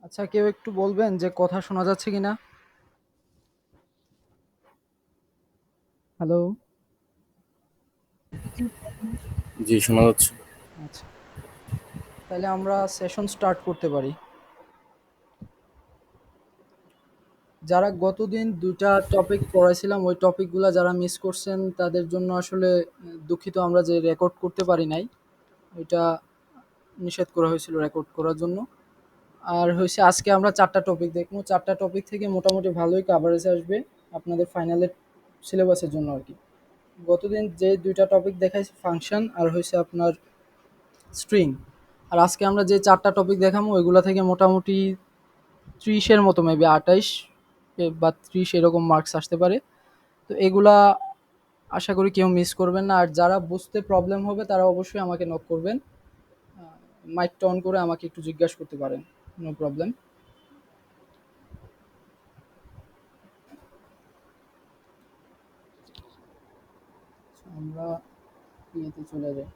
আচ্ছা, কেউ একটু বলবেন যে কথা শোনা যাচ্ছে কিনা? হ্যালো। জি, শোনা যাচ্ছে। আচ্ছা, তাহলে আমরা সেশন স্টার্ট করতে পারি। যারা গতদিন দুটা টপিক পড়াইছিলাম ওই টপিকগুলো যারা মিস করছেন তাদের জন্য আসলে দুঃখিত, আমরা যে রেকর্ড করতে পারি নাই ওইটা নিষেধ করা হয়েছিল রেকর্ড করার জন্য। আর হয়েছে আজকে আমরা চারটা টপিক দেখবো, চারটা টপিক থেকে মোটামুটি ভালোই কাভারেজ আসবে আপনাদের ফাইনালের সিলেবাসের জন্য আর কি। গতদিন যে দুইটা টপিক দেখাইছি ফাংশন আর হয়েছে আপনার স্ট্রিং, আর আজকে আমরা যে চারটা টপিক দেখাবো ওইগুলা থেকে মোটামুটি 30-এর মতো, মেবি 28 বা 30 এরকম মার্কস আসতে পারে। তো এগুলা আশা করি কেউ মিস করবেন না, আর যারা বুঝতে প্রবলেম হবে তারা অবশ্যই আমাকে নক করবেন, মাইকটা অন করে আমাকে একটু জিজ্ঞাসা করতে পারেন, নো প্রবলেম। আমরা ইয়েতে চলে যাই।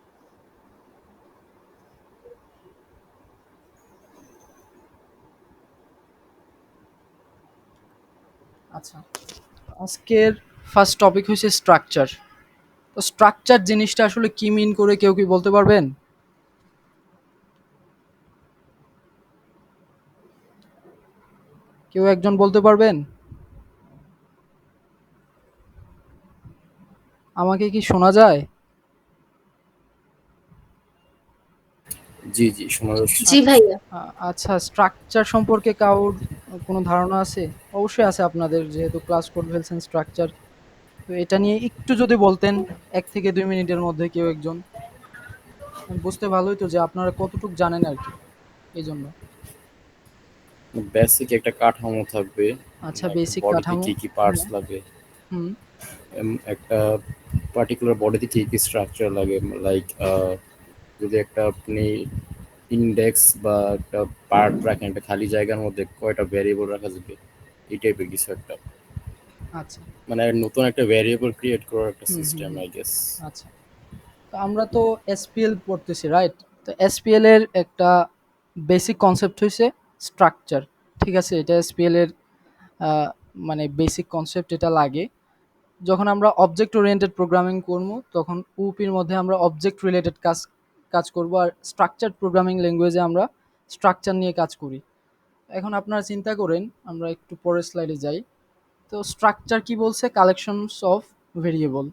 আচ্ছা, আজকের ফার্স্ট টপিক হচ্ছে স্ট্রাকচার। তো স্ট্রাকচার জিনিসটা আসলে কি মিন করে কেউ কি বলতে পারবেন? কেউ একজন বলতে পারবেন? আমাকে কি শোনা যায়? জি, জি, শোনা যাচ্ছে। জি ভাইয়া। আচ্ছা, স্ট্রাকচার সম্পর্কে কারোর কোনো ধারণা আছে? অবশ্যই আছে আপনাদের, যেহেতু ক্লাস করে ফেলছেন স্ট্রাকচার। তো এটা নিয়ে একটু যদি বলতেন 1 থেকে 2 মিনিটের মধ্যে কেউ একজন, বুঝতে ভালো হতো যে আপনারা কতটুকু জানেন আর কি, এই জন্য। বেসিক একটা কাঠামো থাকবে, আচ্ছা, একটা বেসিক বডিতে কাঠামো। কি কি পার্টস হ্যাঁ। লাগে, হুম। একটা পার্টিকুলার বডিতে কি কি স্ট্রাকচার লাগে, লাইক যদি একটা আপনি ইন্ডেক্স বা একটা পার্ট রাখেন, একটা খালি জায়গার মধ্যে কয়টা ভ্যারিয়েবল রাখা যাবে, এই টাইপের কিছু একটা, আচ্ছা। মানে নতুন একটা ভ্যারিয়েবল ক্রিয়েট করার একটা হুম হুম সিস্টেম হুম। I guess. আচ্ছা, তো আমরা তো এসপিএল পড়তেছি, রাইট? তো এসপিএল এর একটা বেসিক কনসেপ্ট হয়েছে স্ট্রাকচার। ঠিক আছে, এটা এসপিএল এর আহ, মানে বেসিক কনসেপ্ট এটা লাগে যখন আমরা অবজেক্ট ওরিয়েন্টেড প্রোগ্রামিং করব, তখন ইউপির মধ্যে আমরা অবজেক্ট রিলেটেড কাজ কাজ করব, আর স্ট্রাকচার্ড প্রোগ্রামিং ল্যাঙ্গুয়েজে আমরা স্ট্রাকচার নিয়ে কাজ করি। এখন আপনারা চিন্তা করেন, আমরা একটু পরের স্লাইডে যাই। তো স্ট্রাকচার কি বলছে? কালেকশনস অফ ভেরিয়েবল,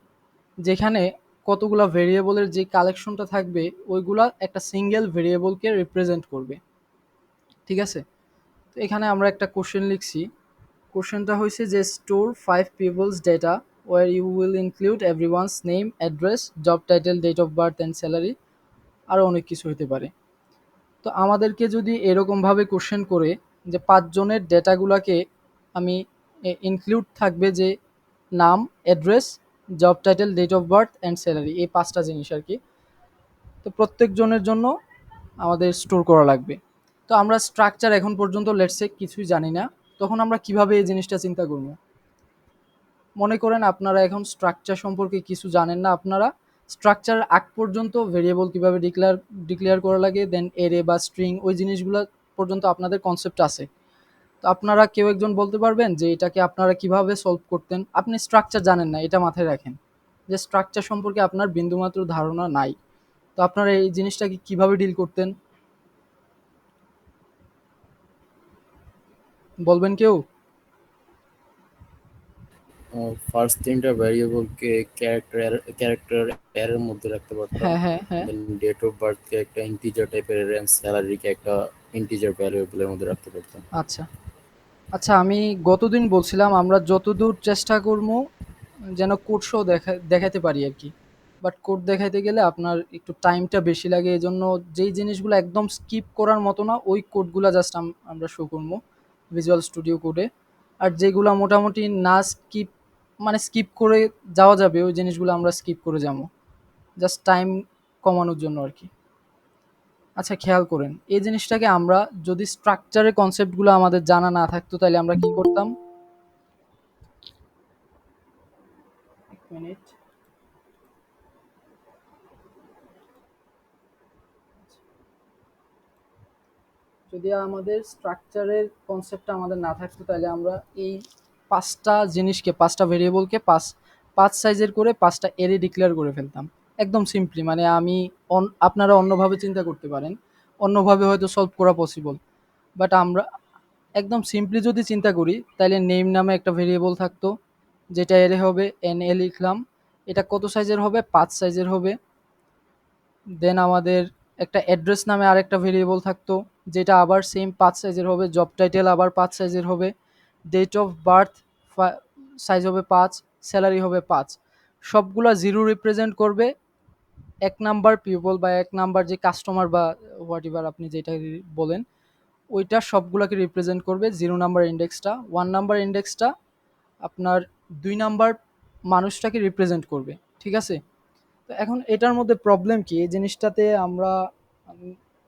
যেখানে কতগুলা ভেরিয়েবলের যে কালেকশনটা থাকবে ওইগুলা একটা সিঙ্গেল ভেরিয়েবলকে রিপ্রেজেন্ট করবে। ঠিক আছে, তো এখানে আমরা একটা কোশ্চেন লিখছি। কোশ্চেনটা হয়েছে যে store 5 people's data where you will include everyone's name, address, job title, date of birth and salary, আরও অনেক কিছু হতে পারে। তো আমাদেরকে যদি এরকমভাবে কোশ্চেন করে যে 5 জনের ডেটাগুলোকে আমি ইনক্লুড থাকবে যে নাম, address, job title, date of birth and salary, এই 5টা জিনিস আর কি। তো প্রত্যেকজনের জন্য আমাদের স্টোর করা লাগবে। তো আমরা স্ট্রাকচার এখন পর্যন্ত লেটসে কিছুই জানি না, তখন আমরা কিভাবে এই জিনিসটা চিন্তা করবো? মনে করেন আপনারা এখন স্ট্রাকচার সম্পর্কে কিছু জানেন না, আপনারা স্ট্রাকচার আগ পর্যন্ত ভেরিয়েবল কিভাবে ডিক্লেয়ার করা লাগে, দেন এরে বা স্ট্রিং, ওই জিনিসগুলো পর্যন্ত আপনাদের কনসেপ্ট আছে। তো আপনারা কেউ একজন বলতে পারবেন যে এটাকে আপনারা কিভাবে সলভ করতেন? আপনি স্ট্রাকচার জানেন না, এটা মাথায় রাখেন, যে স্ট্রাকচার সম্পর্কে আপনার বিন্দুমাত্র ধারণা নাই। তো আপনারা এই জিনিসটাকে কিভাবে ডিল করতেন? বলবেন কেউ? ফার্স্ট তিনটা ভ্যারিয়েবলকে ক্যারেক্টার এর মধ্যে রাখতে পারতাম। হ্যাঁ হ্যাঁ হ্যাঁ। দেন ডেট অফ বার্থকে একটা ইন্টিজার টাইপের রেঞ্জ, স্যালারিকে একটা ইন্টিজার ভ্যারিয়েবলের মধ্যে রাখতে পারতাম। আচ্ছা। আচ্ছা, আমি গতদিন বলছিলাম আমরা যতদূর চেষ্টা করব যেন কোড শো দেখাতে পারি আর কি। বাট কোড দেখাইতে গেলে আপনার একটু টাইমটা বেশি লাগে, এজন্য যেই জিনিসগুলো একদম স্কিপ করার মতো না ওই কোডগুলো জাস্ট আমরা শো করবো ভিজুয়াল স্টুডিও কোডে। আর যেগুলো মোটামুটি না স্কিপ, মানে স্কিপ করে যাওয়া যাবে, ওই জিনিসগুলো আমরা স্কিপ করে যাবো, জাস্ট টাইম কমানোর জন্য আর কি। আচ্ছা, খেয়াল করেন এই জিনিসটাকে আমরা, যদি স্ট্রাকচারের কনসেপ্টগুলো আমাদের জানা না থাকতো তাহলে আমরা কি করতাম? এক মিনিট। যদি আমাদের স্ট্রাকচারের কনসেপ্টটা আমাদের না থাকতো তাহলে আমরা এই পাঁচটা জিনিসকে, পাঁচটা ভেরিয়েবলকে পাঁচ পাঁচ সাইজের করে পাঁচটা এরে ডিক্লেয়ার করে ফেলতাম একদম সিম্পলি। মানে আমি আপনারা অন্যভাবে চিন্তা করতে পারেন, অন্যভাবে হয়তো সলভ করা পসিবল, বাট আমরা একদম সিম্পলি যদি চিন্তা করি তাহলে নেম নামে একটা ভেরিয়েবল থাকতো, যেটা এরে হবে এন এ লিখলাম, এটা কত সাইজের হবে, পাঁচ সাইজের হবে। দেন আমাদের একটা অ্যাড্রেস নামে আরেকটা ভেরিয়েবল থাকতো, যেটা আবার সেম পাঁচ সাইজের হবে। জব টাইটেল আবার পাঁচ সাইজের হবে। ডেট অফ বার্থ সাইজ হবে পাঁচ। স্যালারি হবে পাঁচ। সবগুলা জিরো রিপ্রেজেন্ট করবে এক নাম্বার পিপল বা এক নাম্বার যে কাস্টমার বা হোয়াট এভার আপনি যেটা বলেন, ওইটা সবগুলাকে রিপ্রেজেন্ট করবে জিরো নাম্বার ইন্ডেক্সটা। ওয়ান নাম্বার ইন্ডেক্সটা আপনার দুই নাম্বার মানুষটাকে রিপ্রেজেন্ট করবে। ঠিক আছে? তো এখন এটার মধ্যে প্রবলেম কি, এই জিনিসটাতে আমরা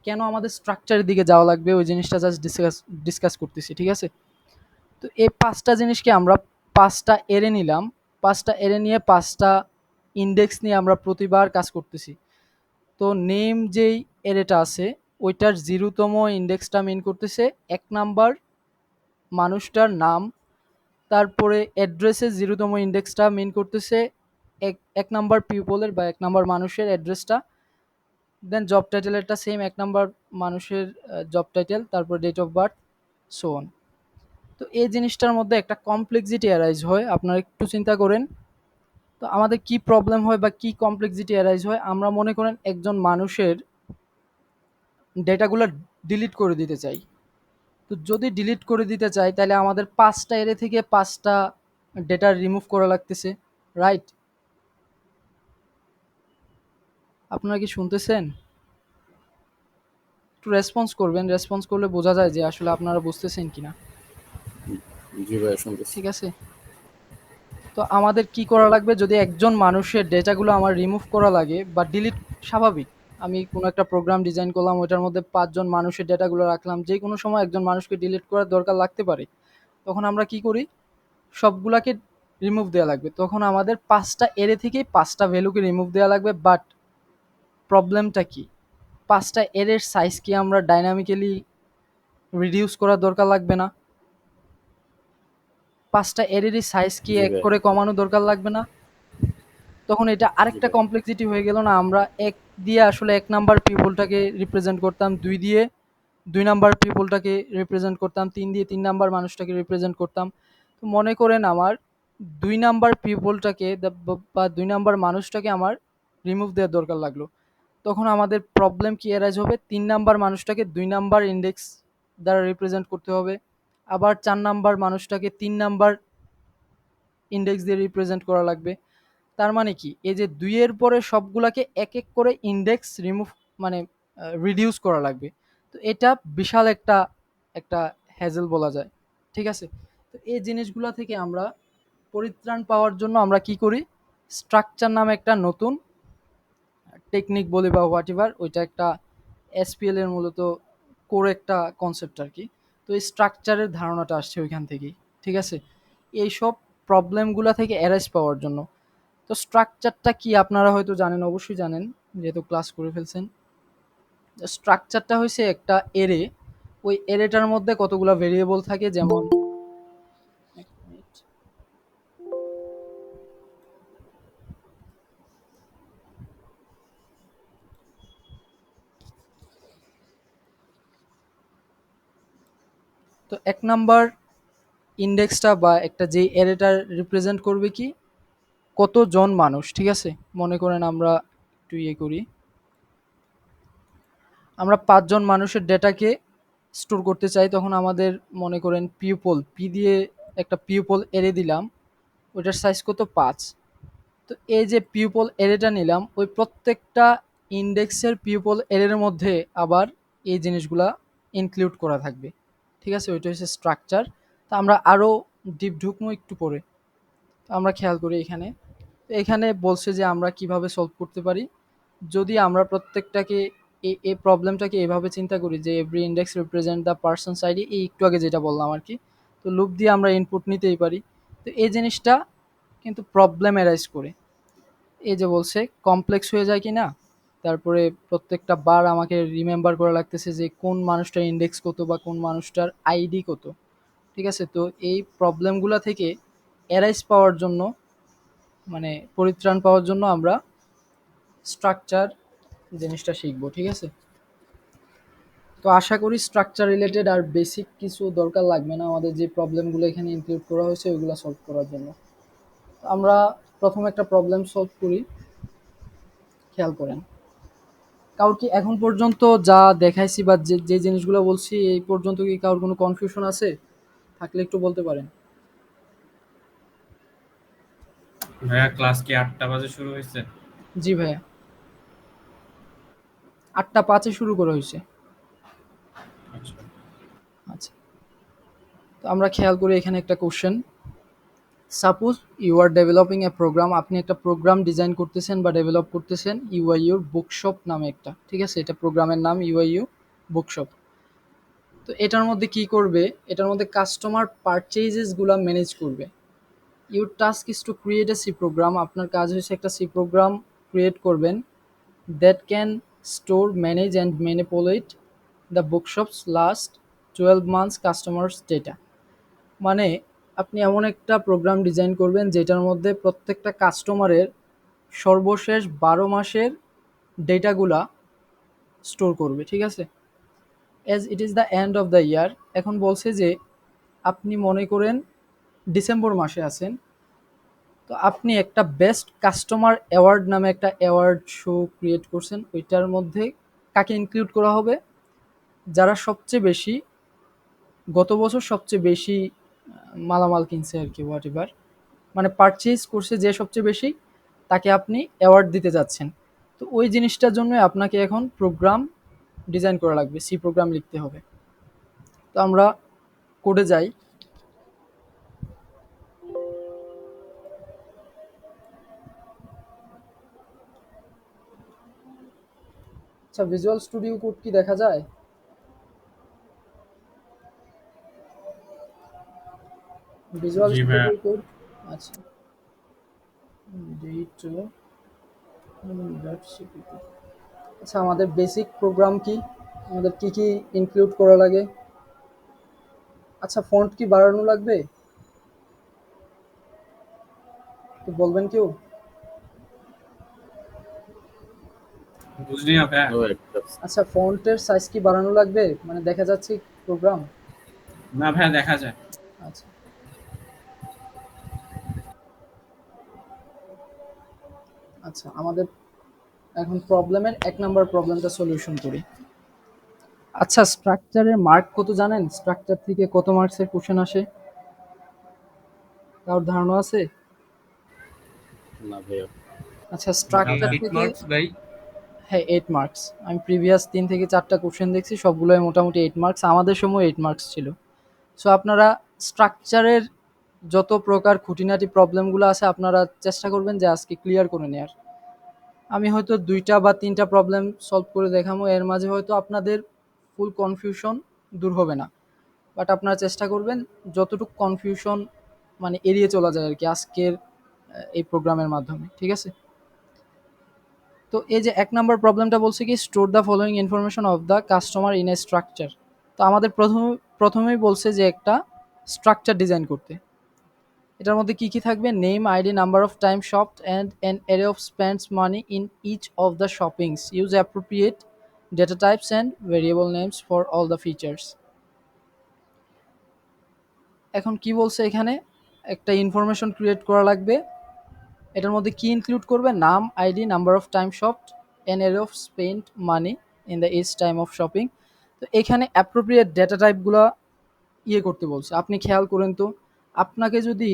কেন আমাদের স্ট্রাকচারের দিকে যাওয়া লাগবে ওই জিনিসটা জাস্ট ডিসকাস করতেছি। ঠিক আছে? তো এই পাঁচটা জিনিসকে আমরা পাঁচটা এরে নিলাম, পাঁচটা এরে নিয়ে পাঁচটা ইন্ডেক্স নিয়ে আমরা প্রতিবার কাজ করতেছি। তো নেম যেই এরেটা আছে ওইটার জিরোতম ইন্ডেক্সটা মিন করতেছে এক নাম্বার মানুষটার নাম, তারপরে অ্যাড্রেসের জিরোতম ইন্ডেক্সটা মিন করতেছে এক এক নাম্বার পিপলের বা এক নাম্বার মানুষের অ্যাড্রেসটা। দেন জব টাইটেলেরটা সেম এক নাম্বার মানুষের জব টাইটেল, তারপর date of birth, so on. তো এই জিনিসটার মধ্যে একটা কমপ্লেক্সিটি অ্যারাইজ হয়, আপনারা একটু চিন্তা করেন। তো আমাদের কি প্রবলেম হয় বা কি কমপ্লেক্সিটি অ্যারাইজ হয়, আমরা মনে করেন একজন মানুষের ডেটাগুলো ডিলিট করে দিতে চাই। তো যদি ডিলিট করে দিতে চাই তাহলে আমাদের পাঁচটা এরে থেকে পাঁচটা ডেটা রিমুভ করা লাগতেছে, রাইট? আপনারা কি শুনতেছেন? একটু রেসপন্স করবেন, রেসপন্স করলে বোঝা যায় যে আসলে আপনারা বুঝতেছেন কিনা। জি ভাইয়া শুনতেছি। ঠিক আছে? তো আমাদের কি করা লাগবে, যদি একজন মানুষের ডেটাগুলো আমার রিমুভ করা লাগে বা ডিলিট, স্বাভাবিক, আমি কোনো একটা প্রোগ্রাম ডিজাইন করলাম, ওইটার মধ্যে পাঁচজন মানুষের ডেটাগুলো রাখলাম, যে কোনো সময় একজন মানুষকে ডিলিট করার দরকার লাগতে পারে, তখন আমরা কি করি, সবগুলাকে রিমুভ দেওয়া লাগবে। তখন আমাদের পাঁচটা এরে থেকেই পাঁচটা ভ্যালুকে রিমুভ দেওয়া লাগবে। বাট প্রবলেমটা কি, পাঁচটা এরের সাইজ কি আমরা ডাইনামিক্যালি রিডিউস করার দরকার লাগবে না? পাঁচটা এরেরই সাইজ কি জি এক ভাই। করে কমানো দরকার লাগবে না? তখন এটা জি আরেকটা ভাই। কমপ্লেক্সিটি হয়ে গেল না? আমরা এক দিয়ে আসলে এক নাম্বার পিপলটাকে রিপ্রেজেন্ট করতাম, দুই দিয়ে দুই নাম্বার পিপলটাকে রিপ্রেজেন্ট করতাম, তিন দিয়ে তিন নাম্বার মানুষটাকে রিপ্রেজেন্ট করতাম। তো মনে করেন আমার দুই নাম্বার পিপলটাকে বা দুই নাম্বার মানুষটাকে আমার রিমুভ দেওয়ার দরকার লাগলো। তখন আমাদের প্রবলেম কি এরাইজ হবে, তিন নাম্বার মানুষটাকে দুই নাম্বার ইন্ডেক্স দ্বারা রিপ্রেজেন্ট করতে হবে, আবার চার নাম্বার মানুষটাকে তিন নাম্বার ইন্ডেক্স দিয়ে রিপ্রেজেন্ট করা লাগবে। তার মানে কি, এই যে দুইয়ের পরে সবগুলাকে এক এক করে ইন্ডেক্স রিমুভ, মানে রিডিউস করা লাগবে। তো এটা বিশাল একটা একটা হ্যাজেল বলা যায়। ঠিক আছে? তো এই জিনিসগুলা থেকে আমরা পরিত্রাণ পাওয়ার জন্য আমরা কি করি, স্ট্রাকচার নামে একটা নতুন টেকনিক বলি বা হোয়াট এভার, ওইটা একটা এসপিএল এর মূলত কোর একটা কনসেপ্ট আর কি। তো এই স্ট্রাকচারের ধারণাটা আসছে ওইখান থেকেই। ঠিক আছে? এইসব প্রবলেমগুলা থেকে অ্যারেস্ট পাওয়ার জন্য। তো স্ট্রাকচারটা কি আপনারা হয়তো জানেন, অবশ্যই জানেন যেহেতু ক্লাস করে ফেলছেন। স্ট্রাকচারটা হয়েছে একটা এরে, ওই এরেটার মধ্যে কতগুলা ভেরিয়েবল থাকে, যেমন এক মিনিট। তো এক নাম্বার ইন্ডেক্সটা বা একটা যে এরেটার রিপ্রেজেন্ট করবে কি, কতজন মানুষ। ঠিক আছে? মনে করেন আমরা একটু ইয়ে করি, আমরা পাঁচজন মানুষের ডেটাকে স্টোর করতে চাই, তখন আমাদের মনে করেন পিপল পি দিয়ে একটা পিপল এরে দিলাম, ওইটার সাইজ কত, পাঁচ। তো এই যে পিপল এরেটা নিলাম, ওই প্রত্যেকটা ইন্ডেক্সের পিপল এরের মধ্যে আবার এই জিনিসগুলা ইনক্লুড করা থাকবে। ঠিক আছে? ওইটা হচ্ছে স্ট্রাকচার। তো আমরা আরও ডিপ ঢুকবো একটু পরে। তো আমরা খেয়াল করি এখানে, তো এখানে বলছে যে আমরা কিভাবে সলভ করতে পারি। যদি আমরা প্রত্যেকটাকে এই প্রবলেমটাকে এভাবে চিন্তা করি যে every index represent the person's ID, এই একটু আগে যেটা বললাম আর কি, তো লুপ দিয়ে আমরা ইনপুট নিতেই পারি। তো এই জিনিসটা কিন্তু প্রবলেম অ্যারাইজ করে, এই যে বলছে কমপ্লেক্স হয়ে যায় কি না। তারপরে প্রত্যেকটা বার আমাকে রিমেম্বার করা লাগতেছে যে কোন মানুষটার ইন্ডেক্স কত বা কোন মানুষটার আইডি কত। ঠিক আছে? তো এই প্রবলেমগুলা থেকে এরাইজ পাওয়ার জন্য, মানে পরিত্রাণ পাওয়ার জন্য আমরা স্ট্রাকচার জিনিসটা শিখবো। ঠিক আছে? তো আশা করি স্ট্রাকচার রিলেটেড আর বেসিক কিছু দরকার লাগবে না আমাদের যে প্রবলেমগুলো এখানে ইনক্লুড করা হয়েছে ওইগুলো সলভ করার জন্য। আমরা প্রথমে একটা প্রবলেম সলভ করি, খেয়াল করেন। কারোর কি এখন পর্যন্ত যা দেখাইছি বা যে যে জিনিসগুলো বলছি এই পর্যন্ত কি কারোর কোনো কনফিউশন আছে? থাকলে একটু বলতে পারেন। ভাইয়া ক্লাস কি ৮টা বাজে শুরু হয়েছে? জি ভাইয়া, 8টা 5-এ শুরু করা হয়েছে। আচ্ছা। আচ্ছা, তো আমরা খেয়াল করি এখানে একটা question. Suppose you are developing a program, আপনি একটা প্রোগ্রাম ডিজাইন করতেছেন বা ডেভেলপ করতেছেন ইউআইইউর বুকশপ নামে একটা। ঠিক আছে? এটা প্রোগ্রামের নাম ইউআইইউ বুকশপ। তো এটার মধ্যে কি করবে? এটার মধ্যে কাস্টমার পারচেজেসগুলো ম্যানেজ করবে। Your task is to create a C program, আপনার কাজ হচ্ছে একটা সি প্রোগ্রাম ক্রিয়েট করবেন that can store manage and manipulate the bookshop's last 12 months customers data. মানে আপনি এমন একটা প্রোগ্রাম ডিজাইন করবেন যেটার মধ্যে প্রত্যেকটা কাস্টমারের সর্বশেষ 12 মাসের ডেটাগুলা স্টোর করবে। ঠিক আছে? As it is the end of the year, এখন বলছে যে আপনি মনে করেন ডিসেম্বর মাসে আছেন, তো আপনি একটা বেস্ট কাস্টমার অ্যাওয়ার্ড নামে একটা অ্যাওয়ার্ড শো ক্রিয়েট করছেন। ওইটার মধ্যে কাকে ইনক্লুড করা হবে? যারা সবচেয়ে বেশি, গত বছর সবচেয়ে বেশি মালামাল কিনছে আর কি, হোয়াট এভার, মানে পারচেজ করছে যে সবচেয়ে বেশি, তাকে আপনি অ্যাওয়ার্ড দিতে যাচ্ছেন। তো ওই জিনিসটার জন্য আপনাকে এখন প্রোগ্রাম ডিজাইন করা লাগবে, সি প্রোগ্রাম লিখতে হবে। তো আমরা কোডে যাই। আচ্ছা, ভিজুয়াল স্টুডিও কোড কি দেখা যায়? ভিজুয়াল জি ভাইয়া। Studio code. আচ্ছা, ডি2 ডট সিপিপি। আচ্ছা, আমাদের বেসিক প্রোগ্রাম কি, আমাদের কি কি ইনক্লুড করা লাগে? আচ্ছা, ফন্ট কি বাড়ানো লাগবে? তো বলবেন কেউ? বুঝলি না ভাইয়া? ও একটা আচ্ছা, ফন্টের সাইজ কি বাড়ানো লাগবে, মানে দেখা যাচ্ছে প্রোগ্রাম? না ভাইয়া, দেখা যায়। আচ্ছা। আচ্ছা, আমাদের এখন প্রবলেমের 1 নম্বর প্রবলেমটা সলিউশন করি। আচ্ছা, স্ট্রাকচারের মার্ক কত জানেন? স্ট্রাকচার থেকে কত মার্কসের কোশ্চেন আসে? কারোর ধারণা আছে? না ভাইয়া। আচ্ছা, না স্ট্রাকচার ভাইয়া। 8 থেকে, মার্কস ভাই। হ্যাঁ 8 মার্কস। আমি প্রিভিয়াস 3 থেকে 4টা কোশ্চেন দেখছি, সবগুলোই মোটামুটি 8 মার্কস, আমাদের সময় 8 মার্কস ছিল। সো আপনারা স্ট্রাকচারের যত প্রকার খুঁটিনাটি প্রবলেমগুলো আছে আপনারা চেষ্টা করবেন যে আজকে ক্লিয়ার করে নেওয়ার। আমি হয়তো 2টা বা 3টা প্রবলেম সলভ করে দেখাবো, এর মাঝে হয়তো আপনাদের ফুল কনফিউশন দূর হবে না, বাট আপনারা চেষ্টা করবেন যতটুকু কনফিউশন মানে এড়িয়ে চলা যায় আর কি আজকের এই প্রোগ্রামের মাধ্যমে। ঠিক আছে? তো এই যে 1 নম্বর প্রবলেমটা বলছে কি store the following information of the customer in a structure. তো আমাদের প্রথমেই বলছে যে একটা স্ট্রাকচার ডিজাইন করতে। এটার মধ্যে কি কি থাকবে? Name, ID, number of time shopped and an array of spends money in each of the shoppings, use appropriate data types and variable names for all the features. এখন কি বলছে এখানে? একটা ইনফরমেশন ক্রিয়েট করা লাগবে। এটার মধ্যে কি ইনক্লুড করবে? নাম, ID, number of time shopped, an array of spent money in the each time of shopping. তো এখানে অ্যাপ্রোপ্রিয়েট ডেটা টাইপগুলো করতে বলছে। আপনি খেয়াল করেন তো, আপনাকে যদি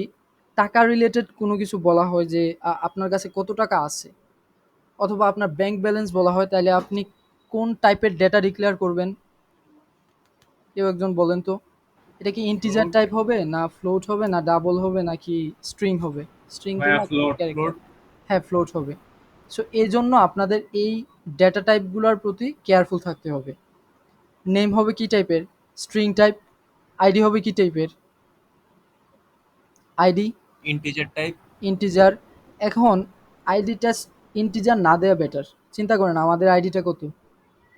টাকা রিলেটেড কোনো কিছু বলা হয় যে আপনার কাছে কত টাকা আছে, অথবা আপনার ব্যাংক ব্যালেন্স বলা হয়, তাহলে আপনি কোন টাইপের ডেটা ডিক্লেয়ার করবেন? কেউ একজন বলেন তো। এটা কি ইন্টিজার ফ্লোট। টাইপ হবে, না ফ্লোট হবে, না ডাবল হবে, নাকি স্ট্রিং হবে? স্ট্রিং তো ভাইয়া না, ফ্লোট। ক্যারেক্টার। হ্যাঁ, ফ্লোট হবে। সো এই জন্য আপনাদের এই ডেটা টাইপগুলোর প্রতি কেয়ারফুল থাকতে হবে। নেম হবে কি টাইপের? String type. আইডি হবে কি টাইপের? ID integer type. ইন্টিজার। এখন আইডিটা ইন্টিজার না দেওয়া বেটার, চিন্তা করেন আমাদের আইডিটা কত,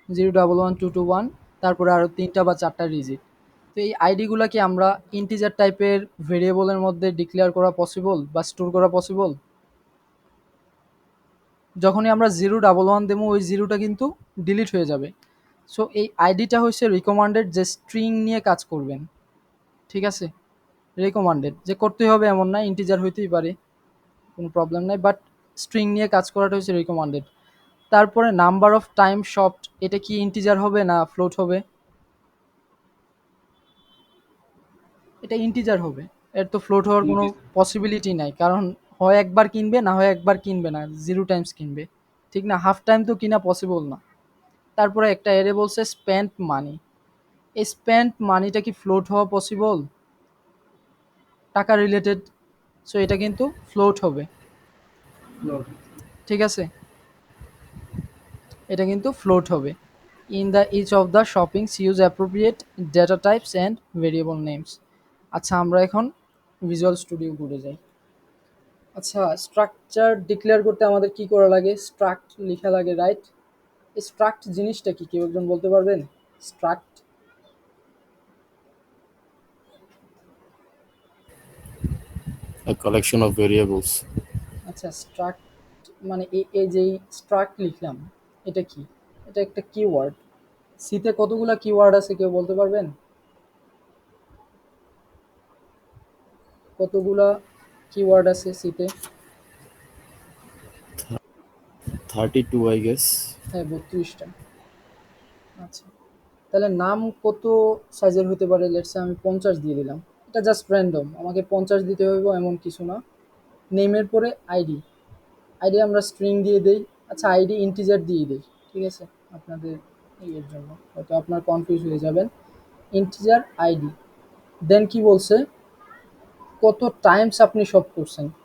0112221, তারপরে আরও 3টা বা 4টা ডিজিট। তো এই আইডিগুলা কি আমরা ইন্টিজার টাইপের ভেরিয়েবলের মধ্যে ডিক্লেয়ার করা পসিবল বা স্টোর করা পসিবল? যখনই আমরা 011 দেবো ওই জিরোটা কিন্তু ডিলিট হয়ে যাবে। সো এই আইডিটা হচ্ছে রিকমান্ডেড যে স্ট্রিং নিয়ে কাজ করবেন, ঠিক আছে? রিকমান্ডেড যে করতেই হবে এমন না, ইন্টিজার হইতেই পারে, কোনো প্রবলেম নাই, বাট স্ট্রিং নিয়ে কাজ করাটা হচ্ছে রিকমান্ডেড। তারপরে নাম্বার অফ টাইম শপড, এটা কি ইন্টিজার হবে না ফ্লোট হবে? এটা ইন্টিজার হবে। এর তো ফ্লোট হওয়ার কোনো পসিবিলিটি নাই, কারণ হয় একবার কিনবে না হয় একবার কিনবে না, 0 টাইমস কিনবে, ঠিক না? হাফ টাইম তো কিনা পসিবল না। তারপরে একটা এরে বলছে স্পেন্ট মানি, এই স্পেন্ট মানিটা কি ফ্লোট হওয়া পসিবল? টাকা রিলেটেড, সো এটা কিন্তু ফ্লোট হবে, ঠিক আছে? এটা কিন্তু ফ্লোট হবে। In the each of the shoppings use appropriate data types and variable names. আচ্ছা আমরা এখন ভিজুয়াল স্টুডিও ঘুরে যাই। আচ্ছা স্ট্রাকচার ডিক্লেয়ার করতে আমাদের কি করা লাগে? স্ট্রাক্ট লেখা লাগে, রাইট? স্ট্রাক্ট জিনিসটা কি কেউ একজন বলতে পারবেন? Struct, A collection of variables. আচ্ছা স্ট্রাক্ট মানে এই যে স্ট্রাক্ট লিখলাম, এটা কি? এটা একটা কিওয়ার্ড। সিতে কতগুলা কিওয়ার্ড আছে কেউ বলতে পারবেন? কতগুলা কিওয়ার্ড আছে সিতে? 32, I guess. হ্যাঁ 32টা। আচ্ছা তাহলে নাম কত সাইজের হতে পারে? লেটসে আমি 50 দিয়ে দিলাম, এটা জাস্ট র্যান্ডম, আমাকে 50 দিতে হইব এমন কিছু না। নেমের পরে আইডি, আইডি আমরা স্ট্রিং দিয়ে দেই। আচ্ছা আইডি ইন্টিজার দিয়ে দেই, ঠিক আছে? আপনাদের ইয়ের জন্য হয়তো আপনার কনফিউজ হয়ে যাবেন। ইন্টিজার আইডি, দেন কি বলছে? কত টাইমস আপনি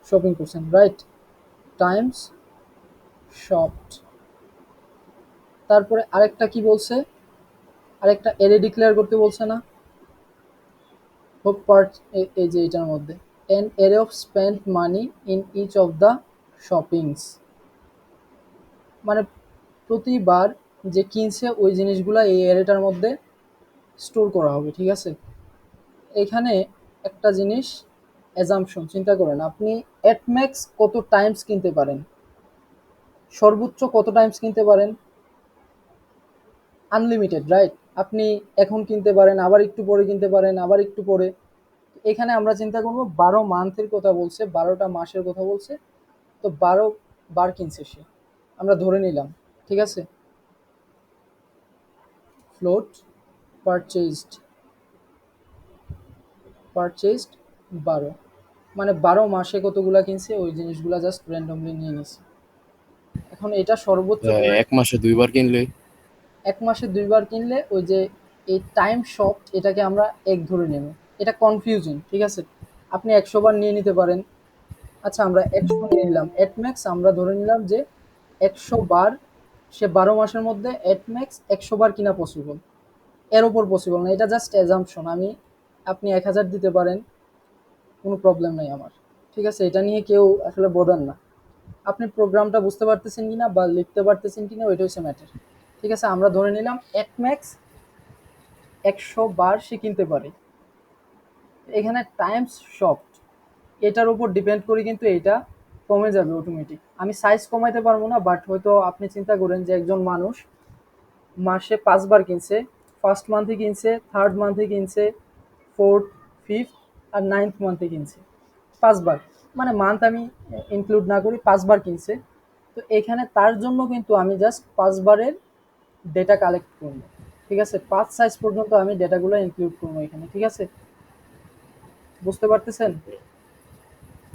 শপিং করছেন, রাইট? টাইমস শপড। তারপরে আরেকটা কি বলছে? আরেকটা এরে ডিক্লেয়ার করতে বলছে না? হোপ পার্ট, এই যে এটার মধ্যে an array of spend money in each of the shoppings, মানে প্রতিবার যে কিনছে ওই জিনিসগুলা এই এরেটার মধ্যে স্টোর করা হবে, ঠিক আছে? এখানে একটা জিনিস অ্যাজাম্পশন, চিন্তা করেন আপনি এট ম্যাক্স কত টাইমস কিনতে পারেন, সর্বোচ্চ কত টাইমস কিনতে পারেন? Unlimited, right? আপনি এখন কিনতে পারেন, আবার একটু পরে কিনতে পারেন, আবার একটু পরে। এখানে আমরা চিন্তা করবো 12 মান্থের কথা বলছে, 12টা মাসের কথা বলছে, তো 12 বার কিনছে সে, আমরা ধরে নিলাম, ঠিক আছে? ফ্লোট পারচেজড, পারচেজড 12, মানে 12 মাসে কতগুলা কিনছে ওই জিনিসগুলা জাস্ট র্যান্ডমলি নিয়ে নিছে। এখন এটা সর্বোচ্চ এক মাসে 2বার কিনলে 1 মাসে 2বার কিনলে ওই যে এই টাইম শপ এটাকে আমরা এক ধরে নেব। এটা কনফিউজিং, ঠিক আছে? আপনি 100 বার নিয়ে নিতে পারেন। আচ্ছা আমরা 100 নিয়ে নিলাম, এট ম্যাক্স আমরা ধরে নিলাম যে 100 বার, সে 12 মাসের মধ্যে এট ম্যাক্স 100 বার কিনা পসিবল, এর ওপর পসিবল না। এটা জাস্ট অ্যাজাম্পশন, আপনি 1000 দিতে পারেন, কোনো প্রবলেম নেই আমার, ঠিক আছে? এটা নিয়ে কেউ আসলে বোঝেন না। আপনি প্রোগ্রামটা বুঝতে পারতেছেন কিনা বা লিখতে পারতেছেন কিনা ওইটা হচ্ছে ম্যাটার, ঠিক আছে? আমরা ধরে নিলাম এট ম্যাক্স 100 বার সে কিনতে পারে। এখানে টাইমস শপড এটার উপর ডিপেন্ড করে কিন্তু এটা কমে যাবে অটোমেটিক। আমি সাইজ কমাইতে পারবো না, বাট হয়তো আপনি চিন্তা করেন যে একজন মানুষ মাসে 5 বার কিনছে, ফার্স্ট মান্থে কিনছে, থার্ড মান্থে কিনছে, ফোর্থ, ফিফথ আর 9th মান্থে কিনছে 5 বার, মানে মান্থ আমি ইনক্লুড না করি, 5 বার কিনছে। তো এখানে তার জন্য কিন্তু আমি জাস্ট 5 বারের ডেটা কালেক্ট করবো, ঠিক আছে? 5 সাইজ পর্যন্ত আমি ডেটাগুলো ইনক্লুড করবো এখানে, ঠিক আছে? বুঝতে পারতেছেন?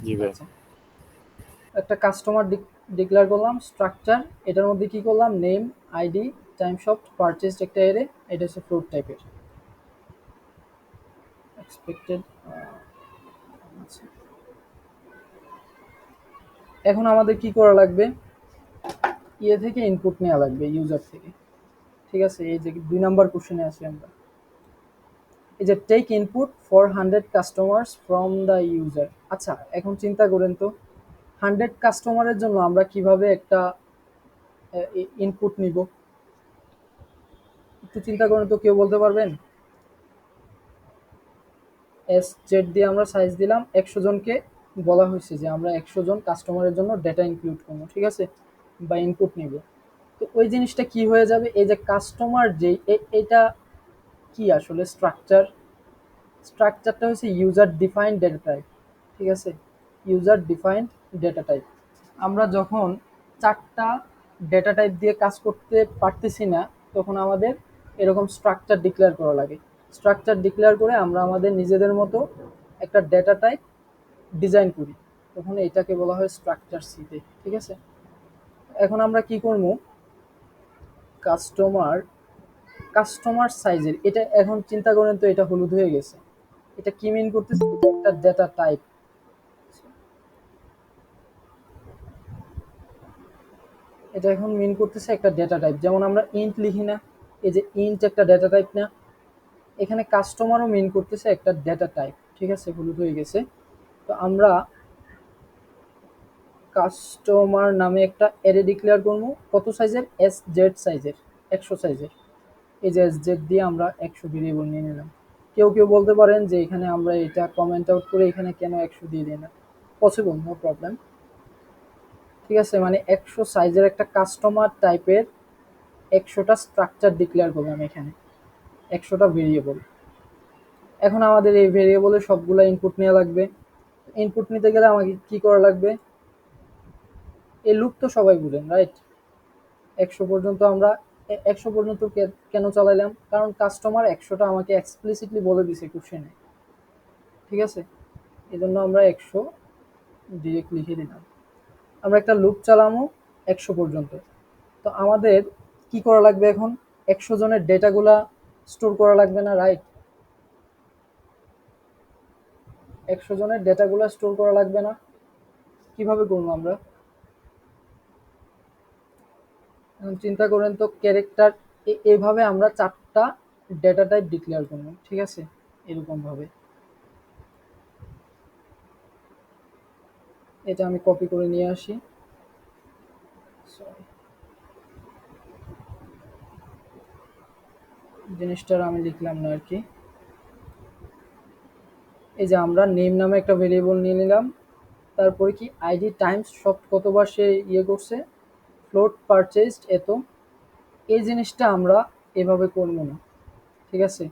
জি ভাই। আচ্ছা একটা কাস্টমার ডিক্লেয়ার করলাম স্ট্রাকচার, এটার মধ্যে কি করলাম? Name, ID, time shop, purchase একটা এরে, এটা হচ্ছে ফ্লোট টাইপের এক্সপেক্টেড। এখন আমাদের কি করা লাগবে? ইয়ে থেকে ইনপুট নেওয়া লাগবে, ইউজার থেকে, ঠিক আছে? এই যে 2 নাম্বার কোশ্চেনে আসি আমরা, এই যে take input for 100 customers from the user. আচ্ছা এখন চিন্তা করেন তো 100 কাস্টমারের জন্য আমরা কিভাবে একটা ইনপুট নিব? একটু চিন্তা করেন তো, কেউ বলতে পারবেন? এস জেড দিয়ে আমরা সাইজ দিলাম, 100 জনকে বলা হয়েছে যে আমরা 100 জন কাস্টমারের জন্য ডেটা ইনক্লুড করবো, ঠিক আছে, বা ইনপুট নিব। তো ওই জিনিসটা কি হয়ে যাবে, এই যে কাস্টমার যে এটা কি আসলে স্ট্রাকচার, স্ট্রাকচারটা হচ্ছে ইউজার ডিফাইন্ড ডেটা টাইপ, ঠিক আছে, ইউজার ডিফাইন্ড ডেটা টাইপ। আমরা যখন 4টা ডেটা টাইপ দিয়ে কাজ করতে পারতেছি না, তখন আমাদের এরকম স্ট্রাকচার ডিক্লেয়ার করা লাগে। স্ট্রাকচার ডিক্লেয়ার করে আমরা আমাদের নিজেদের মতো একটা ডেটা টাইপ ডিজাইন করি, তখন এটাকে বলা হয় স্ট্রাকচার সিতে, ঠিক আছে। এখন আমরা কি করব, কাস্টমার কাস্টমার সাইজের এটা এখন চিন্তা করেন তো, এটা হলুদ হয়ে গেছে, এটা কি মিন করতেছে, এটা একটা ডেটা টাইপ। এটা এখন মিন করতেছে একটা ডেটা টাইপ, যেমন আমরা ইন্ট লিখি না, এই যে ইন্ট একটা ডেটা টাইপ না, এখানে কাস্টমারও মিন করতেছে একটা ডেটা টাইপ, ঠিক আছে, হলুদ হয়ে গেছে। তো আমরা কাস্টমার নামে একটা অ্যারে ডিক্লেয়ার করবো, কত সাইজের, এস জেড সাইজের, 100 সাইজের। এই যে এস জেড দিয়ে আমরা 100 ভেরিয়েবল নিয়ে নিলাম। কেউ কেউ বলতে পারেন যে এখানে আমরা এটা কমেন্ট আউট করে এখানে কেন 100 দিয়ে দিই না, পসিবল, নো প্রবলেম, ঠিক আছে। মানে 100 সাইজের একটা কাস্টমার টাইপের 100টা স্ট্রাকচার ডিক্লেয়ার করলাম এখানে, 100টা ভেরিয়েবল। এখন আমাদের এই ভেরিয়েবলের সবগুলো ইনপুট নেওয়া লাগবে। ইনপুট নিতে গেলে আমাকে কি করা লাগবে, এই লুপ তো সবাই বুঝেন, রাইট। 100 পর্যন্ত আমরা 100 পর্যন্ত কেন চালাইলাম, কারণ কাস্টমার 100টা আমাকে এক্সপ্লিসিটলি বলে দিছে কোশ্চেনে, ঠিক আছে, এই জন্য আমরা 100 ডিরেক্ট লিখে দিলাম। আমরা একটা লুপ চালামো 100 পর্যন্ত। তো আমাদের কি করা লাগবে এখন, 100 জনের ডেটাগুলা স্টোর করা লাগবে না, রাইট। 100 জনের ডেটাগুলা স্টোর করা লাগবে না, কিভাবে করবো আমরা, এখন চিন্তা করেন তো, ক্যারেক্টার এইভাবে আমরা 4টা ডেটা টাইপ ডিক্লেয়ার করবো, ঠিক আছে, এরকম ভাবে। এটা আমি কপি করে নিয়ে আসি, সরি, জিনিসটার আমি লিখলাম না আর কি। এই যে আমরা নেম নামে একটা ভেরিয়েবল নিয়ে নিলাম, তারপরে কি আইডি টাইমস সব কতবার সে ইয়ে করছে, ফ্লোট পারচেজড এত। এই জিনিসটা আমরা এভাবে করবো না, ঠিক আছে।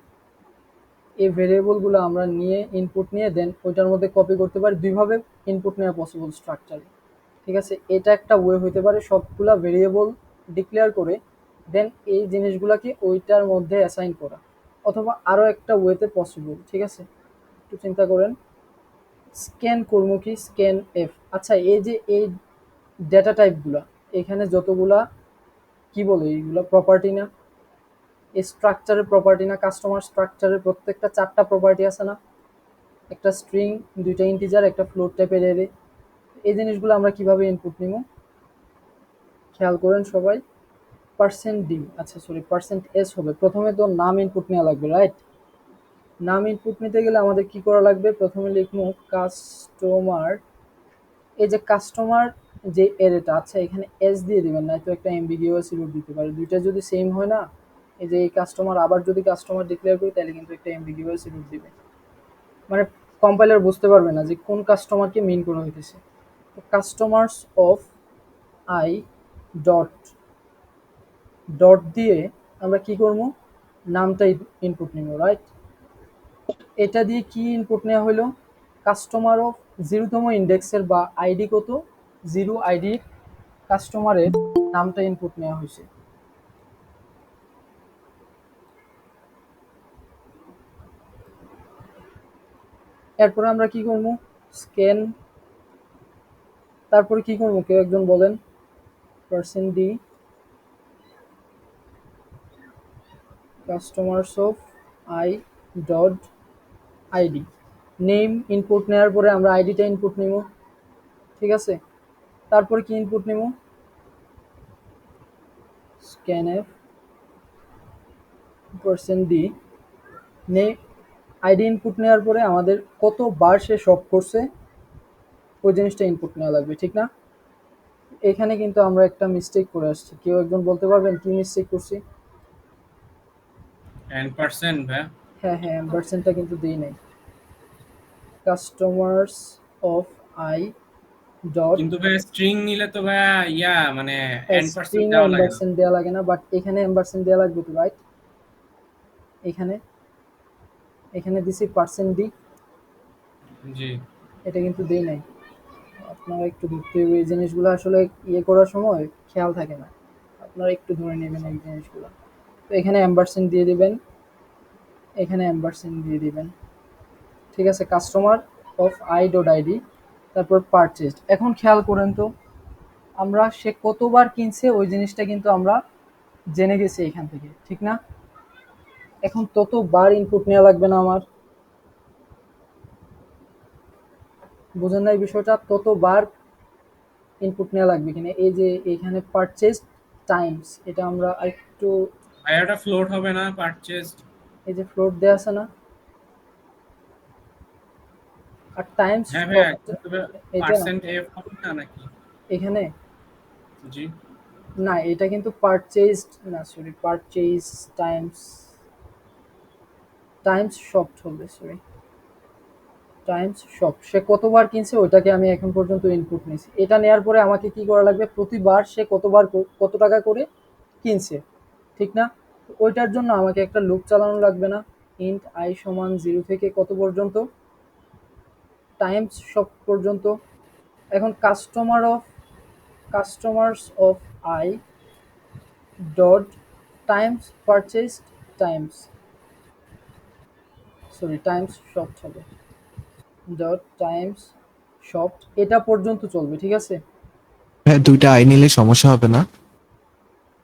এই ভেরিয়েবলগুলো আমরা নিয়ে ইনপুট নিয়ে দেন ওইটার মধ্যে কপি করতে পারি, দুইভাবে ইনপুট নেওয়া পসিবল স্ট্রাকচারে, ঠিক আছে। এটা একটা ওয়ে হইতে পারে, সবগুলা ভেরিয়েবল ডিক্লেয়ার করে দেন এই জিনিসগুলোকে ওইটার মধ্যে অ্যাসাইন করা, অথবা আরও একটা ওয়েতে পসিবল, ঠিক আছে। একটু চিন্তা করেন, স্ক্যান করবো কি, স্ক্যান এফ। আচ্ছা, এই যে এই ডেটা টাইপগুলা, এখানে যতগুলা কি বলে, এইগুলা প্রপার্টি না, এই স্ট্রাকচারের প্রপার্টি না, কাস্টমার স্ট্রাকচারের প্রত্যেকটা 4টা প্রপার্টি আছে না, একটা স্ট্রিং, 2টা ইন্টিজার, একটা ফ্লোট টাইপের অ্যারে। এই জিনিসগুলো আমরা কিভাবে ইনপুট নিব, খেয়াল করেন সবাই। পার্সেন্ট ডি, আচ্ছা সরি, পার্সেন্ট এস হবে। প্রথমে তো নাম ইনপুট নেওয়া লাগবে, রাইট। নাম ইনপুট নিতে গেলে আমাদের কি করা লাগবে, প্রথমে লিখবো কাস্টমার, এই যে কাস্টমার যে এরেটা, আচ্ছা এখানে এস দিয়ে দিবেন, না তো একটা এমবিগিউয়াস রুট দিতে পারে, দুইটা যদি সেম হয় না, এই যে এই কাস্টমার, আবার যদি কাস্টমার ডিক্লেয়ার করি তাহলে কিন্তু একটা এমবিগিউয়াস রুট দিবে, মানে কম্পাইলার বুঝতে পারবে না যে কোন কাস্টমারকে মিন করা হইতেছে। তো customers of I dot dot দিয়ে আমরা কি করব, নামটা ইনপুট নিব, রাইট। এটা দিয়ে কি ইনপুট নেওয়া হলো, কাস্টমার অফ 0তম ইন্ডেক্সের বা আইডি কত, 0 আইডির কাস্টমারের নামটা ইনপুট নেওয়া হয়েছে। এরপরে আমরা কি করবো, স্ক্যান, তারপরে কি করবো কেউ একজন বলেন, percent D customers of I dot ID, name input নেওয়ার পরে আমরা আইডিটা ইনপুট নিব, ঠিক আছে। তারপরে কি ইনপুট নিব, স্ক্যানএফ পার্সেন্ট ডি নে, আইডি ইনপুট নেওয়ার পরে আমাদের কতবার সে শপ করছে ওই জিনিসটা ইনপুট নেওয়া লাগবে, ঠিক না। এখানে কিন্তু আমরা একটা মিস্টেক করে আসছি, কেউ একজন বলতে পারবেন কি মিস্টেক করছি? n% ভাইয়া। হ্যাঁ হ্যাঁ, অ্যাম্পারসেন্টটা কিন্তু দেই নাই। কাস্টমার্স অফ আই ডট, কিন্তু ভাইয়া স্ট্রিং নিলে তো ভাইয়া মানে n% স্ট্রিং এ দেওয়া লাগে না। অ্যাম্পারসেন্ট দেওয়া লাগে না, বাট এখানে অ্যাম্পারসেন্ট দেওয়া লাগবে তো, রাইট? এখানে এখানে দিছি পার্সেন্ট ডি, জি। এটা কিন্তু দেই নাই। আপনারা একটু ধরতে হবে এই জিনিসগুলো, আসলে ইয়ে করার সময় খেয়াল থাকে না, আপনারা একটু ধরে নেবেন এই জিনিসগুলো। তো এখানে অ্যাম্পারসেন্ট দিয়ে দিবেন, এখানে অ্যাম্পারসেন্ট দিয়ে দিবেন, ঠিক আছে? Customer of I dot ID, তারপর পারচেজড। এখন খেয়াল করেন তো, আমরা সে কতবার কিনছে ওই জিনিসটা কিন্তু আমরা জেনে গেছি এখান থেকে, ঠিক না? এখন ততবার ইনপুট নেওয়া লাগবে না আমার, বুঝেন না এই বিষয়টা? ততবার ইনপুট নেওয়া লাগবে কিনা, এই যে এখানে পারচেজ টাইমস, এটা আমরা একটু, ভাইয়া এটা ফ্লোট হবে না পারচেজ? এই যে ফ্লোট দেওয়া আছে না, আর টাইমস হ্যাঁ ভাইয়া, শব্দ, কিন্তু ভাইয়া এটা না, পার্সেন্ট এফ হবে না নাকি? এখানে জি। না, এটা কিন্তু পারচেজড না, সরি, পারচেজ টাইমস, টাইমস শপড হবে, সরি, টাইমস শপ। সে কতবার কিনছে ওইটাকে আমি এখন পর্যন্ত ইনপুট নিয়েছি। এটা নেওয়ার পরে আমাকে কি করা লাগবে, প্রতিবার সে কতবার কত টাকা করে কিনছে, ঠিক না? তো ওইটার জন্য আমাকে একটা লুপ চালানো লাগবে না? ইন্ট আই সমান 0 থেকে কত পর্যন্ত, টাইমস শপ পর্যন্ত। এখন customers of I dot Times purchased Times, sorry, Times shop হবে, ডট টাইমস শপ, এটা পর্যন্ত চলবে, ঠিক আছে? হ্যাঁ, ২টা আই নিলে সমস্যা হবে না?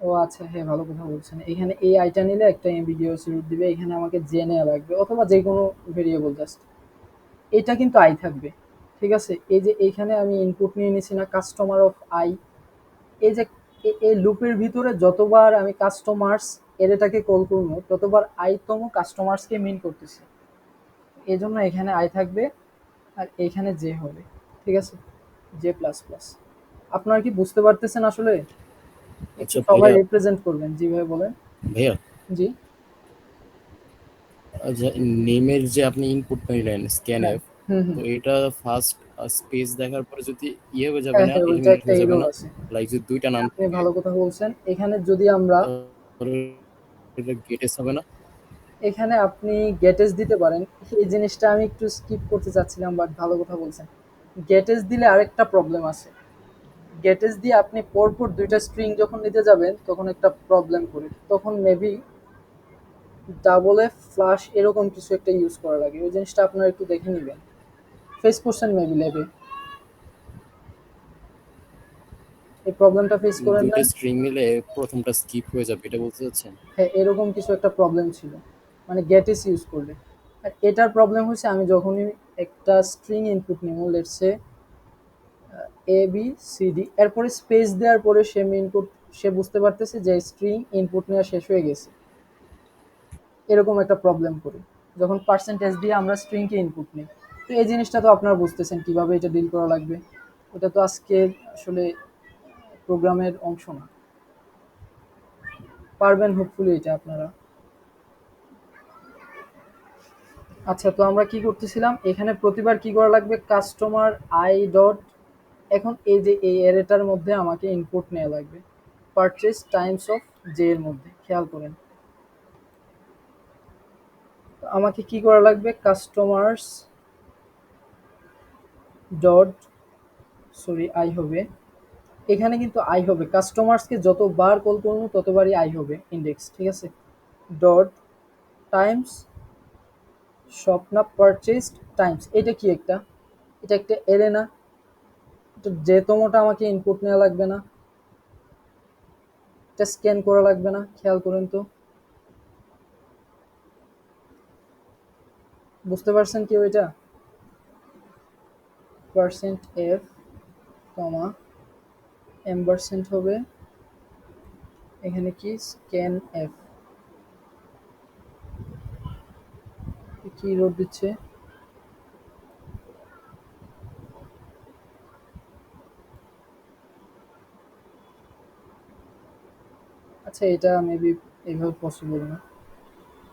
ও আচ্ছা, হ্যাঁ, ভালো কথা বলছেন। এখানে এই আইটা নিলে একটা এমবিগিউস রুট দিবে, এখানে আমাকে জে নেওয়া লাগবে অথবা যে কোনো ভেরিয়েবল জাস্ট, এটা কিন্তু আই থাকবে, ঠিক আছে? এই যে এইখানে আমি ইনপুট নিয়ে নিছি না, কাস্টমার অফ আই, এই যে এই লুপের ভিতরে যতবার আমি কাস্টমার্স এটাকে কল করবো ততবার আই তম কাস্টমার্সকে মিন করতেছি, এই জন্য এখানে আই থাকবে আর এখানে জে হবে, ঠিক আছে? J plus plus. আপনারা কি বুঝতে পারতেছেন আসলে? একটু আচ্ছা সবাই ভাইয়া, রিপ্রেজেন্ট করবেন, জি ভাই বলেন। ভাইয়া জি। আচ্ছা, নেমের যে আপনি ইনপুট নিলেন হ্যাঁ। স্ক্যানএফ, হুম তো হুম। এটা ফার্স্ট স্পেস দেখার পরে যদি ইয়ে হয়ে যাবে হ্যাঁ না, হ্যাঁ, ওইটা এলিমিনেট একটা হয়ে যাবে এরর না? আছে। লাইক যদি দুইটা নাম হ্যাঁ, আপনি থাকে ভালো কথা বলছেন। এখানে যদি আমরা, তাহলে এটা গেটেস হবে না? এখানে আপনি গেটেস দিতে পারেন, এই জিনিসটা আমি একটু স্কিপ করতে চাচ্ছিলাম, বাট ভালো কথা বলছেন। গেটেস দিলে আরেকটা প্রবলেম আছে, গেটেস দিয়ে আপনি পরপর দুইটা স্ট্রিং যখন নিতে যাবেন তখন একটা প্রবলেম করে, তখন মেবি ডাবল এফ ফ্লাশ এরকম কিছু একটা ইউজ করা লাগে, ওই জিনিসটা আপনারা একটু দেখে নেবেন, ফেস করছেন মেবি ল্যাবে, এই প্রবলেমটা ফেস করেন দুইটা নাই? স্ট্রিং নিলে প্রথমটা স্কিপ হয়ে যাবে, এটা বলতে চাচ্ছেন? হ্যাঁ, এরকম কিছু একটা প্রবলেম ছিল, মানে গেটিস ইউজ করলে। আর এটার প্রবলেম হচ্ছে আমি যখনই একটা স্ট্রিং ইনপুট নিব, let's say A B C D, এরপরে স্পেস দেওয়ার পরে সে ইনপুট, সে বুঝতে পারতেছে যে স্ট্রিং ইনপুট নেওয়া শেষ হয়ে গেছে, এরকম একটা প্রবলেম করি যখন পার্সেন্টেজ দিয়ে আমরা স্ট্রিংকে ইনপুট নিই। তো এই জিনিসটা তো আপনারা বুঝতেছেন কিভাবে এটা ডিল করা লাগবে, ওটা তো আজকে আসলে প্রোগ্রামের অংশ না, পারবেন হোপফুলি এটা আপনারা। আচ্ছা, তো আমরা কি করতেছিলাম, এখানে প্রতিবার কি করা লাগবে, কাস্টমার আই ডট, এখন এই যে এই অ্যারেটার মধ্যে আমাকে ইনপুট নেওয়া লাগবে পারচেজ টাইমস অফ জে এর মধ্যে, খেয়াল করেন। তো আমাকে কি করা লাগবে, কাস্টমার্স ডট, সরি, আই হবে, এখানে কিন্তু আই হবে, কাস্টমার্সকে যতবার কল করবো ততবারই আই হবে ইন্ডেক্স, ঠিক আছে? ডট টাইমস শপ না, পারচেজড টাইমস, এটা কি একটা, এটা একটা এরে না, এটা যে তোমোটা আমাকে ইনপুট নেওয়া লাগবে না, এটা স্ক্যান করা লাগবে না, খেয়াল করেন তো, বুঝতে পারছেন কেউ এটা? পার্সেন্ট এফ কমা এম্বারসেন্ট হবে, এখানে কি স্ক্যান এফ, কি রোড দিচ্ছে, আচ্ছা এটা মেবি এইভাবে পসিবল না।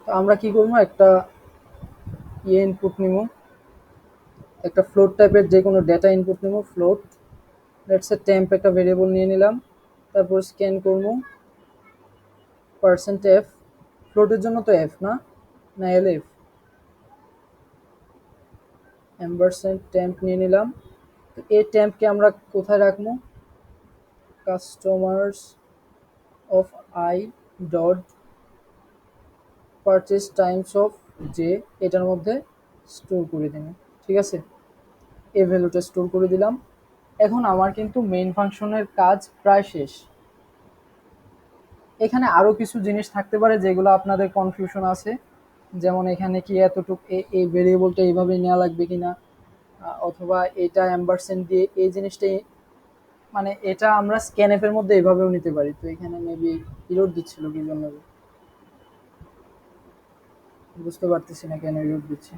তো আমরা কি করবো, একটা ইনপুট নিব, একটা ফ্লোট টাইপের যে কোনো ডেটা ইনপুট নিব, ফ্লোট লেটস এ টেম্প একটা ভেরিয়েবল নিয়ে নিলাম, তারপর স্ক্যান করবো পার্সেন্ট এফ, ফ্লোটের জন্য তো এফ না, না এল এফ, অ্যাম্বারস্যান্ড টেম্প নিয়ে নিলাম। তো এই টেম্পকে আমরা কোথায় রাখবো, customers of I dot purchase Times of J, এটার মধ্যে স্টোর করে দিন। ঠিক আছে, এই ভ্যালুটা স্টোর করে দিলাম। এখন আমার কিন্তু মেইন ফাংশনের কাজ প্রায় শেষ। এখানে আরও কিছু জিনিস থাকতে পারে যেগুলো আপনাদের কনফিউশন আছে, যেমন এখানে কি এতটুকু এই ভেরিয়েবলটা এইভাবে নেওয়া লাগবে কিনা, অথবা এটা অ্যাম্বারসেন্ট দিয়ে এই জিনিসটাই, মানে এটা আমরা স্ক্যানএফ এর মধ্যে এইভাবেও নিতে পারি। তো এখানে মেবি ইরোড দিচ্ছিল কি জন্য, বুঝতে পারতেছি না কেন ইরোড দিচ্ছে।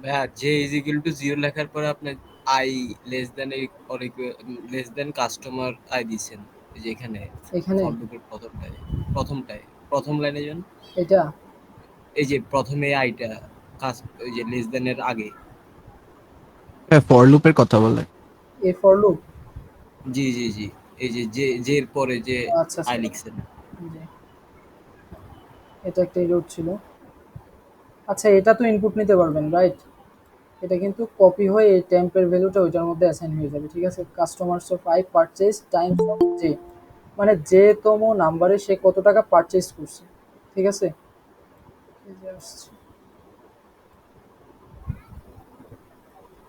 ভাইয়া জে ইজ ইকুয়াল টু 0 লেখার পরে আপনি I less than less than customer I দিছেন, এই যে এখানে এখানে ফর লুপের প্রথম লাইনে যান, এটা এই যে প্রথমে আইটা ওই যে লেস দ্যান এর আগে। হ্যাঁ, ফর লুপের কথা বলে। এ ফর লুপ, জি জি জি, এই যে জে এর পরে যে আচ্ছা আই আচ্ছা, লিখছেন। জি, এটা একটা ইরোড ছিল। আচ্ছা এটা তো ইনপুট নিতে পারবেন রাইট, এটা কিন্তু কপি হয়ে এই টেম্পের ভ্যালুটা ওইটার মধ্যে অ্যাসাইন হয়ে যাবে। ঠিক আছে, customers of I purchase time J, মানে যে তম নাম্বারে সে কত টাকা পারচেজ করছে। ঠিক আছে, এই যে আসছে।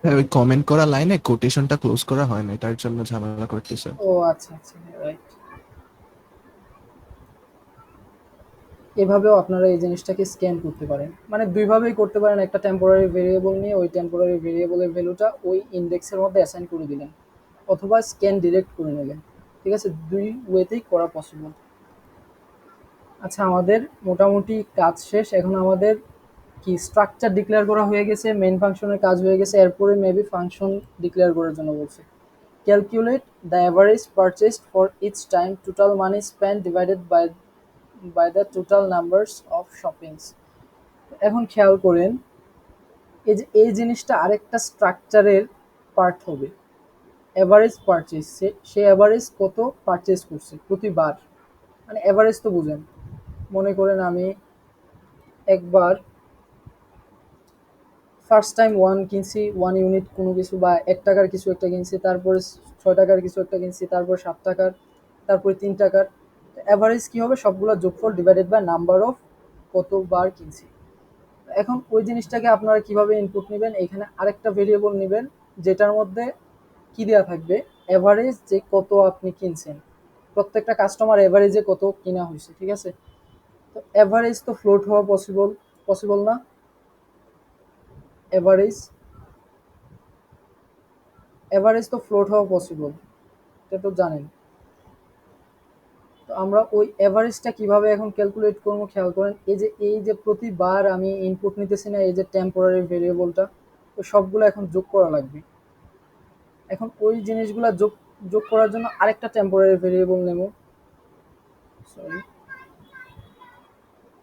হ্যাঁ, ওই কমেন্ট করা লাইনে কোটেশনটা ক্লোজ করা হয় না, এটার জন্য ঝামেলা করতেছে। ও আচ্ছা আচ্ছা, রাইট। এভাবেও আপনারা এই জিনিসটাকে স্ক্যান করতে পারেন, মানে দুইভাবেই করতে পারেন। একটা টেম্পোরারি ভেরিয়েবল নিয়ে ওই টেম্পোরারি ভেরিয়েবলের ভ্যালুটা ওই ইন্ডেক্সের মধ্যে অ্যাসাইন করে দিলেন, অথবা স্ক্যান ডিরেক্ট করে নিলেন। ঠিক আছে, দুই ওয়েতেই করা পসিবল। আচ্ছা আমাদের মোটামুটি কাজ শেষ। এখন আমাদের কি স্ট্রাকচার ডিক্লেয়ার করা হয়ে গেছে, মেইন ফাংশনের কাজ হয়ে গেছে, এরপরে মেবি ফাংশন ডিক্লেয়ার করার জন্য বলছে। Calculate the average purchased for each time total money spend divided by the total numbers of shoppings. এখন খেয়াল করেন, এই যে এই জিনিসটা আরেকটা স্ট্রাকচারের পার্ট হবে। অ্যাভারেজ পারচেস, সে অ্যাভারেজ কত পারচেস করছে প্রতিবার, মানে অ্যাভারেজ তো বুঝেন। মনে করেন আমি একবার ফার্স্ট টাইম ওয়ান কিনছি, ওয়ান ইউনিট কোনো কিছু, বা 1 টাকার কিছু একটা কিনছি, তারপরে 6 টাকার কিছু একটা কিনছি, তারপর 7 টাকার, তারপরে 3 টাকার। অ্যাভারেজ কী হবে, সবগুলো যোগফল ডিভাইডেড বাই নাম্বার অফ কতবার কিনছি। এখন ওই জিনিসটাকে আপনারা কিভাবে ইনপুট নেবেন, এখানে আরেকটা ভেরিয়েবল নেবেন যেটার মধ্যে কি দেওয়া থাকবে, অ্যাভারেজ যে কত আপনি কিনছেন, প্রত্যেকটা কাস্টমার অ্যাভারেজে কত কিনা হয়েছে। ঠিক আছে, তো অ্যাভারেজ তো ফ্লোট হওয়া পসিবল না, অ্যাভারেজ অ্যাভারেজ তো ফ্লোট হওয়া পসিবল, এটা তো জানেন। তো আমরা ওই অ্যাভারেজটা কিভাবে এখন ক্যালকুলেট করবো, খেয়াল করেন। এই যে প্রতিবার আমি ইনপুট নিতেছি না, এই যে টেম্পোরারি ভেরিয়েবলটা, তো সবগুলো এখন যোগ করা লাগবে। এখন ওই জিনিসগুলো যোগ যোগ করার জন্য আরেকটা টেম্পোরারি ভেরিয়েবল নেব, সরি।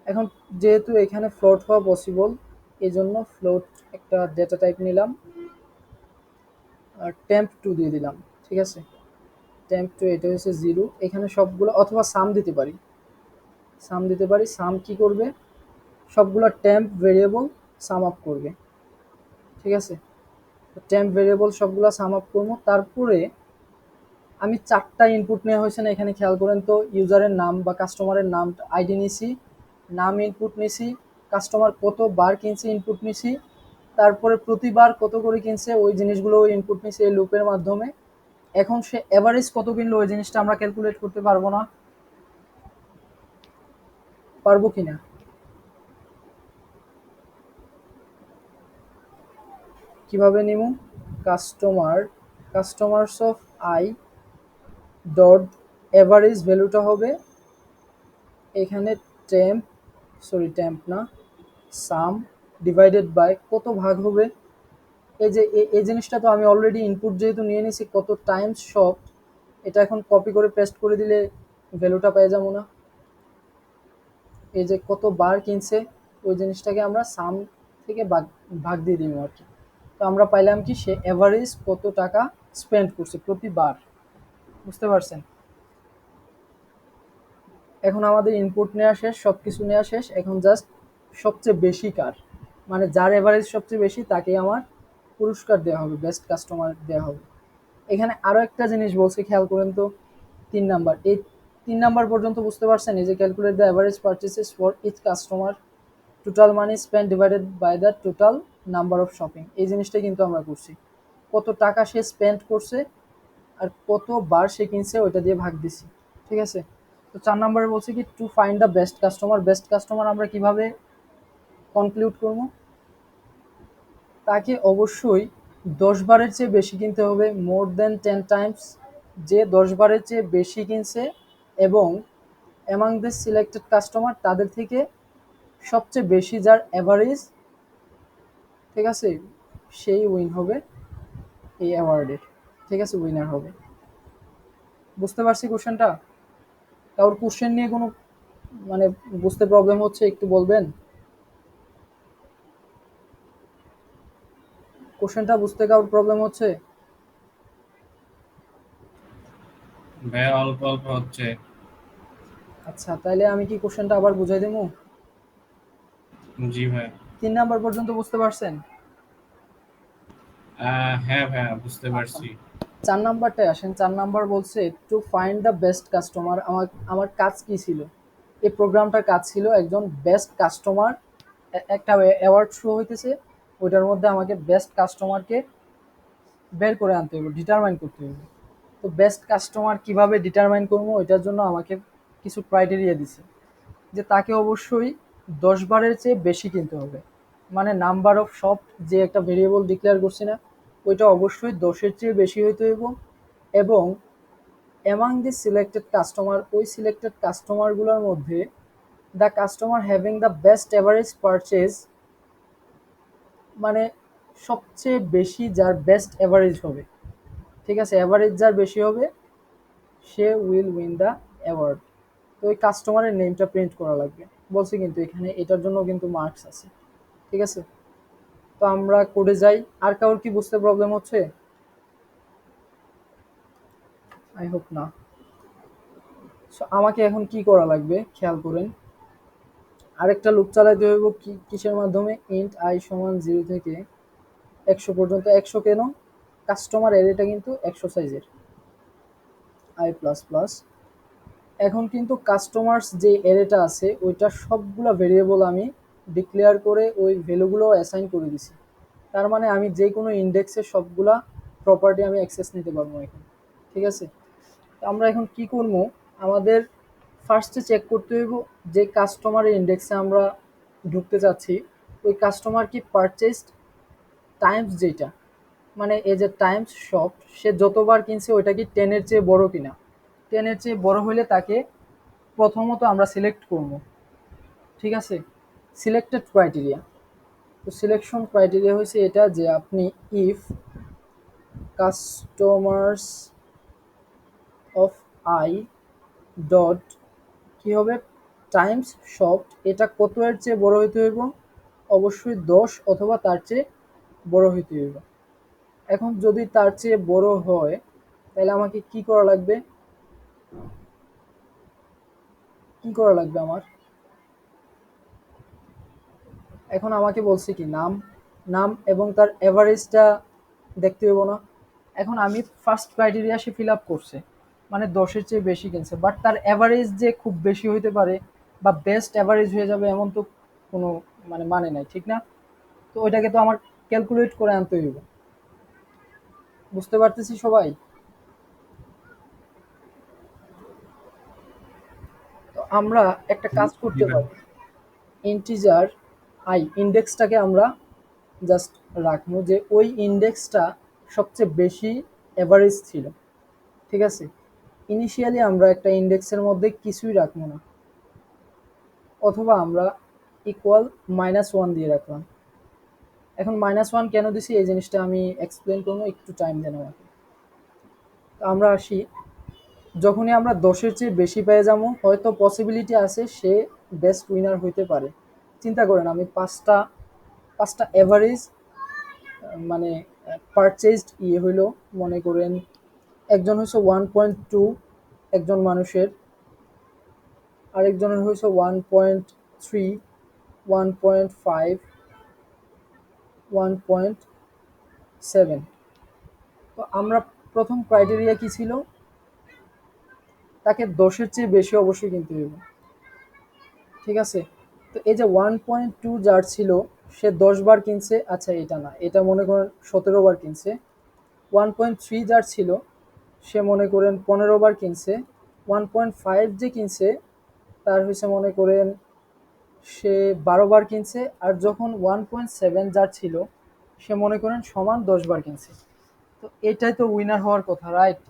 এখন যেহেতু এখানে ফ্লোট হওয়া পসিবল, এই জন্য ফ্লোট একটা ডেটা টাইপ নিলাম, আর টেম্প টু দিয়ে দিলাম। ঠিক আছে, টেম্প টু এটা হচ্ছে 0, এখানে সবগুলো, অথবা সাম দিতে পারি। সাম কি করবে, সবগুলো টেম্প ভেরিয়েবল সাম আপ করবে। ঠিক আছে, টেম্প ভেরিয়েবল সবগুলো সাম আপ করবো। তারপরে আমি 4টা ইনপুট নেওয়া হয়েছে না, এখানে খেয়াল করেন তো। ইউজারের নাম বা কাস্টমারের নাম আইডি নিছি, নাম ইনপুট নিছি, কাস্টমার কতবার কিনছে ইনপুট নিছি, তারপরে প্রতিবার কত করে কিনছে ওই জিনিসগুলো ইনপুট নিছি এই লুপের মাধ্যমে। এখন সে এভারেজ কত কিনলো ওই জিনিসটা আমরা ক্যালকুলেট করতে পারবো না, পারবো কিনা? কিভাবে নিব, customers of I dot average ভ্যালুটা হবে এখানে টেম্প না, সাম ডিভাইডেড বাই কত ভাগ হবে, এই যে এই জিনিসটা তো আমি অলরেডি ইনপুট যেহেতু নিয়ে নিছি কত টাইমস শপ, এটা এখন কপি করে পেস্ট করে দিলে ভ্যালুটা পেয়ে যাবো না। এই যে কত বার কিনছে ওই জিনিসটাকে আমরা সাম থেকে ভাগ ভাগ দিয়ে দিব আর কি। তো আমরা পাইলাম কি সে এভারেজ কত টাকা স্পেন্ড করছে প্রতিবার। বুঝতে পারছেন? এখন আমাদের ইনপুট নেওয়া শেষ, সব কিছু নেওয়া শেষ, এখন জাস্ট সবচেয়ে বেশি কার, মানে যার এভারেজ সবচেয়ে বেশি তাকেই আমার পুরস্কার দেওয়া হবে, বেস্ট কাস্টমার দেওয়া হবে। এখানে আরও একটা জিনিস বলছে, খেয়াল করেন তো, 3 নাম্বার, এই 3 নাম্বার পর্যন্ত বুঝতে পারছেন? এই যে calculate the average purchases for each customer, total money spend divided by the total number of shopping, এই জিনিসটা কিন্তু আমরা করছি। কত টাকা সে স্পেন্ড করছে আর কতবার সে কিনছে ওইটা দিয়ে ভাগ দিছি। ঠিক আছে? তো 4 নম্বরে বলছে কি to find the best customer. Best customer আমরা কিভাবে কনক্লুড করবো? তাকে অবশ্যই 10 বারের চেয়ে বেশি কিনতে হবে, মোর দেন 10 টাইমস, যে 10 বারের চেয়ে বেশি কিনছে এবং অ্যামাং দিস সিলেক্টেড কাস্টমার, তাদের থেকে সবচেয়ে বেশি যার অ্যাভারেজ, ঠিক আছে, সেই উইন হবে এই অ্যাওয়ার্ডের। ঠিক আছে, উইনার হবে। বুঝতে পারছি কোশ্চেনটা? কারোর কোশ্চেন নিয়ে কোনো মানে বুঝতে প্রবলেম হচ্ছে একটু বলবেন? কোশ্চেনটা বুঝতে কারোর প্রবলেম হচ্ছে? ভাইয়া অল্প অল্প হচ্ছে। আচ্ছা, তাইলে আমি কি কোশ্চেনটা আবার বুঝাই দেবো? জি ভাইয়া। 3 নাম্বার পর্যন্ত বুঝতে পারছেন? হ্যাঁ ভাইয়া বুঝতে আচ্ছা, পারছি। 4 নাম্বারটায় আসেন। 4 নাম্বার বলছে to find the best customer. আমার আমার কাজ কি ছিল? এই প্রোগ্রামটার কাজ ছিল একজন বেস্ট কাস্টমার, একটা অ্যাওয়ার্ড শো হইতেছে, ওইটার মধ্যে আমাকে বেস্ট কাস্টমারকে বের করে আনতে হবে, ডিটারমাইন করতে হবে। তো বেস্ট কাস্টমার কিভাবে ডিটারমাইন করবো, এটার জন্য আমাকে কিছু ক্রাইটেরিয়া দিছে, যে তাকে অবশ্যই 10 বারের চেয়ে বেশি কিনতে হবে, মানে নাম্বার অফ শপ যে একটা ভেরিয়েবল ডিক্লেয়ার করছি না, ওইটা অবশ্যই 10-এর চেয়ে বেশি হইতে হইব। এবং অ্যামাং দি সিলেক্টেড কাস্টমার, ওই সিলেক্টেড কাস্টমারগুলোর মধ্যে the customer having the best average purchase, মানে সবচেয়ে বেশি যার বেস্ট অ্যাভারেজ হবে, ঠিক আছে, অ্যাভারেজ যার বেশি হবে, সে উইল উইন দ্য অ্যাওয়ার্ড। তো ওই কাস্টমারের নেমটা প্রিন্ট করা লাগবে বলছে, কিন্তু এখানে এটার জন্য কিন্তু মার্কস আছে। ঠিক আছে, তো আমরা কোডে যাই। আর কারোর কি বুঝতে প্রবলেম হচ্ছে? আই হোপ না। সো আমাকে এখন কি করা লাগবে খেয়াল করেন। আরেকটা লুপ চালাইতে হইব, কিসের মাধ্যমে? ইন্ট আই সমান 0 থেকে 100 পর্যন্ত। 100 কেন? কাস্টমার এরিয়াটা কিন্তু 100 সাইজের, আই প্লাস প্লাস। এখন কিন্তু কাস্টমার্স যে এরিয়াটা আছে ওইটা সবগুলা ভেরিয়েবল আমি ডিক্লেয়ার করে ওই ভ্যালুগুলো অ্যাসাইন করে দিছি। তার মানে আমি যে কোনো ইন্ডেক্সের সবগুলা প্রপার্টি আমি অ্যাক্সেস নিতে পারবো এখন। ঠিক আছে, তো আমরা এখন কি করব? আমাদের ফার্স্টে চেক করতে হইব যে কাস্টমারের ইন্ডেক্সে আমরা ঢুকতে চাচ্ছি, ওই কাস্টমার কি পারচেসড টাইমস, যেটা মানে এই যে টাইমস শপ, সে যতবার কিনছে ওইটা কি 10-এর চেয়ে বড় কিনা। 10-এর চেয়ে বড় হইলে তাকে প্রথমত আমরা সিলেক্ট করব। ঠিক আছে, সিলেক্টেড ক্রাইটেরিয়া। তো সিলেকশন ক্রাইটেরিয়া হয়েছে এটা, যে আপনি if customers of I dot কী হবে, টাইমস শপ, এটা কত এর চেয়ে বড় হইতে হইব? অবশ্যই 10 অথবা তার চেয়ে বড় হইতে হইব। এখন যদি তার চেয়ে বড় হয় তাহলে আমাকে কি করা লাগবে? কি করা লাগবে আমার? এখন আমাকে বলছে কি নাম, নাম এবং তার এভারেজটা দেখতে হইব না? এখন আমি ফার্স্ট ক্রাইটেরিয়া সে ফিল আপ করছে, মানে 10-এর চেয়ে বেশি কিনছে, বাট তার অ্যাভারেজ যে খুব বেশি হইতে পারে বা বেস্ট অ্যাভারেজ হয়ে যাবে এমন তো কোনো মানে নাই, ঠিক না? তো ওইটাকে তো আমার ক্যালকুলেট করে আনতে হইব। বুঝতে পারতেছি সবাই? তো আমরা একটা কাজ জি করতে ভাই। পারি, ইন্টিজার আই ইন্ডেক্সটাকে আমরা জাস্ট রাখবো যে ওই ইন্ডেক্সটা সবচেয়ে বেশি অ্যাভারেজ ছিল। ঠিক আছে, ইনিশিয়ালি আমরা একটা ইন্ডেক্সের মধ্যে কিছুই রাখবো না, অথবা আমরা ইকুয়াল -1 দিয়ে রাখলাম। এখন -1 কেন দিছি এই জিনিসটা আমি এক্সপ্লেন করবো, একটু টাইম দেন আমাকে। তো আমরা আসি যখনই আমরা 10-এর চেয়ে বেশি পেয়ে যাবো, হয়তো পসিবিলিটি আছে সে বেস্ট উইনার হইতে পারে। চিন্তা করেন আমি পাঁচটা এভারেজ মানে পারচেজড হইলো, মনে করেন একজন হচ্ছে 1.2, একজন মানুষের, আরেকজনের হচ্ছে 1.3, 1.5, 1.7। তো আমরা প্রথম ক্রাইটেরিয়া কি ছিল, তাকে 10-এর চেয়ে বেশি অবশ্যই কিনতে হবে, ঠিক আছে? তো এই যে 1.2 যার ছিল, সে 10 বার কিনছে, আচ্ছা এটা না, এটা মনে করেন 17 বার কিনছে। 1.3 যার ছিল, সে মনে করেন 15 বার কিনছে। 1.5 যে কিনছে, তার হয়েছে মনে করেন সে 12 বার কিনছে। আর যখন 1.7 যার ছিল, সে মনে করেন সমান 10 বার কিনছে। তো এটাই তো উইনার হওয়ার কথা, রাইট?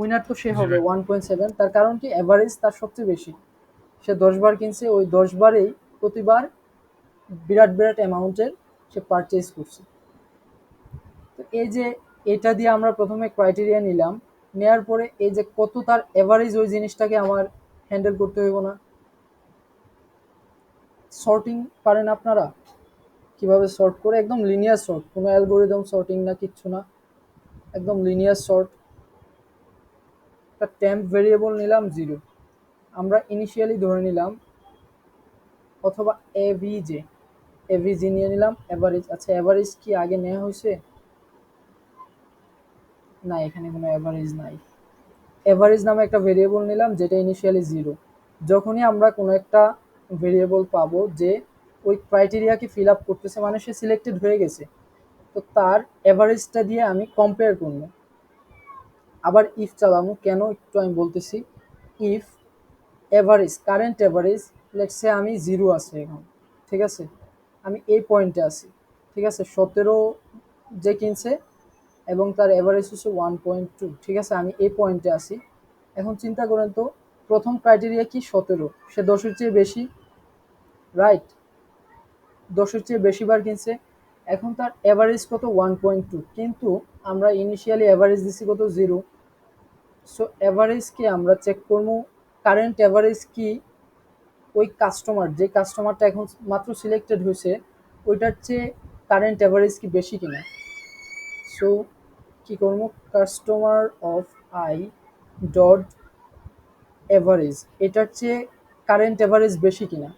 উইনার তো সে জি হবে ভাই। 1.7, তার কারণ কি অ্যাভারেজ তার সবচেয়ে বেশি। সে 10 বার কিনছে, ওই 10 বারেই প্রতিবার বিরাট বিরাট অ্যামাউন্টের সে পারচেজ করছে। তো এই যে এটা দিয়ে আমরা প্রথমে ক্রাইটেরিয়া নিলাম, নেয়ার পরে এই যে কত তার এভারেজ, ওই জিনিসটাকে আমার হ্যান্ডেল করতে হইব না? সর্টিং পারেন আপনারা কিভাবে সর্ট করে? একদম লিনিয়ার সর্ট, কোনো অ্যালগোরিদম সর্টিং না, কিচ্ছু না, একদম লিনিয়ার সর্ট। একটা টেম্প ভেরিয়েবল নিলাম 0, আমরা ইনিশিয়ালি ধরে নিলাম, অথবা এভিজে, এভিজি নিয়ে নিলাম এভারেজ। আচ্ছা এভারেজ কি আগে নেওয়া হয়েছে? না, এখানে কোনো এভারেজ নাই। এভারেজ নামে একটা ভেরিয়েবল নিলাম যেটা ইনিশিয়ালি 0। যখনই আমরা কোনো একটা ভেরিয়েবল পাবো যে ওই ক্রাইটেরিয়াকে ফিল আপ করতেছে, মানে সে সিলেক্টেড হয়ে গেছে, তো তার এভারেজটা দিয়ে আমি কম্পেয়ার করব। আবার ইফ চালাবো, কেন একটু আমি বলতেছি। If average, current average, let's say আমি 0 আছে এখন, ঠিক আছে? আমি এই পয়েন্টে আছি, ঠিক আছে? 17 যে কিনছে এবং তার এভারেজ হচ্ছে 1.2, ঠিক আছে? আমি এই পয়েন্টে আছি। এখন চিন্তা করেন তো, প্রথম ক্রাইটেরিয়া কি? 17, সে 10-এর চেয়ে বেশি, রাইট? 10-এর চেয়ে বেশি বার কিনছে। এখন তার এভারেজ কত? 1.2, কিন্তু আমরা ইনিশিয়ালি এভারেজ দিছি কত? 0। সো এভারেজকে আমরা চেক করবো, কারেন্ট এভারেজ কি ওই কাস্টমার, যে কাস্টমারটা এখন মাত্র সিলেক্টেড হয়েছে, ওইটার চেয়ে কারেন্ট এভারেজ কি বেশি কিনা। সো কি করবো, customer of I dot average, এটার চেয়ে কারেন্ট এভারেজ বেশি কিনা।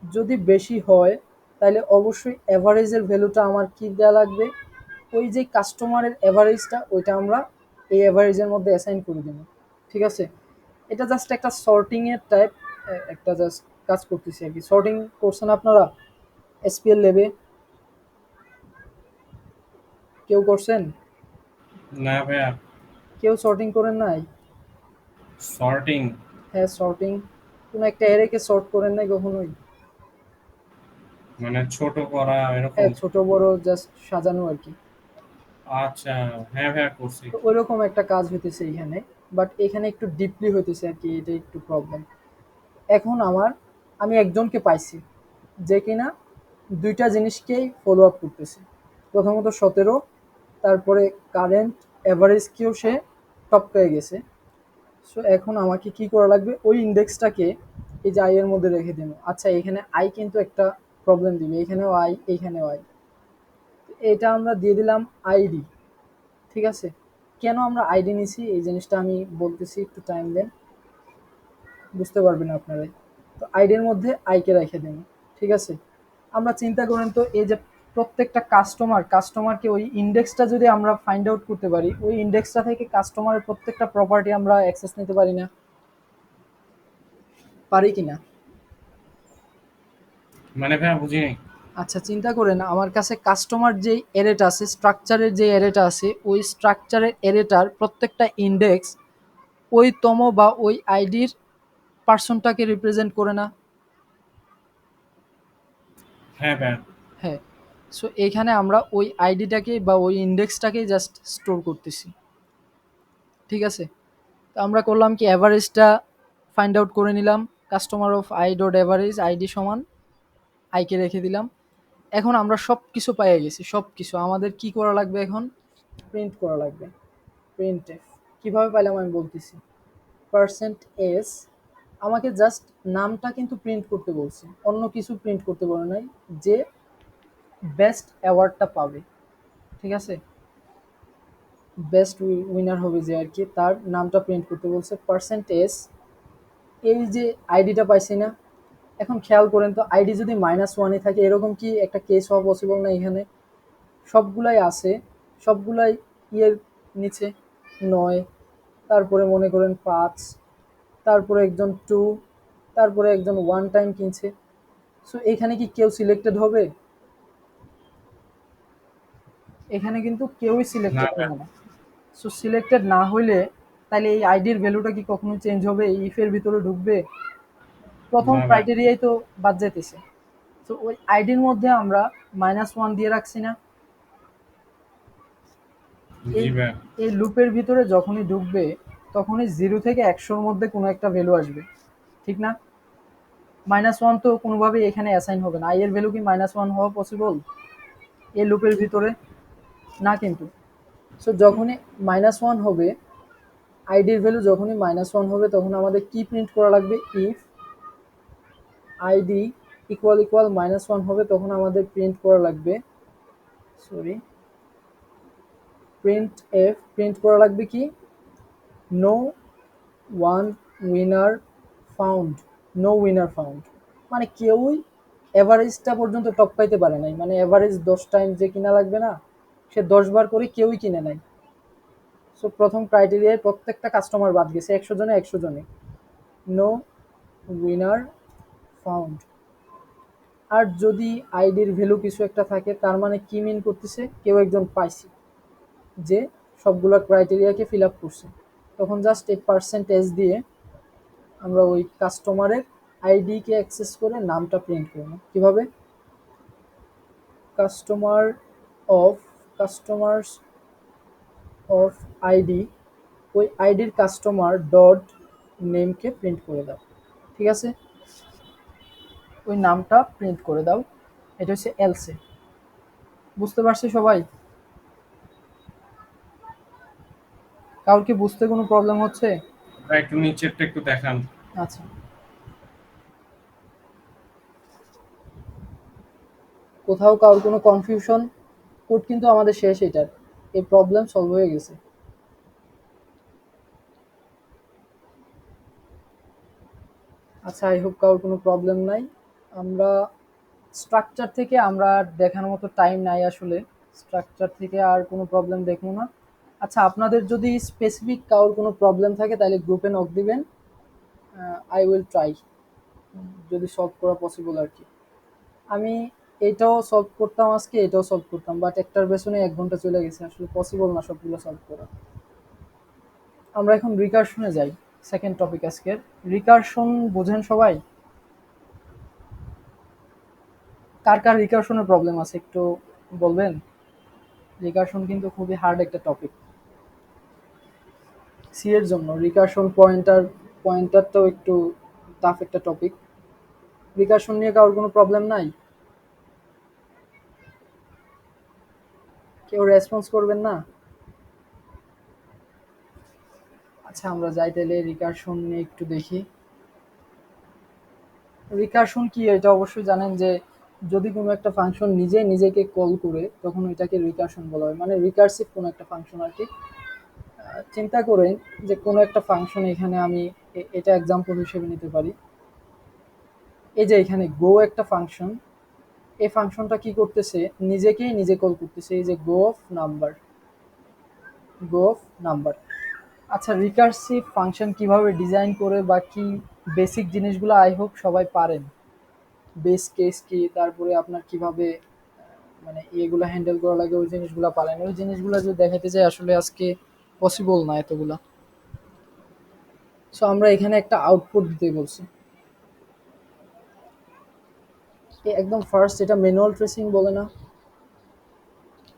যদি বেশি হয়, তাহলে অবশ্যই এভারেজের ভ্যালুটা আমার কি দেওয়া লাগবে, ওই যে কাস্টমারের এভারেজটা, ওইটা আমরা এই এভারেজের মধ্যে অ্যাসাইন করে দেবো, ঠিক আছে? এটা জাস্ট একটা সর্টিং এর টাইপ, একটা জাস্ট কাজ করতেছি আর কি। সর্টিং করছেন আপনারা এসপিএল লেবে? কেউ করছেন? না ভাইয়া। কেউ সর্টিং করেন নাই? সর্টিং হ্যাঁ সর্টিং, কোনো একটা এরেকে সর্ট করেন নাই কখনোই? মানে ছোট করা এরকম? হ্যাঁ, ছোট বড় জাস্ট সাজানো আর কি। আচ্ছা, হ্যাঁ ভাইয়া করছি। তো ওইরকম একটা কাজ হইতেছে এখানে, বাট এখানে একটু ডিপলি হইতেছে আর কি, এটা একটু প্রবলেম। এখন আমি একজনকে পাইছি যে কিনা দুইটা জিনিসকেই ফলো আপ করতেছে। প্রথমত 17, তারপরে কারেন্ট এভারেজকেও সে টপকায় গেছে। সো এখন আমাকে কি করা লাগবে, ওই ইন্ডেক্সটাকে এই যে আই এর মধ্যে রেখে দেবো। আচ্ছা এখানে আই কিন্তু একটা প্রবলেম দিবে, এখানেও আই, এইখানেও আই। এটা আমরা দিয়ে দিলাম আইডি, ঠিক আছে? কেন আমরা আইডি নিছি এই জিনিসটা আমি বলতেছি, একটু টাইম দেন, বুঝতে পারবেন আপনারাই। তো আইডির মধ্যে আইকে রেখে দেন, ঠিক আছে? আমরা চিন্তা করেন তো, এই যে প্রত্যেকটা কাস্টমারকে ওই ইন্ডেক্সটা যদি আমরা ফাইন্ড আউট করতে পারি, ওই ইন্ডেক্সটা থেকে কাস্টমারের প্রত্যেকটা প্রপার্টি আমরা অ্যাক্সেস নিতে পারি না? পারি কি না? মানে ভাইয়া বুঝি নাই। আচ্ছা চিন্তা করেন, আমার কাছে কাস্টমার যেই অ্যারেটা আছে, স্ট্রাকচারের যে অ্যারেটা আছে, ওই স্ট্রাকচারের অ্যারেটার প্রত্যেকটা ইন্ডেক্স ওই তম বা ওই আইডির পার্সনটাকে রিপ্রেজেন্ট করে না? হ্যাঁ ভাইয়া। হ্যাঁ। সো এইখানে আমরা ওই আইডিটাকে বা ওই ইন্ডেক্সটাকেই জাস্ট স্টোর করতেছি, ঠিক আছে? তো আমরা করলাম কি, অ্যাভারেজটা ফাইন্ড আউট করে নিলাম, customer of I dot average, ID সমান আইকে রেখে দিলাম। এখন আমরা সব কিছু পেয়ে গেছি, সব কিছু। আমাদের কি করা লাগবে এখন? প্রিন্ট করা লাগবে, প্রিন্ট এফ। কিভাবে পাইলাম আমি বলতেছি। পার্সেন্ট এস আমাকে জাস্ট নামটা কিন্তু প্রিন্ট করতে বলছে, অন্য কিছু প্রিন্ট করতে বলে নাই, যে বেস্ট অ্যাওয়ার্ডটা পাবে, ঠিক আছে, বেস্ট উইনার হবে যে আর কি, তার নামটা প্রিন্ট করতে বলছে। পার্সেন্ট এস, এই যে আইডিটা পাইছি না, এখন খেয়াল করেন তো আইডি যদি -1-এ থাকে, এরকম কি একটা কেস হওয়া পসিবল না? এখানে সবগুলাই আছে, সবগুলাই ইয়ের নিচে 9, তারপরে মনে করেন 5, তারপরে একজন 2, তারপরে একজন 1 টাইম কিনছে। সো এখানে কি কেউ সিলেক্টেড হবে? এখানে কিন্তু কেউই না সিলেক্টেড ভাই, হবে না। সো সিলেক্টেড না হইলে তাহলে এই আইডির ভ্যালুটা কি কখনো চেঞ্জ হবে? এই ইফের ভিতরে ঢুকবে? প্রথম না ভাই, ক্রাইটেরিয়াই তো বাদ যেতেছে। তো ওই আইডির মধ্যে আমরা -1 দিয়ে রাখছি না? এই জি ভাই, এই লুপের ভিতরে যখনই ঢুকবে তখনই 0 থেকে 100-র মধ্যে কোনো একটা ভ্যালু আসবে, ঠিক না? -1 তো কোনোভাবেই এখানে অ্যাসাইন হবে না। আই এর ভ্যালু কি -1 হওয়া পসিবল এই লুপের ভিতরে? না কিন্তু। সো যখনই -1 হবে, আইডির ভ্যালু যখনই -1 হবে, তখন আমাদের কি প্রিন্ট করা লাগবে? ইফ আইডি ইকুয়াল ইকুয়াল -1 হবে, তখন আমাদের প্রিন্ট করা লাগবে, সরি, প্রিন্ট এফ প্রিন্ট করা লাগবে কি? No one winner found, no winner found, মানে কেউই এভারেজটা পর্যন্ত টপ পাইতে পারে নাই, মানে এভারেজ 10 টাইম যে কিনা লাগবে না, সে 10 বার করে কেউই কিনে নাই। সো প্রথম ক্রাইটেরিয়ায় প্রত্যেকটা কাস্টমার বাদ গেছে, 100 জনে 100 জনে। No winner found. আর যদি আইডির ভ্যালু কিছু একটা থাকে, তার মানে কি মিন করতেছে? কেউ একজন পাইছে যে সবগুলো ক্রাইটেরিয়াকে ফিল আপ করছে। তখন জাস্ট এই পার্সেন্টেজ দিয়ে আমরা ওই কাস্টমারের আইডিকে অ্যাক্সেস করে নামটা প্রিন্ট করব। কিভাবে? Customer of customers of ID, ওই আইডির কাস্টমার ডট নেমকে প্রিন্ট করে দাও, ঠিক আছে, ওই নামটা প্রিন্ট করে দাও। এটা হচ্ছে এলসে। বুঝতে পারছি সবাই? কারোর কি বুঝতে কোনো প্রবলেম হচ্ছে? ভাই একটু নিচেরটা একটু দেখান। আচ্ছা, কোথাও কারোর কোনো কনফিউশন? কোড কিন্তু আমাদের শেষ, এটার এই প্রবলেম সলভ হয়ে গেছে। আচ্ছা, আই হোপ কারোর কোনো প্রবলেম নাই। আমরা স্ট্রাকচার থেকে আমরা আর দেখানোর মতো টাইম নাই আসলে, স্ট্রাকচার থেকে আর কোনো প্রবলেম দেখবো না। আচ্ছা, আপনাদের যদি স্পেসিফিক কারোর কোনো প্রবলেম থাকে তাহলে গ্রুপে নক দিবেন, আই উইল ট্রাই, যদি সলভ করা পসিবল আর কি। আমি এটাও সলভ করতাম আজকে, এটাও সলভ করতাম, বাট একটার পেছনে 1 ঘন্টা চলে গেছে, আসলে পসিবল না সবগুলো সলভ করা। আমরা এখন রিকারশনে যাই, সেকেন্ড টপিক আজকের। রিকারশন বোঝেন সবাই? কার কার রিকারশনের প্রবলেম আছে একটু বলবেন? রিকারশন কিন্তু খুবই হার্ড একটা টপিক সি এর জন্য। রিকারশন পয়েন্টারটাও একটু টাফ একটা টপিক। রিকারশন নিয়ে কারোর কোনো প্রবলেম নাই? কেউ রেসপন্স করবেন না? আচ্ছা, আমরা যাই তাহলে রিকারশন নিয়ে একটু দেখি। রিকারশন কি এটা অবশ্যই জানেন যে যদি কোনো একটা ফাংশন নিজে নিজেকে কল করে তখন ওইটাকে রিকারশন বলা হয়, মানে রিকারসিভ কোনো একটা ফাংশন আর কি। চিন্তা করেন যে কোনো একটা ফাংশন, এখানে আমি এটা এক্সাম্পল হিসেবে নিতে পারি। এই যে এখানে গো একটা ফাংশন, এই ফাংশনটা কি করতেছে? নিজেকেই নিজে কল করতেছে, এই যে go of number, go of number. আচ্ছা, রিকারসিভ ফাংশন কিভাবে ডিজাইন করে বা কি বেসিক জিনিসগুলো আই হোপ সবাই পারেন। বেস কেস কি, তারপরে আপনার কিভাবে মানে এগুলো হ্যান্ডেল করা লাগে, ওই জিনিসগুলো পারেন। ওই জিনিসগুলো যদি দেখাতে যাই আসলে আজকে পসিবল না এতগুলা। সো আমরা এখানে একটা আউটপুট দিতে বলছি। একদম ফার্স্ট এটা ম্যানুয়াল ট্রেসিং বলে না,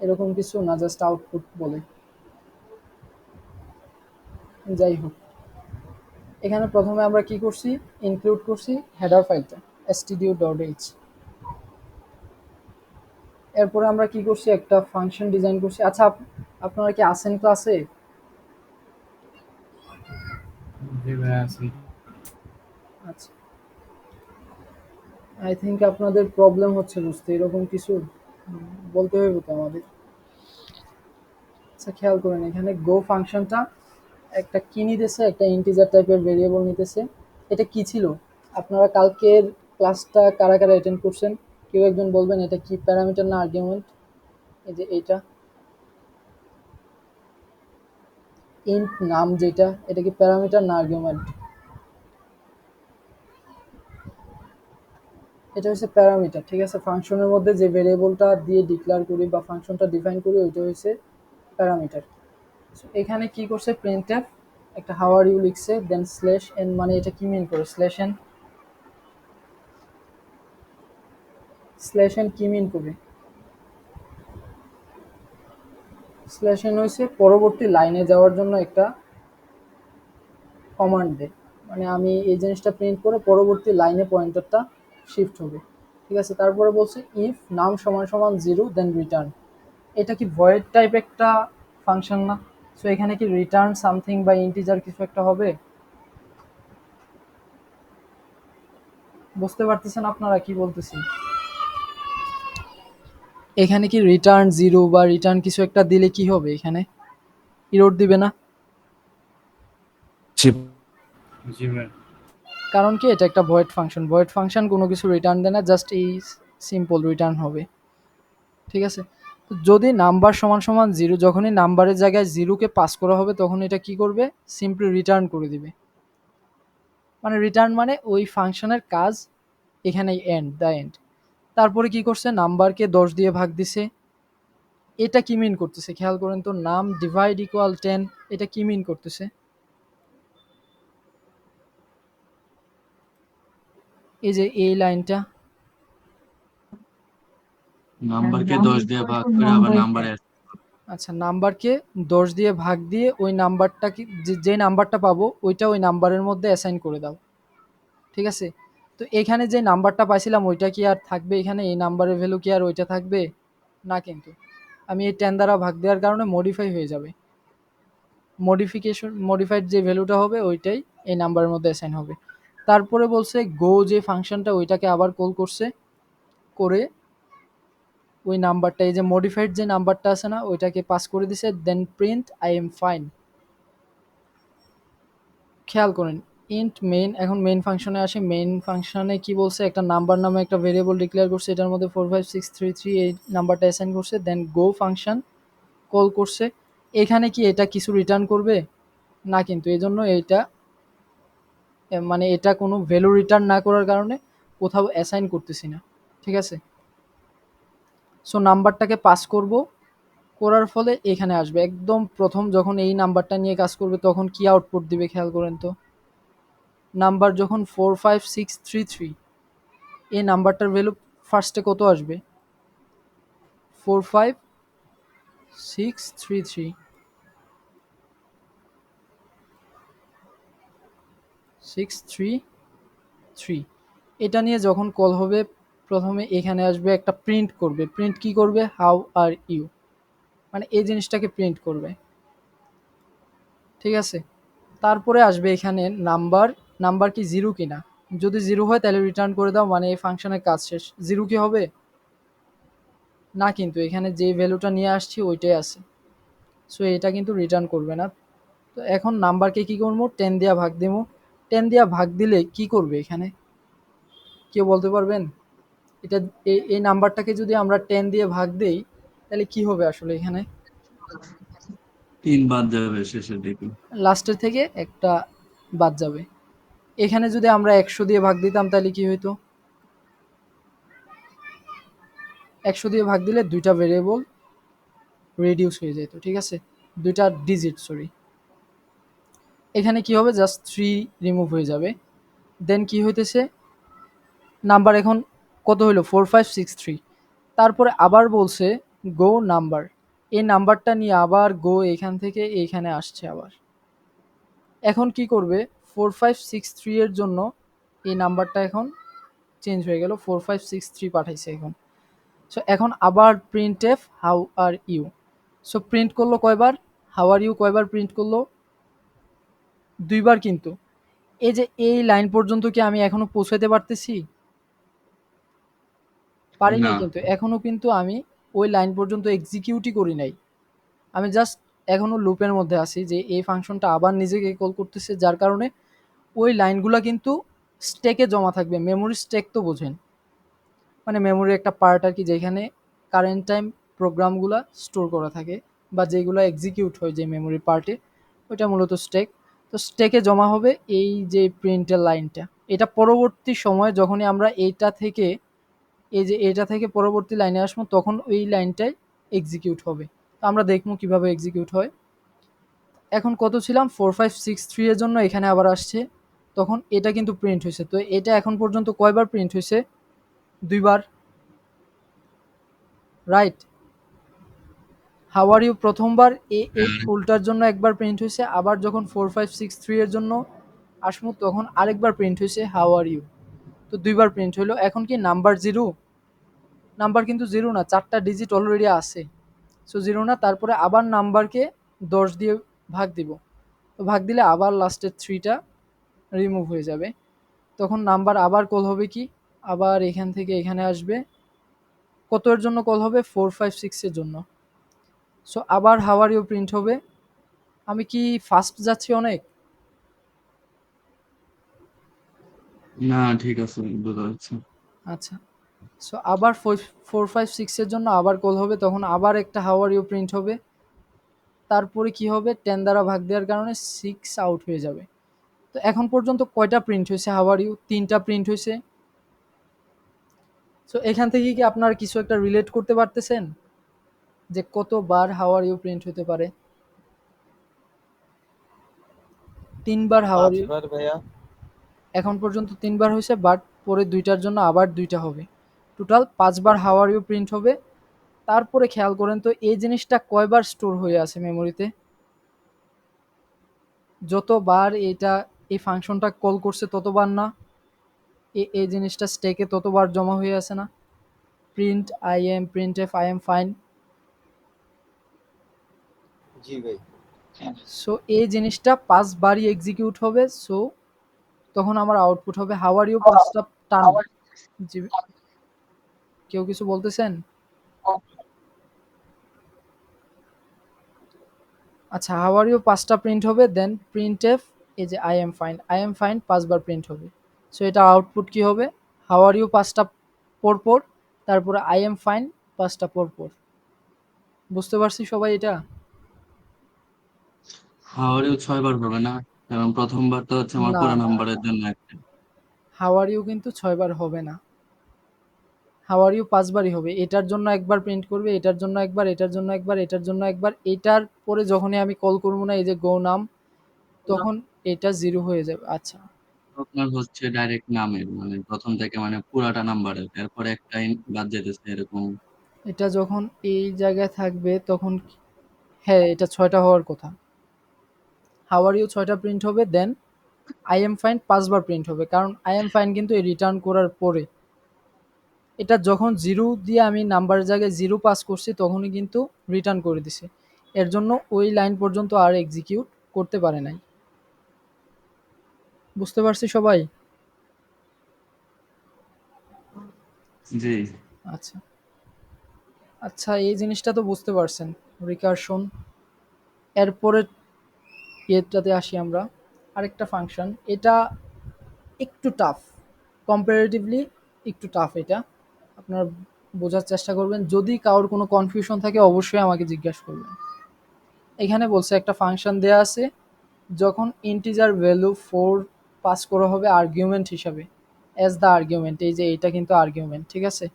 এরকম কিছু না, জাস্ট আউটপুট বলে। যাই হোক, এখানে প্রথমে আমরা কি করছি? ইনক্লুড করছি হেডার ফাইলটা stdio.h। এরপরে আমরা কি করছি? একটা ফাংশন ডিজাইন করছি। আচ্ছা, আপনারা কি আসেন ক্লাসে? জি ভাইয়া আছি। আচ্ছা, আই থিঙ্ক আপনাদের প্রবলেম হচ্ছে বুঝতে, এরকম কিছু বলতে হবে তো আমাদের। আচ্ছা খেয়াল করেন, এখানে গো ফাংশনটা একটা কি নিতেছে, একটা ইন্টিজার টাইপের ভেরিয়েবল নিতেছে। এটা কি ছিল? আপনারা কালকের ক্লাসটা কারা কারা অ্যাটেন্ড করছেন? কেউ একজন বলবেন এটা কি, প্যারামিটার না আর্গুমেন্ট? এই যে এইটা ইন্ট নাম যেটা, এটা কি প্যারামিটার না আর্গুমেন্ট? এটা হচ্ছে প্যারামিটার, ঠিক আছে। ফাংশনের মধ্যে যে ভেরিয়েবলটা দিয়ে ডিক্লেয়ার করি বা ফাংশনটা ডিফাইন করি ওইটা হচ্ছে প্যারামিটার। এখানে কি করছে, প্রিন্টএফ একটা হাউ আর ইউ লিখছে, দেন স্ল্যাশ এন, মানে এটা কি মিন করে, স্ল্যাশ এন, স্ল্যাশ এন কি মিন করে? স্ল্যাশ এন হয়েছে পরবর্তী লাইনে যাওয়ার জন্য একটা কমান্ড দেয়, মানে আমি এই জিনিসটা প্রিন্ট করে পরবর্তী লাইনে পয়েন্টারটা শিফট হবে, ঠিক আছে। তারপরে বলছে ইফ নাম সমান সমান 0 দেন রিটার্ন। এটা কি ভয়েড টাইপ একটা ফাংশন না? সো এখানে কি রিটার্ন সামথিং বা ইন্টিজার কিছু একটা হবে? বুঝতে পারতেছেন আপনারা কি বলতেছি? এখানে কি রিটার্ন 0 বা রিটার্ন কিছু একটা দিলে কি হবে? এখানে ইরোর দিবে না? জি জি ভাইয়া। কারণ কি এটা একটা ভয়েড ফাংশন, ভয়েড ফাংশন কোনো কিছু রিটার্ন দেয় না, জাস্ট এই সিম্পল রিটার্ন হবে, ঠিক আছে। তো যদি নাম্বার সমান সমান 0, যখনই নাম্বারের জায়গায় 0-কে পাস করা হবে তখন এটা কি করবে, সিম্পলি রিটার্ন করে দিবে। মানে রিটার্ন মানে ওই ফাংশনের কাজ এখানে এন্ড, দ্য এন্ড। তারপরে কি করছে, নাম্বারকে 10 দিয়ে ভাগ দিছে। এটা কি মিন করতেছে খেয়াল করেন তো, নাম ডিভাইড ইকুয়াল 10, এটা কি মিন করতেছে? এই যে এই লাইনটা, নাম্বারকে 10 দিয়ে ভাগ করে আবার নাম্বারে আচ্ছা নাম্বারকে 10 দিয়ে ভাগ দিয়ে ওই নাম্বারটা কি, যে নাম্বারটা পাবো ওইটা ওই নাম্বারের মধ্যে অ্যাসাইন করে দাও, ঠিক আছে। তো এখানে যে নাম্বারটা পাইছিলাম ওইটা কি আর থাকবে এখানে? এই নাম্বারের ভ্যালু কি আর ওইটা থাকবে না? কিন্তু আমি এই 10 দ্বারা ভাগ দেওয়ার কারণে মডিফাই হয়ে যাবে, মডিফাইড যে ভ্যালুটা হবে ওইটাই এই নাম্বারের মধ্যে অ্যাসাইন হবে। তারপরে বলছে গো যে ফাংশনটা ওইটাকে আবার কল করছে, করে ওই নাম্বারটা, এই যে মডিফাইড যে নাম্বারটা আছে না ওইটাকে পাস করে দিছে, then print I M fine. খেয়াল করেন ইন্ট মেইন, এখন মেইন ফাংশনে আসে। মেইন ফাংশনে কি বলছে, একটা নাম্বার নামে একটা ভেরিয়েবল ডিক্লেয়ার করছে, এটার মধ্যে 45633 এই নাম্বারটা অ্যাসাইন করছে, দেন গো ফাংশন কল করছে। এখানে কি এটা কিছু রিটার্ন করবে না? কিন্তু এই জন্য এইটা মানে এটা কোনো ভ্যালু রিটার্ন না করার কারণে কোথাও অ্যাসাইন করতেছি না, ঠিক আছে। সো নাম্বারটাকে পাস করব, করার ফলে এখানে আসবে একদম প্রথম যখন এই নাম্বারটা নিয়ে কাজ করবে তখন কি আউটপুট দিবে খেয়াল করেন তো। নাম্বার যখন 45633, এই নাম্বারটার ভ্যালু ফার্স্টে কত আসবে? 45633, 633, এটা নিয়ে যখন কল হবে প্রথমে এখানে আসবে একটা প্রিন্ট করবে। প্রিন্ট কি করবে, হাউ আর ইউ, মানে এই জিনিসটাকে প্রিন্ট করবে, ঠিক আছে। তারপরে আসবে এখানে নাম্বার, নাম্বার কি 0 কিনা, যদি 0 হয় তাহলে রিটার্ন করে দাও, মানে এই ফাংশনের কাজ শেষ। 0 কি হবে না? কিন্তু এখানে যে ভ্যালুটা নিয়ে আসছি ওইটাই আছে, সো এটা কিন্তু রিটার্ন করবে না। তো এখন নাম্বারকে কি করবো, 10 দিয়া ভাগ দেবো। 10 দিয়া ভাগ দিলে কি করবে এখানে কেউ বলতে পারবেন? এটা এই নাম্বারটাকে যদি আমরা 10 দিয়ে ভাগ দেই তাহলে কি হবে আসলে এখানে? 3 বাদ যাবে শেষের দিকে। লাস্টের থেকে একটা বাদ যাবে। এখানে যদি আমরা 100 দিয়ে ভাগ দিতাম তাহলে কি হইতো? 100 দিয়ে ভাগ দিলে দুইটা ভেরিয়েবল রিডিউস হয়ে যেত, ঠিক আছে, দুইটা ডিজিট সরি। এখানে কি হবে, জাস্ট 3 রিমুভ হয়ে যাবে। দেন কি হইতেছে, নাম্বার এখন কত হইলো, 4563। তারপরে আবার বলছে গো নাম্বার, এই নাম্বারটা নিয়ে আবার গো এখান থেকে এইখানে আসছে আবার। এখন কি করবে, 4563 এর জন্য এই নাম্বারটা এখন চেঞ্জ হয়ে গেল, 4563 পাঠাইছে এখন। সো এখন আবার print F how are you. So print করলো কয়বার, হাউ আর ইউ কয়বার প্রিন্ট করলো? দুইবার কিন্তু। এই যে এই লাইন পর্যন্ত কি আমি এখনো পৌঁছাতে পারতেছি? পারিনি না কিন্তু। এখনো কিন্তু আমি ওই লাইন পর্যন্ত এক্সিকিউটই করি নাই। আমি জাস্ট এখনো লুপের মধ্যে আছি যে এই ফাংশনটা আবার নিজেকে কল করতেছে, যার কারণে ওই লাইনগুলা কিন্তু স্ট্যাকে জমা থাকবে। মেমোরি স্ট্যাক তো বোঝেন? মানে মেমোরির একটা পার্ট আরকি, যেখানে কারেন্ট টাইম প্রোগ্রামগুলা স্টোর করা থাকে বা যেগুলা এক্সিকিউট হয় যে মেমোরি পার্টে, ওইটা মূলত স্ট্যাক। তো স্ট্যাকে জমা হবে এই যে প্রিন্টের লাইনটা। এটা পরবর্তী সময়ে যখনই আমরা এইটা থেকে এই যে এটা থেকে পরবর্তী লাইনে আসবো, তখন ওই লাইনটাই এক্সিকিউট হবে। তো আমরা দেখবো কিভাবে এক্সিকিউট হয়। এখন কত ছিলাম? 4563 এর জন্য এখানে আবার আসছে। তখন এটা কিন্তু প্রিন্ট হয়েছে। তো এটা এখন পর্যন্ত কয়বার প্রিন্ট হয়েছে? 2 বার, রাইট? হাউ আর ইউ প্রথমবার এই হ্যাঁ, ফুলটার জন্য একবার প্রিন্ট হয়েছে, আবার যখন 4563 এর জন্য আসবো তখন আরেকবার প্রিন্ট হয়েছে হাউ আর ইউ। তো 2 বার প্রিন্ট হলো। এখন কি নাম্বার জিরো? নাম্বার কিন্তু জিরো না, 4টা ডিজিট অলরেডি আছে। সো জিরো না, তারপরে আবার নাম্বারকে 10 দিয়ে ভাগ দিব। তো ভাগ দিলে আবার লাস্টের 3টা রিমুভ হয়ে যাবে। তখন নাম্বার আবার কল হবে কি? আবার এখান থেকে এখানে আসবে। কত এর জন্য কল হবে? 456 এর জন্য। সো আবার হাউ আর ইউ প্রিন্ট হবে। আমি কি ফাস্ট যাচ্ছি অনেক? না ঠিক আছে, বোঝা যাচ্ছে। আচ্ছা। সো আবার 456 এর জন্য আবার কল হবে, তখন আবার একটা হাউ আর ইউ প্রিন্ট হবে। তারপরে কি হবে? 10 দ্বারা ভাগ দেওয়ার কারণে 6 আউট হয়ে যাবে। তো এখন পর্যন্ত কয়টা প্রিন্ট হয়েছে হাউ আর ইউ? 3টা প্রিন্ট হয়েছে। সো এখান থেকে কি আপনারা কিছু একটা রিলেট করতে পারতেছেন যে কতবার হাউ আর ইউ প্রিন্ট হতে পারে? 3 বার হাউ আর ইউ। 5 বার ভাইয়া। এখন পর্যন্ত 3 বার হয়েছে, বাট পরে 2টার জন্য আবার 2টা হবে। টোটাল 5 বার হাউ আর ইউ প্রিন্ট হবে। তারপরে খেয়াল করেন তো এই জিনিসটা কয়বার স্টোর হয়ে আছে মেমোরিতে? যতবার এটা এই ফাংশনটা কল করছে ততবার না? এই জিনিসটা স্ট্যাকে ততবার জমা হয়ে আছে না? Print I M, print F I M fine. জি ভাই। সো এই জিনিসটা 5 বারই এক্সিকিউট হবে। সো তখন আমার আউটপুট হবে হাউ আর ইউ 5টা টার্ম। জি, কেউ কিছু বলতেছেন? আচ্ছা, হাউ আর ইউ 5টা প্রিন্ট হবে, দেন প্রিন্ট এফ এই যে আই এম ফাইন 5 বার প্রিন্ট হবে। সো এটা আউটপুট কি হবে? হাউ আর ইউ 5টা পরপর, তারপরে আই এম ফাইন 5টা পরপর। বুঝতে পারছি সবাই এটা? হাওয়ারেও 6 বার হবে না, কারণ প্রথমবার তো হচ্ছে আমার না পুরো না, নাম্বারের জন্য একটা। হাউ আর ইউ কিন্তু 6 বার হবে না। হাউ আর ইউ 5 বারই হবে। এটার জন্য একবার প্রিন্ট করবে, এটার জন্য একবার, এটার জন্য একবার, এটার জন্য একবার। এটার পরে যখনই আমি কল করবো না এই যে গো নাম, তখন এটা জিরো হয়ে যাবে। আচ্ছা, আপনার হচ্ছে ডাইরেক্ট নামের মানে প্রথম থেকে মানে পুরাটা নাম্বারের, এরপরে একটা বাদ যেতেছে এরকম। এটা যখন এই জায়গায় থাকবে তখন হ্যাঁ, এটা 6টা হওয়ার কথা। হাউ আর ইউ 6টা প্রিন্ট হবে, দেন আই এম ফাইন 5 বার প্রিন্ট হবে, কারণ আই এম ফাইন কিন্তু এই রিটার্ন করার পরে। এটা যখন জিরো দিয়ে আমি নাম্বারের জায়গায় জিরো পাস করছি তখনই কিন্তু রিটার্ন করে দিছে। এর জন্য ওই লাইন পর্যন্ত আর এক্সিকিউট করতে পারে নাই। বুঝতে পারছি সবাই? জি। আচ্ছা আচ্ছা, এই জিনিসটা তো বুঝতে পারছেন, রিকারশন। এরপরে ইয়েটাতে আসি আমরা, আরেকটা ফাংশন। এটা একটু টাফ, কম্পারেটিভলি একটু টাফ এটা। আপনারা বোঝার চেষ্টা করবেন। যদি কারোর কোনো কনফিউশন থাকে অবশ্যই আমাকে জিজ্ঞাসা করবেন। এখানে বলছে একটা ফাংশন দেয়া আছে, যখন ইন্টিজার ভ্যালু 4 পাস করা হবে আর্গুমেন্ট হিসাবে, অ্যাজ দ্য আর্গুমেন্ট। এই যে এটা কিন্তু আর্গুমেন্ট, ঠিক আছে?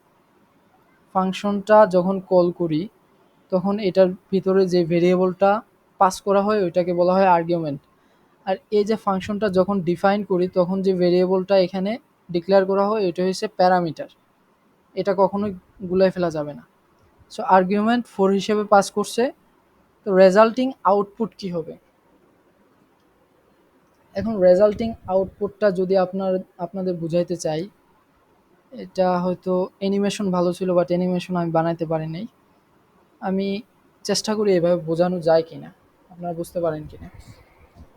ফাংশনটা যখন কল করি তখন এটার ভিতরে যে ভেরিয়েবলটা পাস করা হয় ওইটাকে বলা হয় আর্গুমেন্ট। আর এই যে ফাংশনটা যখন ডিফাইন করি তখন যে ভেরিয়েবলটা এখানে ডিক্লেয়ার করা হয় এটা হচ্ছে প্যারামিটার। এটা কখনোই গুলাই ফেলা যাবে না। সো আর্গুমেন্ট 4 হিসেবে পাস করছে। তো রেজাল্টিং আউটপুট কি হবে? এখন রেজাল্টিং আউটপুটটা যদি আপনাদের বুঝাইতে চাই, এটা হয়তো অ্যানিমেশন ভালো ছিল, বাট অ্যানিমেশন আমি বানাইতে পারি নাই। আমি চেষ্টা করি এভাবে বোঝানো যায় কিনা, আপনারা বুঝতে পারেন কিনা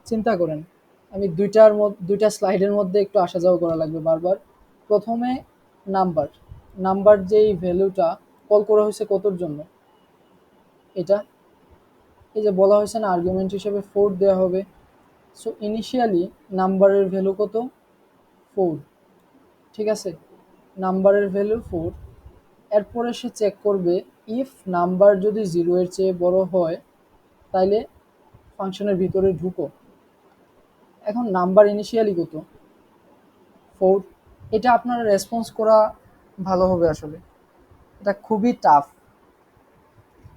চিন্তা করেন। আমি দুইটা স্লাইডের মধ্যে একটু আসা যাওয়া করা লাগবে বারবার। প্রথমে নাম্বার, নাম্বার যেই ভ্যালুটা কল করা হয়েছে কতর জন্য, এটা এই যে বলা হয়েছে না আর্গুমেন্ট হিসেবে 4 দেওয়া হবে। সো ইনিশিয়ালি নাম্বারের ভ্যালু কত, 4, ঠিক আছে, নাম্বারের ভ্যালু 4। এরপরে সে চেক করবে ইফ নাম্বার যদি 0 এর চেয়ে বড় হয় তাইলে ফাংশনের ভিতরে ঢুকো। এখন নাম্বার ইনিশিয়ালি কত, 4। এটা আপনার রেসপন্স করা ভালো হবে আসলে, এটা খুবই টাফ।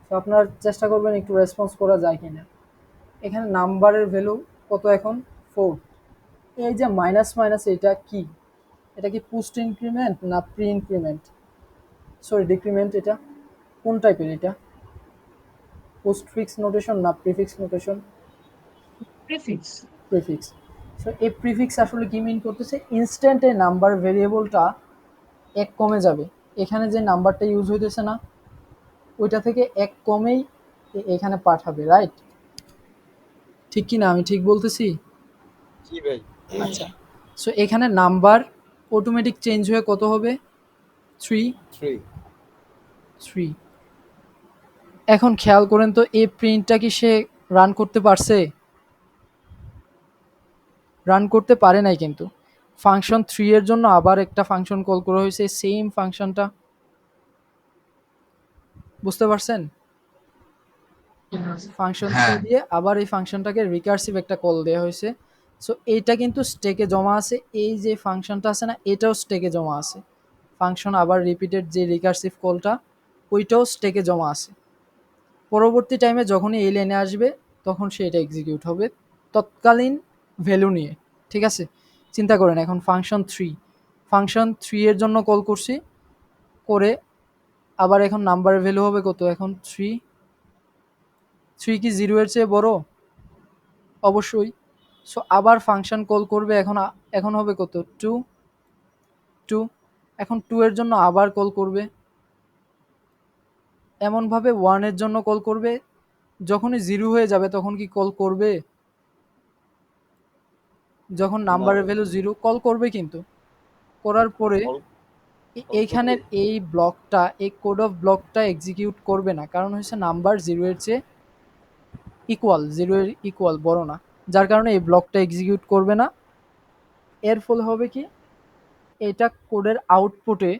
তো আপনার চেষ্টা করবেন একটু রেসপন্স করা যায় কিনা। এখানে নাম্বারের ভ্যালু কত এখন, 4। এই যে মাইনাস মাইনাস এটা কি, এটা কি পোস্ট ইনক্রিমেন্ট না প্রি ইনক্রিমেন্ট, সরি ডিক্রিমেন্ট, এটা কোন টাইপের, এটা পোস্ট ফিক্স নোটেশন না prefix notation, prefix. Prefix. So এই প্রিফিক্স আসলে কি মিন করতেছে, ইনস্ট্যান্টে নাম্বার ভেরিয়েবলটা এক কমে যাবে, এখানে যে নাম্বারটা ইউজ হইতেছে না ওইটা থেকে এক কমেই এখানে পাঠাবে, রাইট? ঠিক কি না, আমি ঠিক বলতেছি? জি ভাই। আচ্ছা, সো এখানে নাম্বার অটোমেটিক চেঞ্জ হয়ে কত হবে, 3। 3। 3। এখন খেয়াল করেন তো এই প্রিন্টটা কি সে রান করতে পারছে, রান করতে পারে নাই, কিন্তু ফাংশন 3 এর জন্য আবার একটা ফাংশন কল করা হয়েছে, সেম ফাংশনটা, বুঝতে পারছেন? ফাংশন 3 হ্যাঁ দিয়ে আবার এই ফাংশনটাকে রিকার্সিভ একটা কল দেওয়া হয়েছে। সো এইটা কিন্তু স্টেকে জমা আছে, এই যে ফাংশনটা আছে না এটাও স্টেকে জমা আছে, ফাংশন আবার রিপিটেড যে রিকার্সিভ কলটা ওইটাও স্টেকে জমা আছে। পরবর্তী টাইমে যখনই এই লাইনে আসবে তখন সে এটা এক্সিকিউট হবে তৎকালীন ভ্যালু নিয়ে, ঠিক আছে? চিন্তা করেন এখন ফাংশন 3 এর জন্য কল করছি, করে আবার এখন নাম্বারের ভ্যালু হবে কত, এখন 3। 3 কি 0 এর চেয়ে বড়? অবশ্যই। সো আবার ফাংশন কল করবে, এখন হবে কত, 2। 2, এখন 2 এর জন্য আবার কল করবে, এমনভাবে 1 এর জন্য কল করবে, যখনই 0 হয়ে যাবে তখন কি কল করবে, যখন নাম্বারের ভ্যালু 0 কল করবে, কিন্তু করার পরে এইখানের এই ব্লকটা, এই কোড অফ ব্লকটা এক্সিকিউট করবে না, কারণ হচ্ছে নাম্বার 0 এর চেয়ে ইকুয়াল, 0 এর ইকুয়াল বড় না, যার কারণে এই ব্লকটা এক্সিকিউট করবে না। এর ফলে হবে কি, এটা কোডের আউটপুটে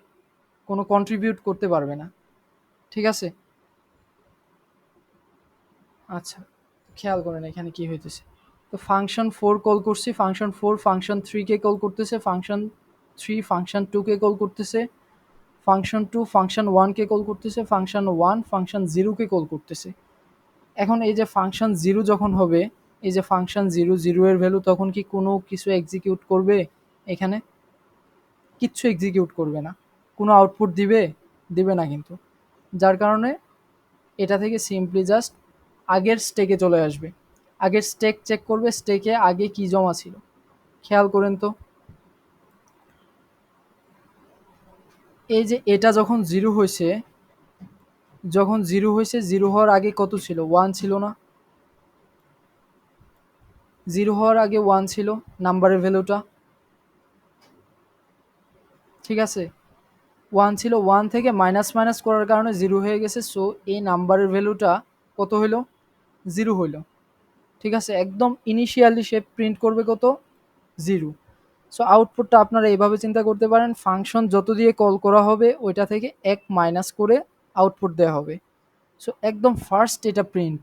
কোনো কন্ট্রিবিউট করতে পারবে না, ঠিক আছে? আচ্ছা, খেয়াল করেন এখানে কি হইতেছে। তো ফাংশন 4 কল করছি, ফাংশন 4 ফাংশন 3 কে কল করতেছে, ফাংশন 3 ফাংশন 2 কে কল করতেছে, ফাংশন 2 ফাংশন 1 কে কল করতেছে, ফাংশন 1 ফাংশন 0 কে কল করতেছে। এখন এই যে ফাংশন 0 যখন হবে, এই যে ফাংশন 0 এর ভ্যালু তখন কি কোনো কিছু এক্সিকিউট করবে, এখানে কিচ্ছু এক্সিকিউট করবে না, কোনো আউটপুট দিবে না কিন্তু, যার কারণে এটা থেকে সিম্পলি জাস্ট আগের স্টেকে চলে আসবে, আগের স্টেক চেক করবে, স্টেকে আগে কি জমা ছিল। খেয়াল করেন তো, এই যে এটা যখন 0 হয়েছে, যখন 0 হয়েছে, 0 হওয়ার আগে কত ছিল, 1 ছিল না? 0 হওয়ার আগে 1 ছিল নাম্বারের ভ্যালুটা, ঠিক আছে? 1 ছিল, 1 থেকে মাইনাস মাইনাস করার কারণে 0 হয়ে গেছে। সো এই নাম্বারের ভ্যালুটা কত হইল, 0 হইল, ঠিক আছে? একদম ইনিশিয়ালি সে প্রিন্ট করবে কত, 0। সো আউটপুটটা আপনারা এইভাবে চিন্তা করতে পারেন, ফাংশন যত দিয়ে কল করা হবে ওইটা থেকে 1 মাইনাস করে আউটপুট দেওয়া হবে। সো একদম ফার্স্ট এটা প্রিন্ট,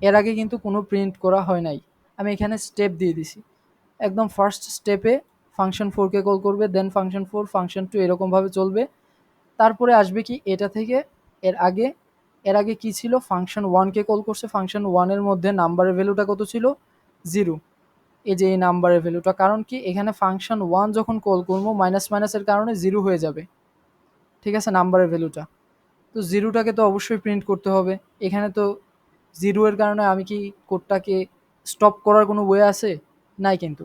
এর আগে কিন্তু কোনো প্রিন্ট করা হয় নাই, আমি এখানে স্টেপ দিয়ে দিছি। একদম ফার্স্ট স্টেপে ফাংশন 4 কে কল করবে, দেন ফাংশন 4 ফাংশন 2 এরকমভাবে চলবে। তারপরে আসবে কি, এটা থেকে এর আগে কি ছিল, ফাংশন 1 কে কল করছে, ফাংশন 1 এর মধ্যে নাম্বারের ভ্যালুটা কত ছিল, 0। এই যে এই নাম্বারের ভ্যালুটা, কারণ কি এখানে ফাংশন 1 যখন কল করবো মাইনাস মাইনাসের কারণে 0 হয়ে যাবে, ঠিক আছে, নাম্বারের ভ্যালুটা। তো 0টাকে তো অবশ্যই প্রিন্ট করতে হবে, এখানে তো 0 এর কারণে আমি কি কোডটাকে স্টপ করার কোনো ওয়ে আছে, নাই কিন্তু।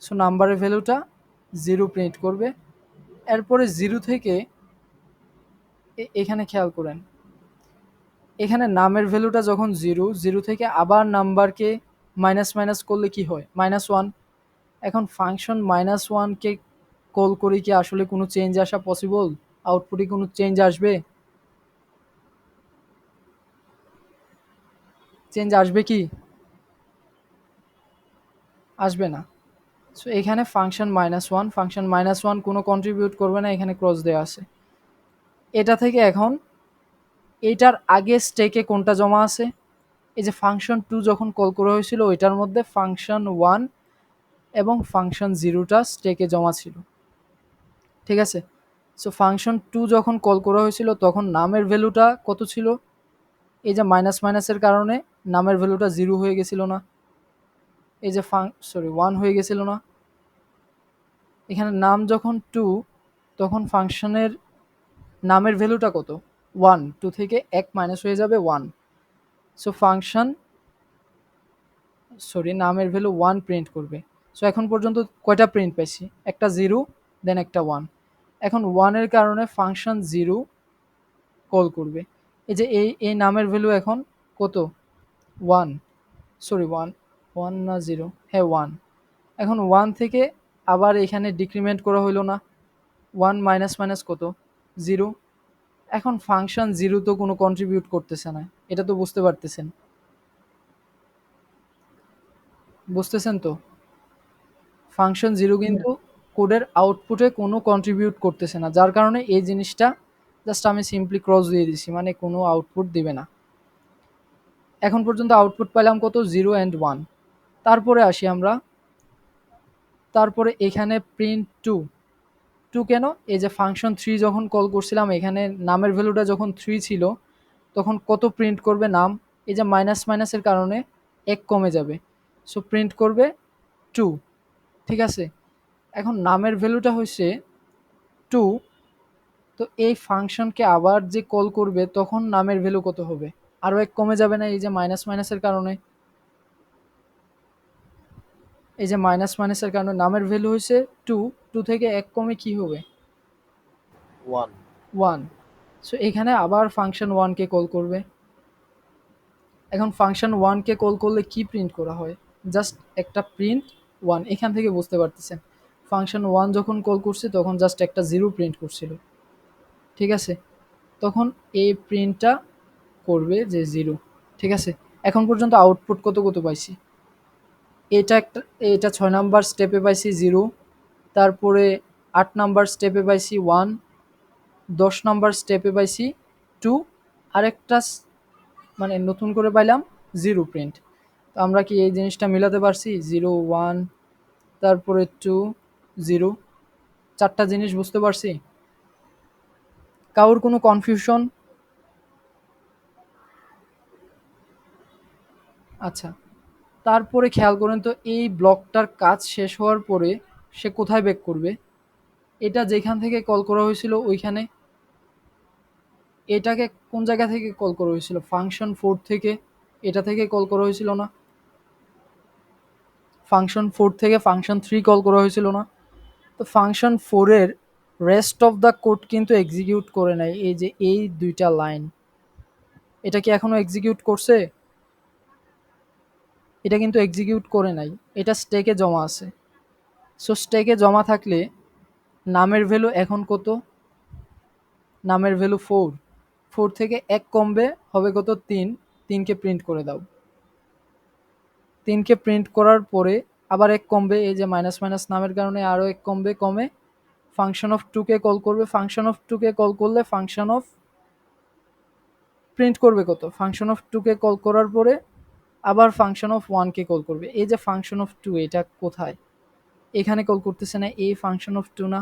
সো নাম্বারের ভ্যালুটা 0 প্রিন্ট করবে। এরপরে 0 থেকে এখানে খেয়াল করেন, এখানে নামের ভ্যালুটা যখন 0 থেকে আবার নাম্বারকে মাইনাস মাইনাস করলে কি হয়, -1। এখন ফাংশন -1কে কল করে কি আসলে কোনো চেঞ্জ আসা পসিবল? আউটপুটে কোনো চেঞ্জ আসবে? চেঞ্জ আসবে কি? আসবে না। সো এখানে ফাংশন -1 কোনো কন্ট্রিবিউট করবে না, এখানে ক্রস দেওয়া আছে। এটা থেকে এখন এইটার আগে স্টেকে কোনটা জমা আছে? এই যে ফাংশন 2 যখন কল করা হয়েছিল ওইটার মধ্যে ফাংশন 1 এবং ফাংশন 0টা স্টেকে জমা ছিল, ঠিক আছে? সো ফাংশন 2 যখন কল করা হয়েছিল তখন নামের ভ্যালুটা কত ছিল? এই যে মাইনাস মাইনাসের কারণে নামের ভ্যালুটা 0 হয়ে গেছিল না? এই যে 1 হয়ে গেছিল না? এখানে নাম যখন 2 তখন ফাংশনের নামের ভ্যালুটা কত? 1। 2 থেকে 1 মাইনাস হয়ে যাবে 1। সো নামের ভ্যালু 1 প্রিন্ট করবে। সো এখন পর্যন্ত কয়টা প্রিন্ট পাইছি? একটা 0, দেন একটা 1। এখন 1 এর কারণে ফাংশন 0 কল করবে। এই যে এই নামের ভ্যালু এখন কত? 1, 1 না 0? হ্যাঁ 1। এখন 1 থেকে আবার এখানে ডিক্রিমেন্ট করা হইল না? 1 মাইনাস মাইনাস কত? 0। এখন ফাংশন 0 তো কোনো কন্ট্রিবিউট করতেছে না, এটা তো বুঝতে পারতেছেন? বুঝতেছেন তো? ফাংশন 0 কিন্তু কোডের আউটপুটে কোনো কন্ট্রিবিউট করতেছে না, যার কারণে এই জিনিসটা জাস্ট আমি সিম্পলি ক্রস দিয়ে দিছি, মানে কোনো আউটপুট দিবে না। এখন পর্যন্ত আউটপুট পেলাম কত? 0 অ্যান্ড 1। তারপরে আসি আমরা, তারপরে এখানে প্রিন্ট 2 কেন? এই যে ফাংশন 3 যখন কল করছিলাম এখানে নামের ভ্যালুটা যখন 3 ছিল তখন কত প্রিন্ট করবে নাম? এই যে মাইনাস মাইনাসের কারণে 1 কমে যাবে, সো প্রিন্ট করবে 2, ঠিক আছে? এখন নামের ভ্যালুটা হচ্ছে 2, তো এই ফাংশনকে আবার যে কল করবে তখন নামের ভ্যালু কত হবে? আরও 1 কমে যাবে না? এই যে মাইনাস মাইনাসের কারণে, এই যে মাইনাস মাইনাসের কারণে নামের ভ্যালু হচ্ছে 2, 2 থেকে 1 কমে কি হবে? 1 1। সো এখানে আবার ফাংশন 1কে কল করবে। এখন ফাংশন 1কে কল করলে কি প্রিন্ট করা হয়? জাস্ট একটা প্রিন্ট 1। এখান থেকে বুঝতে পারতেছেন ফাংশন 1 যখন কল করছে তখন জাস্ট একটা 0 প্রিন্ট করছিল, ঠিক আছে? তখন এই প্রিন্টটা করবে যে 0, ঠিক আছে? এখন পর্যন্ত আউটপুট কত কত পাইছি? এটা 6 নাম্বার স্টেপে পাইছি 0, তারপরে 8 নাম্বার স্টেপে পাইছি 1, 10 নাম্বার স্টেপে পাইছি 2, আরেকটা মানে নতুন করে পাইলাম 0 প্রিন্ট। তো আমরা কি এই জিনিসটা মিলাতে পারছি? 0, 1, তারপরে 2, 0, 4টা জিনিস বুঝতে পারছি? কারোর কোনো কনফিউশন? আচ্ছা, তারপরে খেয়াল করেন তো এই ব্লকটার কাজ শেষ হওয়ার পরে সে কোথায় ব্যাক করবে? এটা যেখান থেকে কল করা হয়েছিল ওইখানে। এটাকে কোন জায়গা থেকে কল করা হয়েছিল? ফাংশন 4 থেকে। এটা থেকে কল করা হয়েছিল না? ফাংশন 4 থেকে ফাংশন 3 কল করা হয়েছিল না? তো ফাংশন 4 এর রেস্ট অফ দ্য কোড কিন্তু এক্সিকিউট করে নাই। এই যে এই 2টা লাইন, এটা কি এখনো এক্সিকিউট করছে? এটা কিন্তু এক্সিকিউট করে নাই, এটা স্টেকে জমা আছে। সো স্টেকে জমা থাকলে নামের ভ্যালু এখন কত? নামের ভ্যালু 4। 4 থেকে 1 কমবে, হবে কত? 3। 3কে প্রিন্ট করে দাও। 3কে প্রিন্ট করার পরে আবার 1 কমবে, এই যে মাইনাস মাইনাস নামের কারণে আরও 1 কমবে, কমে ফাংশন অফ 2কে কল করবে। ফাংশন অফ 2কে কল করলে ফাংশন অফ প্রিন্ট করবে কত? ফাংশন অফ 2কে কল করার পরে আবার ফাংশন অফ 1কে কল করবে। এই যে ফাংশন অফ 2 এটা কোথায়? এখানে কল করতেছে না? এই ফাংশন অফ 2 না?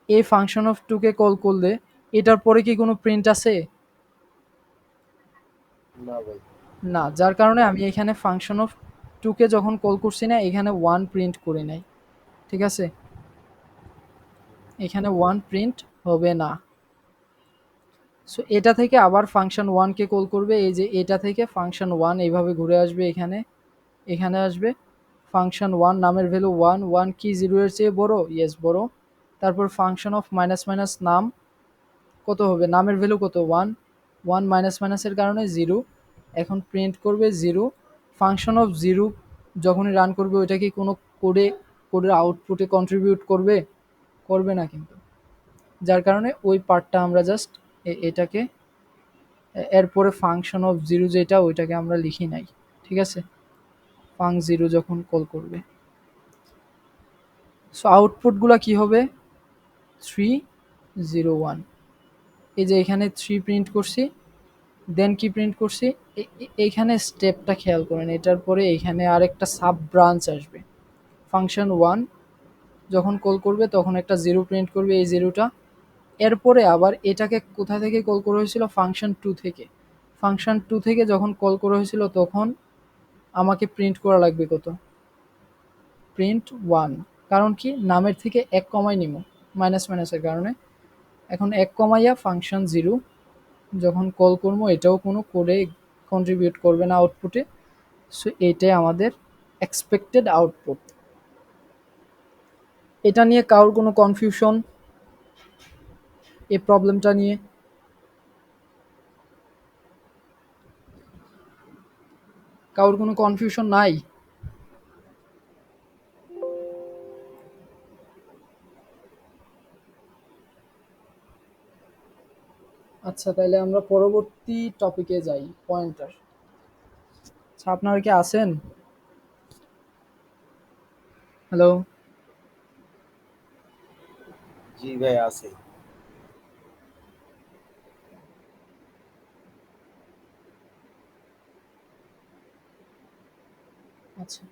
এই ফাংশন অফ 2কে কল করলে এটার পরে কি কোনো প্রিন্ট আছে? না ভাই। না, যার কারণে আমি এখানে ফাংশন অফ 2কে যখন কল করছি না এখানে 1 প্রিন্ট করি নাই, ঠিক আছে? এখানে 1 প্রিন্ট হবে না। সো এটা থেকে আবার ফাংশন 1কে কল করবে। এই যে এটা থেকে ফাংশন 1 এইভাবে ঘুরে আসবে, এখানে এখানে আসবে। ফাংশন 1 নামের ভ্যালু 1, 1 কি 0 এর চেয়ে বড়? ইয়েস বড়। তারপর ফাংশন অফ মাইনাস মাইনাস নাম কত হবে? নামের ভ্যালু কত? 1, 1 মাইনাস মাইনাসের কারণে 0, এখন প্রিন্ট করবে 0। ফাংশন অফ 0 যখনই রান করবে ওইটা কি কোনো কোডের আউটপুটে কন্ট্রিবিউট করবে? করবে না কিন্তু। যার কারণে ওই পার্টটা আমরা জাস্ট এটাকে এরপরে ফাংশন অফ 0 যেটা ওইটাকে আমরা লিখি নাই। ঠিক আছে? ফাং 0 যখন কল করবে। সো আউটপুটগুলা কি হবে? 3 0 1। এই যে এখানে 3 প্রিন্ট করছি, দেন কি প্রিন্ট করছি, এইখানে স্টেপটা খেয়াল করেন। এটার পরে এইখানে আরেকটা সাব ব্রাঞ্চ আসবে। ফাংশন 1 যখন কল করবে তখন একটা 0 প্রিন্ট করবে, এই 0টা। এরপরে আবার এটাকে কোথা থেকে কল করা হয়েছিল? ফাংশন 2 থেকে। ফাংশন 2 থেকে যখন কল করা হয়েছিল তখন আমাকে প্রিন্ট করা লাগবে কত? প্রিন্ট 1। কারণ কি? নামের থেকে 1 কমাই নিব, মাইনাস মাইনাসের কারণে। এখন 1 কমাইয়া ফাংশন 0 যখন কল করবো এটাও কোনো কোডে কন্ট্রিবিউট করবে না আউটপুটে। সো এইটাই আমাদের এক্সপেক্টেড আউটপুট। এটা নিয়ে কারোর কোনো কনফিউশন এই প্রবলেমটা নিয়ে? কারোর কোনো কনফিউশন নাই? আচ্ছা, তাহলে আমরা পরবর্তী টপিকে যাই, পয়েন্টার। আচ্ছা, আপনারা কি আছেন? হ্যালো? জি ভাই আছে। আচ্ছা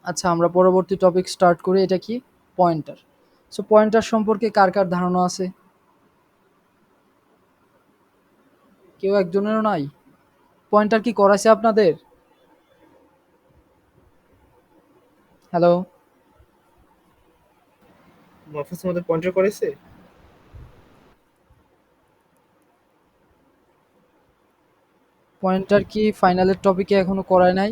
আচ্ছা, আমরা পরবর্তী টপিক স্টার্ট করি। এটা কি? পয়েন্টার। সো পয়েন্টার সম্পর্কে কার কার ধারণা আছে? কেউ একজনেরও নাই? পয়েন্টার কি করাইছে আপনাদের? হ্যালো? মাহফুজ আমাদের পয়েন্টার করেছে। পয়েন্টার কি ফাইনালের টপিকে এখনো করায় নাই?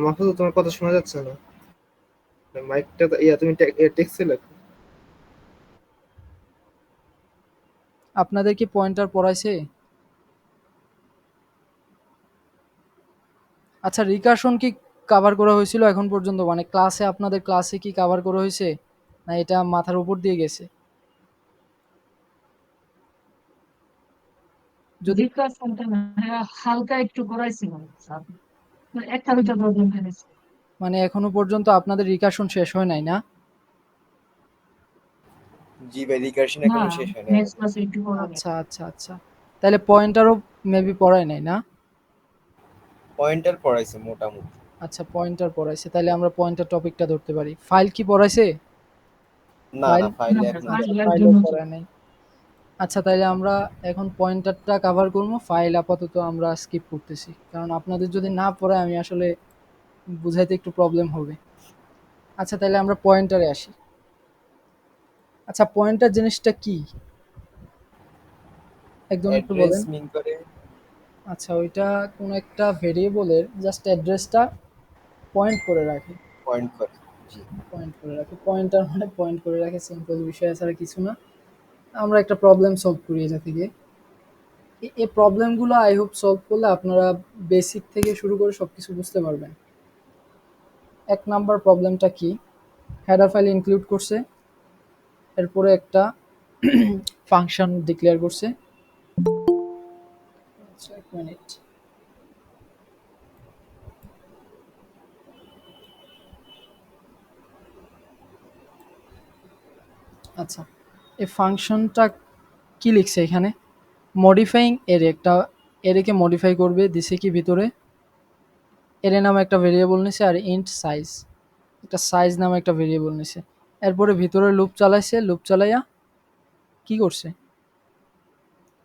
মাহফুজ তোমার কথা শোনা যাচ্ছে না, মাইকটা তুমি টেক্সটে লেখো। আপনাদের কি পয়েন্টার পড়াইছে? আচ্ছা, রিকার্শন কি কাভার করা হয়েছিল এখন পর্যন্ত? মানে ক্লাসে, আপনাদের ক্লাসে কি কাভার করা হয়েছে, না এটা মাথার উপর দিয়ে গেছে? যদি রিকার্শনটা হালকা একটু করাইছিল স্যার, একটা দুইটা প্রবলেম হয়েছে। মানে এখনো পর্যন্ত আপনাদের রিকার্শন শেষ হয় নাই না? জি ভাই, রিকার্শন না, এখনো শেষ হয়নি নেক্সট আমাদের। ক্লাসে একটু করাবে। আচ্ছা আচ্ছা আচ্ছা, তাহলে পয়েন্টারও মেবি পড়ায় নাই না? পয়েন্টার পড়াইছে মোটামুটি। আচ্ছা, পয়েন্টার পড়াইছে, তাহলে আমরা পয়েন্টার টপিকটা ধরতে পারি। ফাইল কি পড়াইছে? না ফাইল? না, ফাইলে না, এখনো আচ্ছা, দেয়। ফাইলের ফাইলও জন্য তো পড়ায় নাই। আচ্ছা, তাইলে আমরা এখন পয়েন্টারটা কভার করবো, ফাইল আপাতত আমরা স্কিপ করতেছি, কারণ আপনাদের যদি না পড়ায় আমি আসলে বুঝাইতে একটু প্রবলেম হবে। আচ্ছা, তাহলে আমরা পয়েন্টারে আসি। আচ্ছা, পয়েন্টার জিনিসটা কি একজন একটু অ্যাড্রেস বলেন? মিন করে। আচ্ছা, ওইটা কোনো একটা ভেরিয়েবলের জাস্ট অ্যাড্রেসটা পয়েন্ট করে রাখে। পয়েন্ট করে। জি। পয়েন্ট করে রাখে, পয়েন্টার মানে পয়েন্ট করে রাখে, সিম্পল বিষয়, ছাড়া কিছু না। আমরা একটা প্রবলেম সলভ করি এটা থেকে। এই প্রবলেমগুলো আই হোপ সলভ করলে আপনারা বেসিক থেকে শুরু করে সব কিছু বুঝতে পারবেন। 1 নাম্বার প্রবলেমটা কি? হেডার ফাইল ইনক্লুড করছে, এরপরে একটা ফাংশন ডিক্লেয়ার করছে। আচ্ছা, 1 মিনিট। আচ্ছা, এই ফাংশনটা কি লিখছে এখানে? মডিফাইং এরে, একটা এরেকে মডিফাই করবে, দিছে কি ভিতরে এরে নামে একটা ভেরিয়েবল নিছে, আর ইন্ট সাইজ, একটা সাইজ নামে একটা ভেরিয়েবল নিছে। এরপরে ভিতরে লুপ চালাইছে, লুপ চালাইয়া কি করছে?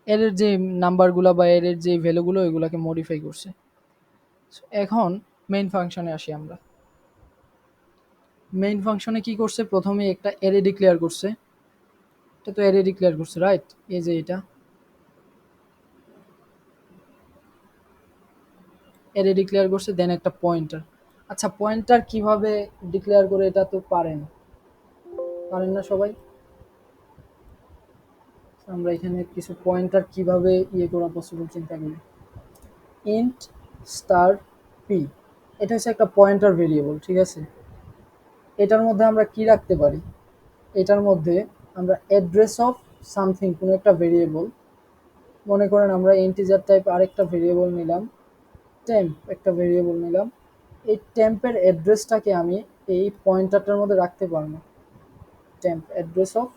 এর যে নাম্বারগুলো বা এর যে ভ্যালুগুলো ওইগুলোকে মডিফাই করছে। So, এখন মেইন ফাংশনে আসি আমরা। মেইন ফাংশনে কি করছে? প্রথমে একটা অ্যারে ডিক্লেয়ার করছে। এটা তো অ্যারে ডিক্লেয়ার করছে, রাইট? এই যে এটা অ্যারে ডিক্লেয়ার করছে, দেন একটা পয়েন্টার। আচ্ছা, পয়েন্টার কিভাবে ডিক্লেয়ার করে এটা তো পারেন? পারেন না সবাই? আমরা এখানে কিছু পয়েন্টার কিভাবে করা পসিবল চিন্তা করি। ইন্ট স্টার পি, এটা হচ্ছে একটা পয়েন্টার ভেরিয়েবল, ঠিক আছে। এটার মধ্যে আমরা কি রাখতে পারি, এটার মধ্যে আমরা অ্যাড্রেস অফ সামথিং, কোনো একটা ভেরিয়েবল, মনে করেন আমরা ইন্টিজার টাইপ আরেকটা ভেরিয়েবল নিলাম, টেম্প একটা ভেরিয়েবল নিলাম, এই টেম্পের অ্যাড্রেসটাকে আমি এই পয়েন্টারটার মধ্যে রাখতে পারবো, টেম্প অ্যাড্রেস অফ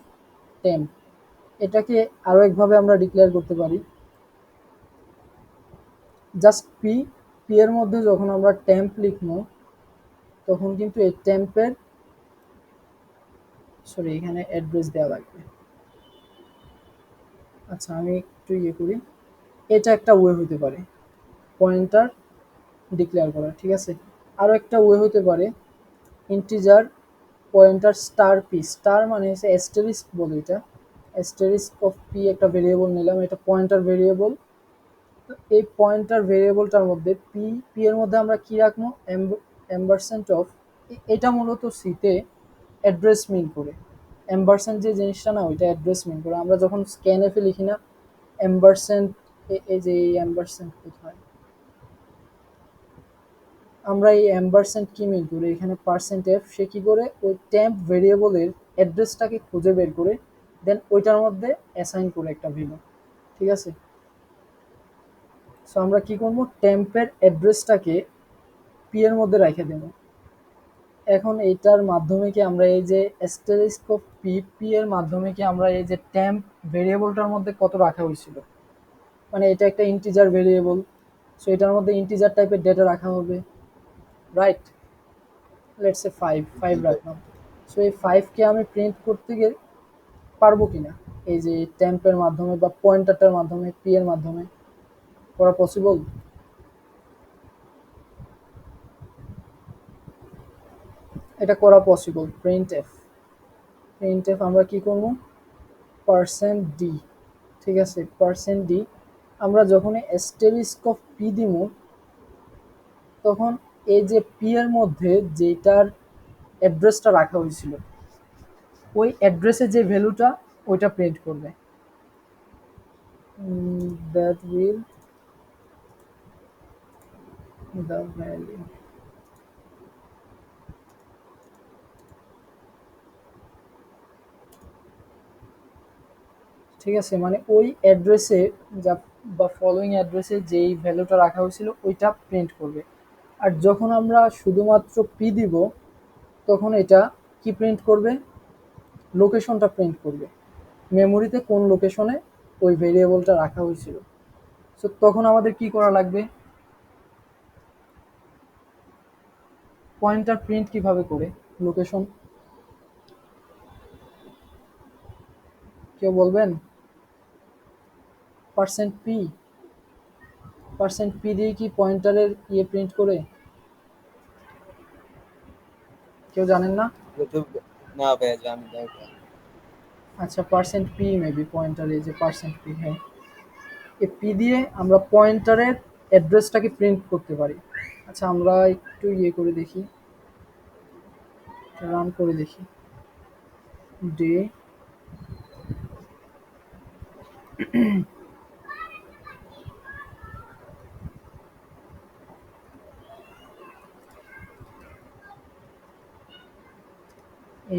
টেম্প। এটাকে আরও একভাবে আমরা ডিক্লেয়ার করতে পারি, জাস্ট পি, পি এর মধ্যে যখন আমরা টেম্প লিখবো তখন কিন্তু এই টেম্পের, সরি এখানে অ্যাড্রেস দেওয়া লাগবে। আচ্ছা আমি একটু করি, এটা একটা ওয়ে হতে পারে পয়েন্টার ডিক্লেয়ার করা, ঠিক আছে। আরও একটা ওয়ে হতে পারে integer pointer star P, star মানে হচ্ছে অ্যাস্টেরিস্ক বলে, এটা অ্যাস্টেরিস্ক অফ পি একটা ভেরিয়েবল নিলাম, এটা পয়েন্টার ভেরিয়েবল। তো এই পয়েন্টার ভেরিয়েবলটার মধ্যে পি, পি এর মধ্যে আমরা কি রাখবো, এম্বারসেন্ট অফ, এটা মূলত সিতে অ্যাড্রেস মিন করে, এম্বারসেন্ট যে জিনিসটা না ওইটা অ্যাড্রেস মিন করে। আমরা যখন স্ক্যানএফে লিখি না এম্বারসেন্ট, এই যে এই এম্বারসেন্ট কোথায়, আমরা এই এম্বারসেন্ট কি মিন করি, এখানে পার্সেন্ট এফ, সে কি করে ওই টেম্প ভেরিয়েবলের অ্যাড্রেসটাকে খুঁজে বের করে দেন ওইটার মধ্যে অ্যাসাইন করে একটা ভ্যালু, ঠিক আছে। সো আমরা কি করবো, টেম্পের অ্যাড্রেসটাকে পি এর মধ্যে রেখে দেবো। এখন এইটার মাধ্যমে কি আমরা এই যে অ্যাস্টেরিস্ক অফ পি, পি এর মাধ্যমে কি আমরা এই যে টেম্প ভেরিয়েবলটার মধ্যে কত রাখা হয়েছিল, মানে এটা একটা ইন্টিজার ভেরিয়েবল, সো এটার মধ্যে ইন্টিজার টাইপের ডেটা রাখা হবে, রাইট। লেটস সে 5 জি 5 ভাই। রাখলাম। সো এই 5 কে আমি প্রিন্ট করতে গিয়ে পারবো কিনা, এই যে টেম্পের মাধ্যমে বা পয়েন্টারটার মাধ্যমে, পি এর মাধ্যমে করা পসিবল? এটা করা possible. Print F, print F আমরা কি করবো, পার্সেন্ট ডি, ঠিক আছে, পার্সেন্ট ডি। আমরা যখন অ্যাস্টেরিস্ক অফ পি দিব তখন এই যে পি এর মধ্যে যেটার অ্যাড্রেসটা রাখা হয়েছিল ওই অ্যাড্রেসে যে ভ্যালুটা ওইটা প্রিন্ট করবে, দ্যাট উইল দ্য ভ্যালু, ঠিক আছে। মানে ওই অ্যাড্রেসে যা বা ফলোয়িং অ্যাড্রেসে যেই ভ্যালুটা রাখা হয়েছিল ওইটা প্রিন্ট করবে। আর যখন আমরা শুধুমাত্র পি দিব তখন এটা কি প্রিন্ট করবে, লোকেশনটা প্রিন্ট করবে, মেমোরিতে কোন লোকেশনে ওই ভেরিয়েবলটা রাখা হয়েছিল। সো তখন আমাদের কি করা লাগবে, পয়েন্টার প্রিন্ট কিভাবে করে লোকেশন, কেউ বলবেন? পার্সেন্ট পি, পার্সেন্ট পি দিয়ে কি পয়েন্টারের প্রিন্ট করে, কেউ জানেন না? এটা তো না ভাইয়া, জানি না এটা। আচ্ছা পার্সেন্ট পি মেবি পয়েন্টার, এই যে পার্সেন্ট পি, হ্যাঁ এই পি দিয়ে আমরা পয়েন্টারের অ্যাড্রেসটাকে প্রিন্ট করতে পারি। আচ্ছা আমরা একটু করে দেখি, রান করে দেখি, ডে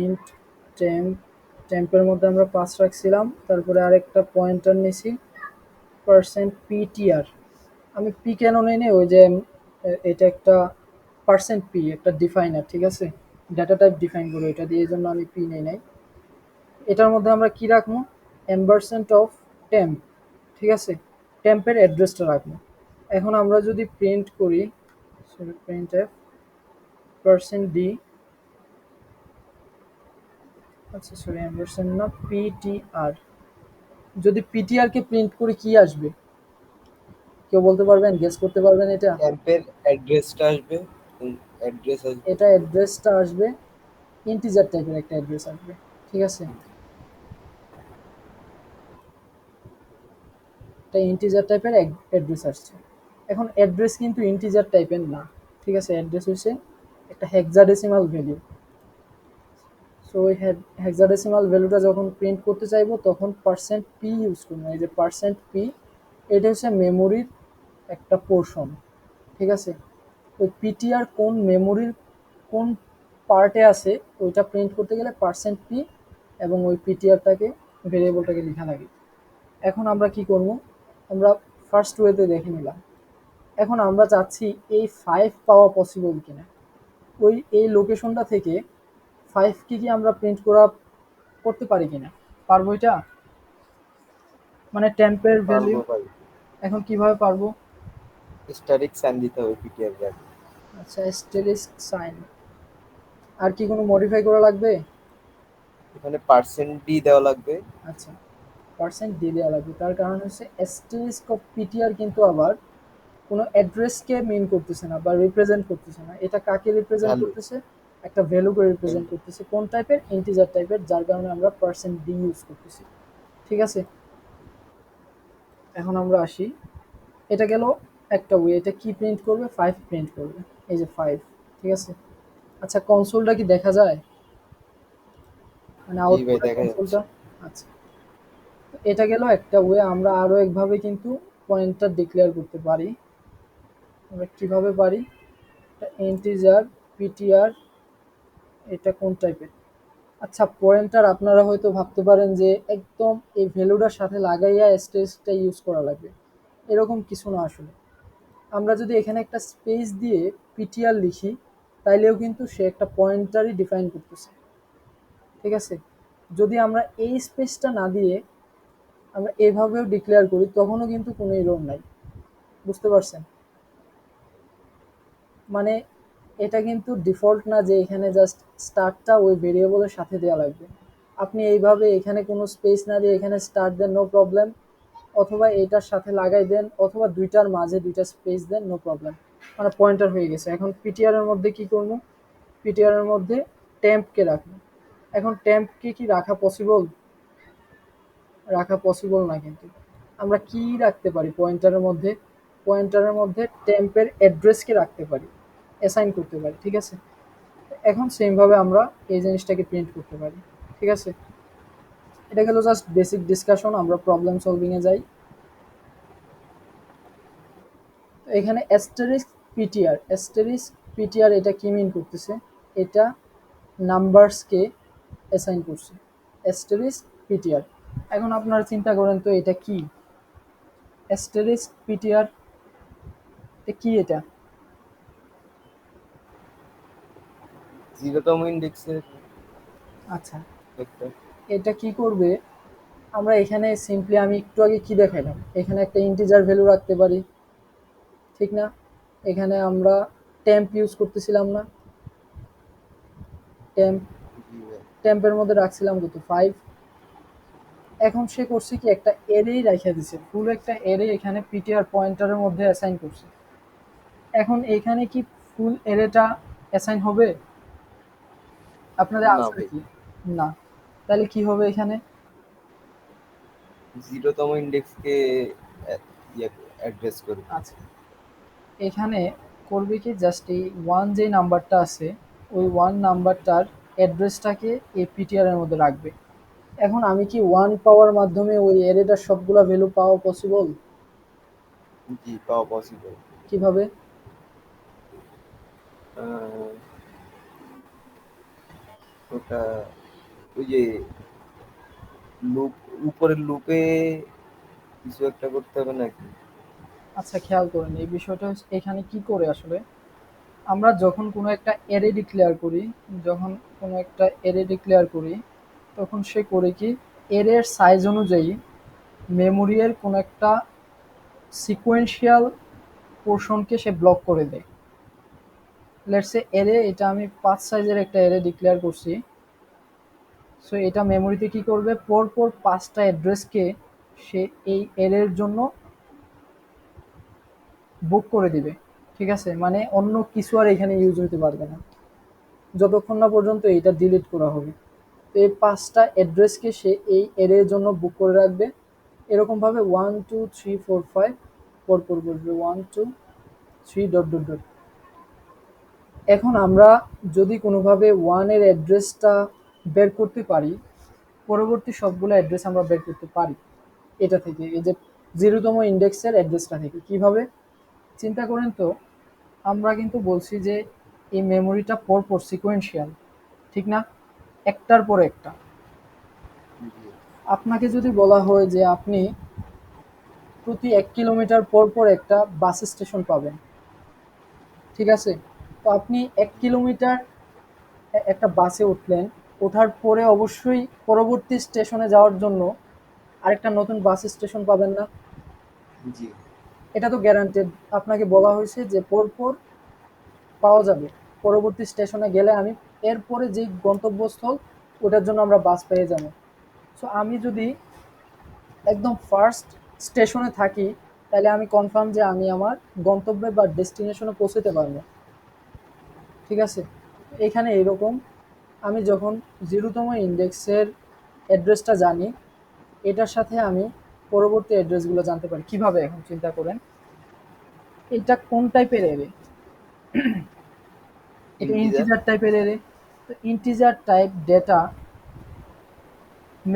ইন্ট টেম্প, টেম্পের মধ্যে আমরা 5 রাখছিলাম, তারপরে আরেকটা পয়েন্টার নিছি পার্সেন্ট পিটিআর। আমি পি কেন নেই নি, ওই যে এটা একটা পার্সেন্ট পি একটা ডিফাইনার, ঠিক আছে, ডাটা টাইপ ডিফাইন করে এটা দিয়ে, এই জন্য আমি পি নেই নাই। এটার মধ্যে আমরা কি রাখবো, এম্বারসেন্ট অফ টেম্প, ঠিক আছে, টেম্পের অ্যাড্রেসটা রাখবো। এখন আমরা যদি প্রিন্ট করি, প্রিন্ট এফ পার্সেন্ট ডি, আচ্ছা সরি এম্বারসেন্ট না, পিটিআর, যদি পিটিআর কে প্রিন্ট করে কি আসবে, কেউ বলতে পারবেন, গেস করতে পারবেন এটা? ক্যাম্পের অ্যাড্রেসটা আসবে, অ্যাড্রেস আসবে। এটা অ্যাড্রেসটা আসবে ইন্টিজার টাইপের একটা অ্যাড্রেস আসবে, ঠিক আছে, এটা ইন্টিজার টাইপের অ্যাড্রেস আসছে। এখন অ্যাড্রেস কিন্তু ইন্টিজার টাইপের না, ঠিক আছে, অ্যাড্রেস হচ্ছে একটা হেক্সাডেসিমাল ভ্যালু। সো ওই হেক্সাডেসিমাল ভ্যালুটা যখন প্রিন্ট করতে চাইবো তখন পার্সেন্ট পি ইউজ করবো। এই যে পার্সেন্ট পি, এটা হচ্ছে মেমোরির একটা পোর্শন, ঠিক আছে? ওই পিটিআর কোন মেমোরির কোন পার্টে আছে ওইটা প্রিন্ট করতে গেলে পার্সেন্ট পি এবং ওই পিটিআরটাকে ভেরিয়েবলটাকে লেখা লাগে। এখন আমরা কি করব, আমরা ফার্স্ট ওয়েতে দেখে নিলাম। এখন আমরা চাচ্ছি এই 5 পাওয়া পসিবল কিনা। ওই এই লোকেশনটা থেকে 5 কি আমরা প্রিন্ট করতে পারি কিনা, পারবো এটা? মানে টেম্পের ভ্যালু পারবো ভাই, এখন কিভাবে পারবো? স্ট্যাটিক সাইন দিতে হবে পিটিআর এর আগে। আচ্ছা, স্টেরিস্ক সাইন। আর কি কোনো মডিফাই করা লাগবে? এখানে পার্সেন্ট ডি দেওয়া লাগবে। আচ্ছা, পার্সেন্ট দিয়ে দেওয়া লাগবে, তার কারণ হচ্ছে অ্যাস্টেরিস্ক অফ পিটিআর কিন্তু আবার কোনো অ্যাড্রেসকে মিন করতেছে না বা রিপ্রেজেন্ট করতেছে না। এটা কাকে রিপ্রেজেন্ট ভ্যালু করতেছে? একটা ভ্যালুকে রিপ্রেজেন্ট করতেছে। কোন টাইপের? ইন্টিজার টাইপের, যার কারণে আমরা পার্সেন্ট ডি ইউজ করতেছি, ঠিক আছে? এখন আমরা আসি, এটা গেল একটা ওয়ে। এটা কি প্রিন্ট করবে? 5 প্রিন্ট করবে, এই যে 5, ঠিক আছে? আচ্ছা, কনসোলটা কি দেখা যায়, মানে জি ভাই আউটপুটের দেখা যাচ্ছে। কনসোলটা? আচ্ছা, তো এটা গেল একটা ওয়ে। আমরা আরো একভাবে কিন্তু পয়েন্টার ডিক্লেয়ার করতে পারি। আমরা কিভাবে পারি? ইন্টিজার পিটিআর, এটা কোন টাইপের? আচ্ছা, পয়েন্টার আপনারা হয়তো ভাবতে পারেন যে একদম এই ভ্যালুটার সাথে লাগাইয়া স্টেজটা ইউজ করা লাগবে, এরকম কিছু না আসলে। আমরা যদি এখানে একটা স্পেস দিয়ে পিটিআর লিখি তাইলেও কিন্তু সে একটা পয়েন্টারই ডিফাইন করতেছে, ঠিক আছে? যদি আমরা এই স্পেসটা না দিয়ে আমরা এভাবেও ডিক্লেয়ার করি তখনও কিন্তু কোনো এরর নাই, বুঝতে পারছেন? মানে এটা কিন্তু ডিফল্ট না যে এখানে জাস্ট স্টার্টটা ওই ভেরিয়েবলের সাথে দেওয়া লাগবে। আপনি এইভাবে এখানে কোনো স্পেস না দিয়ে এখানে স্টার্ট দেন, নো প্রবলেম, অথবা এটার সাথে লাগাই দেন, অথবা দুইটার মাঝে দুইটা স্পেস দেন, নো প্রবলেম, মানে পয়েন্টার হয়ে গেছে। এখন পিটিআর এর মধ্যে কি করবো? পিটিআর এর মধ্যে টেম্পকে রাখবো। এখন টেম্পকে কি রাখা পসিবল? রাখা পসিবল না, কিন্তু আমরা কি রাখতে পারি পয়েন্টারের মধ্যে? পয়েন্টারের মধ্যে টেম্পের অ্যাড্রেসকে রাখতে পারি, অ্যাসাইন করতে পারি, ঠিক আছে? এখন সেমভাবে আমরা এই জিনিসটাকে প্রিন্ট করতে পারি, ঠিক আছে? এটা গেল জাস্ট বেসিক ডিসকাশন। আমরা প্রবলেম সলভিংয়ে যাই। তো এখানে অ্যাস্টেরিস্ক পিটিআর, অ্যাস্টেরিস্ক পিটিআর এটা কি মিন করতেছে? এটা নাম্বারসকে অ্যাসাইন করছে, অ্যাস্টেরিস্ক পিটিআর। এখন আপনারা চিন্তা করেন তো এটা কি? অ্যাস্টেরিস্ক পিটিআর এটা কি? এটা জিরোতম ইন্ডেক্সের আচ্ছা, একটা। এটা কি করবে? আমরা এখানে সিম্পলি, আমি একটু আগে কি দেখাইলাম, এখানে একটা ইন্টিজার ভ্যালু রাখতে পারি, ঠিক না? এখানে আমরা টেম্প ইউজ করতেছিলাম না? টেম্প, জি ভাই, টেম্পের মধ্যে রাখছিলাম কত? 5। এখন সে করছে কি, একটা এরেই রাখা দিছে, ফুল একটা এরে এখানে পিটিআর পয়েন্টারের মধ্যে অ্যাসাইন করছে। এখন এখানে কি ফুল এরেটা অ্যাসাইন হবে? আপনাদের না আনসার ভাই, কি? না। তাহলে কি হবে এখানে? জিরোতম ইন্ডেক্সকে অ্যাড্রেস করবে। আচ্ছা, এখানে করবে কি, জাস্ট এই 1 যে নাম্বারটা আছে ওই 1 নাম্বারটার অ্যাড্রেসটাকে এই পিটিআর এর মধ্যে রাখবে। এখন আমি কি 1 পাওয়ার মাধ্যমে ওই এরেটার সবগুলা ভ্যালু পাওয়া পসিবল? জি পাওয়া পসিবল। কিভাবে? ওটা ওই যে লুপ, উপরের লুপে কিছু একটা করতে হবে নাকি? আচ্ছা, খেয়াল করেন এই বিষয়টা হচ্ছে এখানে কি করে আসলে, আমরা যখন কোনো একটা অ্যারে ডিক্লেয়ার করি, যখন কোনো একটা অ্যারে ডিক্লেয়ার করি তখন সে করে কি, অ্যারের সাইজ অনুযায়ী মেমোরি এর কোনো একটা সিকোয়েন্সিয়াল পোর্শনকে সে ব্লক করে দেয়। লেটস সে অ্যারে, এটা আমি 5 সাইজের একটা অ্যারে ডিক্লেয়ার করছি। সো এটা মেমোরিতে কি করবে, পরপর 5টা অ্যাড্রেসকে সে এই অ্যারের জন্য বুক করে দিবে, ঠিক আছে? মানে অন্য কিছু আর এখানে ইউজ হতে পারবে না যতক্ষণ না পর্যন্ত এটা ডিলিট করা হবে। তো এই 5টা অ্যাড্রেসকে সে এই এর জন্য বুক করে রাখবে। এরকমভাবে 1 2 3 4 5 পরপর বসবে, 1 2 3 ডট ডট ডট। এখন আমরা যদি কোনোভাবে 1 এর অ্যাড্রেসটা বের করতে পারি, পরবর্তী সবগুলো অ্যাড্রেস আমরা বের করতে পারি এটা থেকে, এই যে 0তম ইন্ডেক্সের অ্যাড্রেসটা থেকে। কিভাবে চিন্তা করেন তো, আমরা কিন্তু বলছি যে এই মেমোরিটা পরপর সিকোয়েন্সিয়াল, ঠিক না? একটার পর একটা। আপনাকে যদি বলা হয় যে আপনি প্রতি 1 কিলোমিটার পর পর একটা বাস স্টেশন পাবেন, ঠিক আছে? তো আপনি 1 কিলোমিটার একটা বাসে উঠলেন, ওঠার পরে অবশ্যই পরবর্তী স্টেশনে যাওয়ার জন্য আরেকটা নতুন বাস স্টেশন পাবেন না? জি এটা তো গ্যারান্টেড। আপনাকে বলা হয়েছে যে পরপর পাওয়া যাবে, পরবর্তী স্টেশনে গেলে আমি এরপরে যে গন্তব্যস্থল ওটার জন্য আমরা বাস পেয়ে যাব। সো আমি যদি একদম ফার্স্ট স্টেশনে থাকি, তাহলে আমি কনফার্ম যে আমি আমার গন্তব্যে বা ডেস্টিনেশনে পৌঁছতে পারবো, ঠিক আছে? এখানে এরকম, আমি যখন 0তম ইন্ডেক্সের অ্যাড্রেসটা জানি, এটার সাথে আমি পরবর্তী অ্যাড্রেসগুলো জানতে পারি। কিভাবে এখন চিন্তা করেন, এটা কোন টাইপের অ্যারে? এটা ইন্টিজার ইন্টিজার টাইপের অ্যারে। তো ইন্টিজার টাইপ ডেটা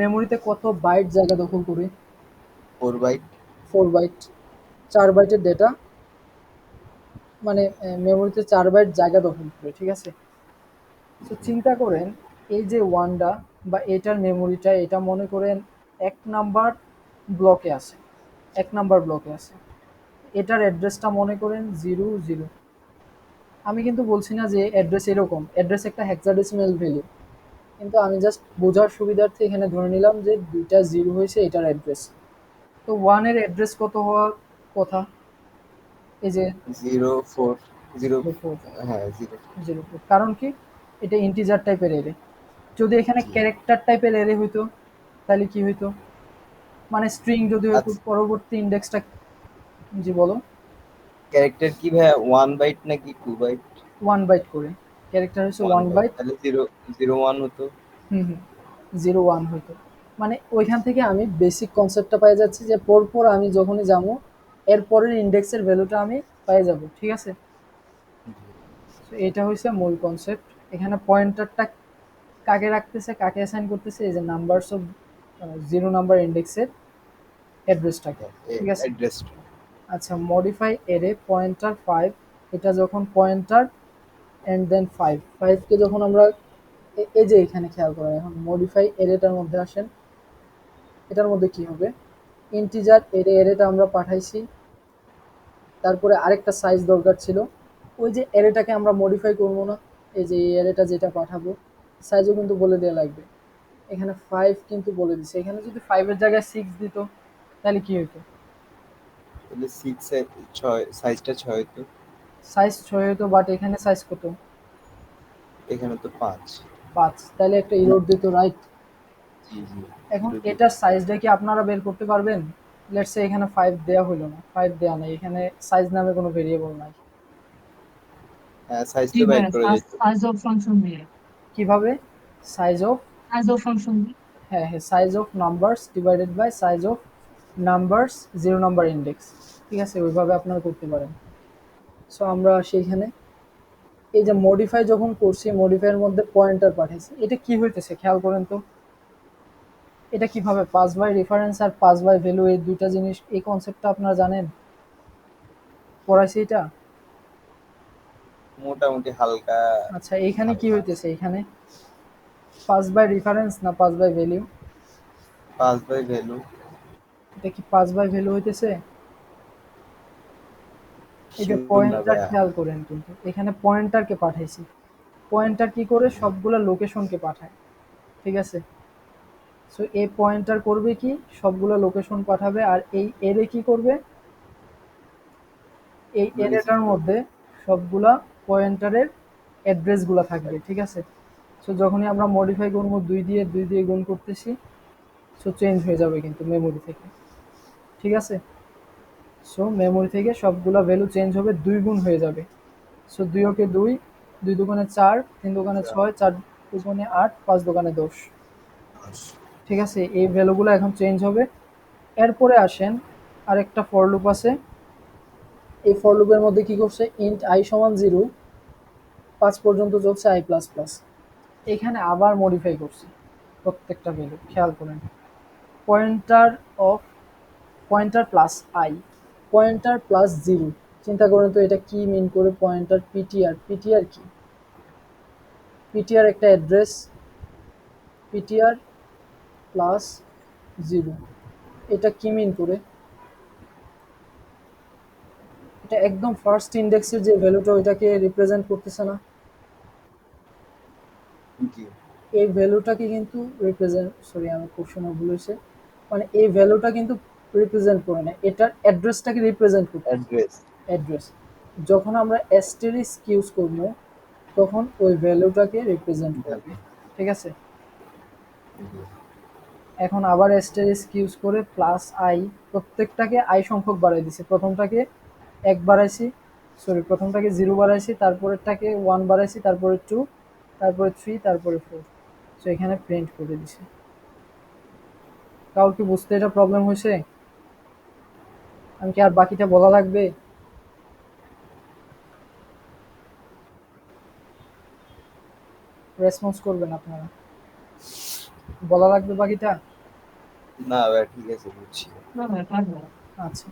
মেমোরিতে কত বাইট জায়গা দখল করে? 4 বাইট 4 বাইট। 4 বাইটের ডেটা মানে মেমোরিতে 4 বাইট জায়গা দখল করে, ঠিক আছে? তো চিন্তা করেন, এই যে ওয়ানডা বা এটার মেমোরিটা, এটা মনে করেন 1 নাম্বার ব্লকে আছে, 1 নাম্বার ব্লকে আছে। এটার অ্যাড্রেসটা মনে করেন 0 0। আমি কিন্তু বলছি না যে অ্যাড্রেস এরকম, অ্যাড্রেস একটা হেক্সাডেসিমাল ভ্যালু, কিন্তু আমি জাস্ট বোঝার সুবিধার্থে এখানে ধরে নিলাম যে দুইটা 0 হয়েছে এটার অ্যাড্রেস। তো ওয়ানের অ্যাড্রেস কত হওয়ার কথা? এই যে 0 4 0 4, হ্যাঁ 0 0 কারণ কি? এটা ইন্টিজার টাইপের অ্যারে। যদি এখানে জি ক্যারেক্টার টাইপের অ্যারে হইতো, তাহলে কি হইতো? মানে স্ট্রিং যদি হইতো, আচ্ছা পরবর্তী ইন্ডেক্সটা। জি বলো। ক্যারেক্টার কি ভাইয়া 1 বাইট নাকি 2 বাইট 1 বাইট করে, ক্যারেক্টার হচ্ছে 1 বাইট 1 বাইট। তাহলে 0 0 1 হতো হুম হুম, 0 1 হইতো। মানে ওইখান থেকে আমি বেসিক কনসেপ্টটা পেয়ে যাচ্ছি যে পরপর আমি যখনই যাবো, এর পরের ইন্ডেক্সের ভ্যালুটা আমি পেয়ে যাব, ঠিক আছে? তো এটা হচ্ছে মূল কনসেপ্ট। এখানে পয়েন্টারটা কাকে রাখতেছে, কাকে অ্যাসাইন করতেছে? এই যে নাম্বারস অফ 0 নাম্বার ইন্ডেক্সের অ্যাড্রেসটাকে, ঠিক আছে? অ্যাড্রেসটা আচ্ছা, মডিফাই এরে পয়েন্টার 5, এটা যখন পয়েন্টার এন্ড দেন 5কে যখন আমরা এই যে এখানে খেয়াল করেন, এখন মডিফাই এরেটার মধ্যে আসেন। এটার মধ্যে কি হবে? ইন্টিজার এরেটা আমরা পাঠাইছি, তারপরে আরেকটা সাইজ দরকার ছিল। ওই যে এরেটাকে আমরা মডিফাই করবো না, এই যে এই এরেটা যেটা পাঠাবো, সাইজও কিন্তু বলে দেওয়া লাগবে। এখানে 5 কিন্তু বলে দিছে, এখানে যদি 5-এর জায়গায় 6 দিত, তাহলে কি হইতো? তাহলে 6 এ 6 সাইজটা 6 হতো সাইজ 6 হইতো, বাট এখানে সাইজ কত? এখানে তো 5 5, তাহলে একটা ইরোর দিত, রাইট? জি জি এখন এটা এটার সাইজটা কি আপনারা বের করতে পারবেন? লেটস সে এখানে 5 দেয়া হইলো না, 5 দেয়া নাই, এখানে সাইজ নামে কোনো ভেরিয়েবল নাই। হ্যাঁ জি সাইজটা বাইর ভাইয়া, করা যেত সাইজ অফ ফাংশন দিয়ে, কিভাবে? Size of, size of function দিয়ে। হ্যাঁ হ্যাঁ, size of numbers divided by size of numbers 0 number index, ঠিক আছে? ওইভাবে আপনারা করতে পারেন। সো আমরা সেইখানে এই যে মডিফাই যখন করছি, মডিফাইয়ের মধ্যে পয়েন্টার পাঠাইছি, এটা কি হইতেছে খেয়াল করেন তো। এটা কিভাবে পাস বাই রেফারেন্স আর পাস বাই ভ্যালু, এই দুইটা জিনিস, এই কনসেপ্টটা আপনারা জানেন? পড়াইছি এটা? মোটামুটি হালকা আচ্ছা, এইখানে কি ধারণা আছে হইতেছে? এখানে পাস বাই রেফারেন্স না pass by value? 5 by value এটা কি পাস বাই ভ্যালু হইতেছে? এই যে শিওর না পয়েন্টার ভাইয়া খেয়াল করেন, কিন্তু এখানে পয়েন্টারকে পাঠাইছি। পয়েন্টার কি করে? সবগুলা লোকেশনকে পাঠায়, ঠিক আছে? সো এই পয়েন্টার করবে কি? সবগুলা লোকেশন পাঠাবে, আর এই এরে কি করবে? এই এগুলো রিসিভ এরেটার করবে মধ্যে সবগুলা পয়েন্টারের অ্যাড্রেসগুলা থাকবে, ঠিক আছে? সো যখনই আমরা মডিফাই করবো, 2 দিয়ে গুণ করতেছি, সো চেঞ্জ হয়ে যাবে কিন্তু মেমোরি থেকে, ঠিক আছে? সো মেমোরি থেকে সবগুলা ভ্যালু চেঞ্জ হবে, 2 গুণ হয়ে যাবে। সো 2 ওকে 2, 2 দোকানে 4, 3 দোকানে 6, 4 দোকানে 8, 5 দোকানে 10, ঠিক আছে? এই ভ্যালুগুলো এখন চেঞ্জ হবে। এরপরে আসেন, আরেকটা ফর লুপ আছে। এই ফর লুপের মধ্যে কি করছে? ইন্ট I সমান 0, 5 পর্যন্ত চলছে I প্লাস প্লাস। এখানে আবার মডিফাই করছি প্রত্যেকটা ভ্যালু, খেয়াল করেন। Pointer of pointer plus I, pointer plus 0, চিন্তা করেন তো এটা কি মিন করে? পয়েন্টার পিটিআর, পিটিআর কি? পিটিআর একটা অ্যাড্রেস, পিটিআর প্লাস 0, এটা কি মিন করে? এটা একদম ফার্স্ট ইন্ডেক্সের যে ভ্যালুটা ওইটাকে রিপ্রেজেন্ট করতেছে না? জি এই ভ্যালুটাকে কিন্তু আমার কোশ্চেনে ভুল হয়েছে, মানে এই ভ্যালুটা কিন্তু রিপ্রেজেন্ট করে না, এটার অ্যাড্রেসটাকে রিপ্রেজেন্ট করতে। অ্যাড্রেস অ্যাড্রেস, যখন আমরা অ্যাস্টেরিস্ক ইউজ করব তখন ওই ভ্যালুটাকে রিপ্রেজেন্ট করবে, ঠিক আছে? এখন আবার অ্যাস্টেরিস্ক ইউজ করে প্লাস আই, প্রত্যেকটাকে আই সংখ্যক বাড়াই দিছি, প্রথমটাকে 1 বাড়াইছি, প্রথমটাকে 0 বাড়াইছি, তারপরেরটাকে 1 বাড়াইছি, তারপরে 2, তারপরে 3, তারপরে 4। সো এখানে প্রিন্ট করে দিছি। কাউকে বুঝতে এটা প্রবলেম হয়েছে? আমি কি আর বাকিটা বলা লাগবে? রেসপন্স করবেন আপনারা? বলা লাগবে বাকিটা? না ভাই ঠিক আছে বুঝছি। না না থাকবে না। আচ্ছা,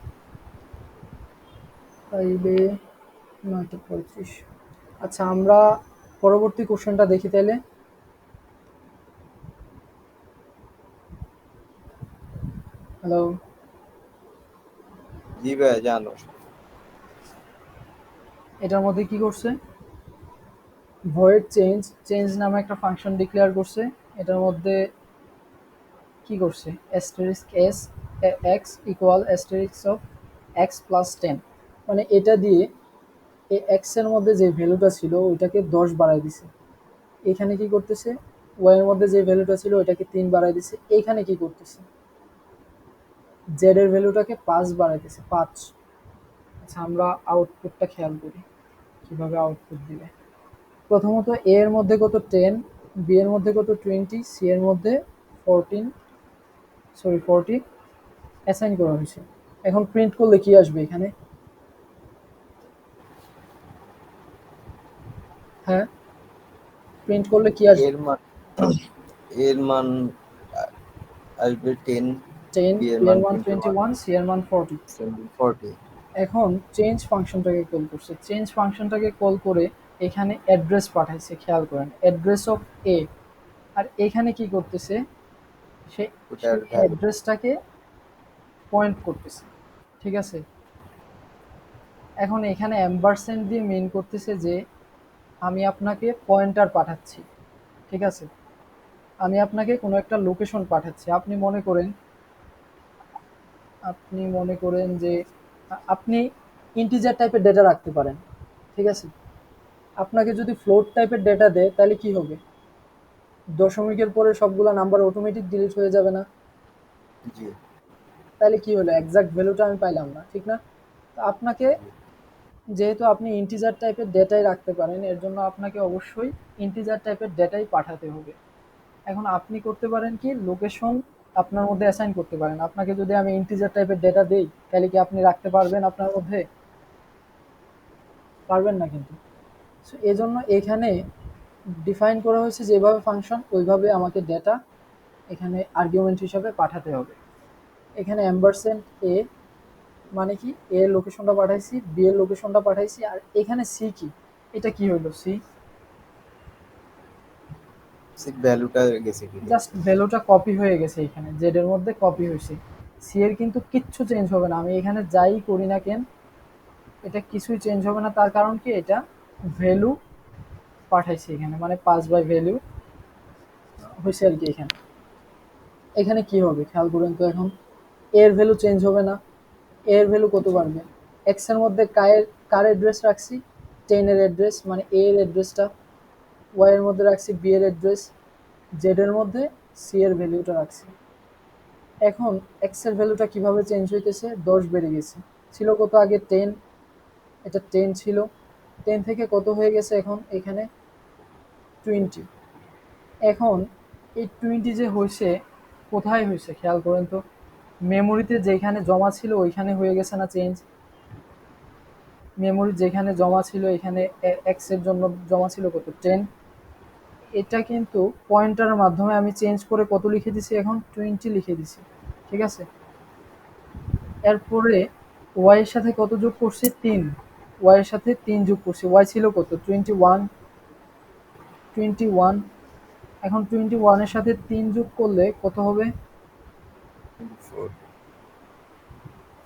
তাইলে 9:35। আচ্ছা, আমরা পরবর্তী কোশ্চেনটা দেখি তাইলে। হ্যালো, জি ভাই জানো। এটার মধ্যে কি করছে? ভয়েড চেঞ্জ, চেঞ্জ নামে একটা ফাংশন ডিক্লেয়ার করছে। এটার মধ্যে কি করছে? Asterisk S x equal asterisk of x plus 10, মানে এটা দিয়ে এই এক্স এর মধ্যে যে ভ্যালুটা ছিল ওইটাকে 10 বাড়াই দিছে। এখানে কি করতেছে? ওয়াই এর মধ্যে যে ভ্যালুটা ছিল ওইটাকে 3 বাড়াই দিছে। এইখানে কি করতেছে? জেড এর ভ্যালুটাকে 5 বাড়াইতেছে, 5। আচ্ছা, আমরা আউটপুটটা খেয়াল করি কিভাবে আউটপুট দিবে। প্রথমত এ এর মধ্যে কত? 10, বি এর মধ্যে কত? 20, সি এর মধ্যে 40 অ্যাসাইন করা হয়েছে। এখন প্রিন্ট করলে কি আসবে এখানে? হ্যাঁ, প্রিন্ট করলে কি আসবে? এর মান আসবে 10, 10, বি এর বি মান এর মান 21, 21, সি এর মান 40। 40। এখন চেঞ্জ ফাংশনটাকে কল করছে, চেঞ্জ ফাংশনটাকে কল করে এখানে অ্যাড্রেস পাঠাইছে, খেয়াল করেন, অ্যাড্রেস অফ এ। আর এখানে কি করতেছে? সে ওটার ভ্যালু অ্যাড্রেসটাকে পয়েন্ট করতেছে, ঠিক আছে? এখন এখানে অ্যাম্বারসেন্ট দিয়ে মেন করতেছে যে আমি আপনাকে পয়েন্টার পাঠাচ্ছি, ঠিক আছে? আমি আপনাকে কোনো একটা লোকেশন পাঠাচ্ছি। আপনি মনে করেন যে আপনি ইন্টিজার টাইপের ডেটা রাখতে পারেন, ঠিক আছে? আপনাকে যদি ফ্লোট টাইপের ডেটা দেয় তাহলে কি হবে? দশমিকের পরে সবগুলা নাম্বার অটোমেটিক ডিলিট হয়ে যাবে না? জি তাহলে কি হলো? এক্সাক্ট ভ্যালুটা আমি পাইলাম না, ঠিক না? তো আপনাকে, যেহেতু আপনি ইন্টিজার টাইপের ডেটাই রাখতে পারেন, এর জন্য আপনাকে অবশ্যই ইন্টিজার টাইপের ডেটাই পাঠাতে হবে। এখন আপনি করতে পারেন কি, লোকেশন আপনার মধ্যে অ্যাসাইন করতে পারেন। আপনাকে যদি আমি ইন্টিজার টাইপের ডেটা দেই তাহলে কি আপনি রাখতে পারবেন আপনার মধ্যে? পারবেন না কিন্তু। সো এজন্য এখানে ডিফাইন করা হয়েছে যেভাবে ফাংশন, ওইভাবে আমাকে ডেটা এখানে আর্গুমেন্ট হিসাবে পাঠাতে হবে। এখানে অ্যাম্বারসেন্ট এ মানে কি, এ এর লোকেশনটা পাঠাইছি, বি এর লোকেশনটা পাঠাইছি, আর এখানে সি কি? এটা কি হইলো? সি ভ্যালুটা গেছে কি জাস্ট ভ্যালুটা কপি হয়ে গেছে, এখানে জেড এর মধ্যে কপি হয়েছে। সি এর কিন্তু কিচ্ছু চেঞ্জ হবে না, আমি এখানে যাই করি না কেন এটা কিছুই চেঞ্জ হবে না। তার কারণ কি, এটা ভ্যালু পাঠাইছি এখানে, মানে পাস বাই ভ্যালু হয়েছে আর কি। এখানে এখানে কি হবে খেয়াল করেন তো। এখন এর ভ্যালু চেঞ্জ হবে না, এর ভ্যালু কত বাড়বে? এক্স এর মধ্যে কার অ্যাড্রেস রাখছি? 10 এর অ্যাড্রেস, মানে এ এর অ্যাড্রেসটা। ওয়াই এর মধ্যে রাখছি বি এর অ্যাড্রেস, জেড এর মধ্যে সি এর ভ্যালুটা রাখছি। এখন এক্স এর ভ্যালুটা কিভাবে চেঞ্জ হইতেছে? 10 বেড়ে গেছে। ছিল কত আগে? 10, এটা 10 ছিল, 10 থেকে কত হয়ে গেছে এখন এখানে? 20। এখন এই 20 যে হয়েছে, কোথায় হয়েছে খেয়াল করেন তো। মেমোরিতে যেখানে জমা ছিল ওইখানে হয়ে গেছে না চেঞ্জ? মেমোরি যেখানে জমা ছিল, এখানে এক্স এর জন্য জমা ছিল কত? 10। এটা কিন্তু পয়েন্টারের মাধ্যমে আমি চেঞ্জ করে কত লিখে দিছি, এখন 20 লিখে দিছি, ঠিক আছে। এরপরে ওয়াই এর সাথে কত যোগ করছি, 3, ওয়াই এর সাথে 3 যোগ করছি, ওয়াই ছিল কত 21, এখন 21 এর সাথে 3 যোগ করলে কত হবে,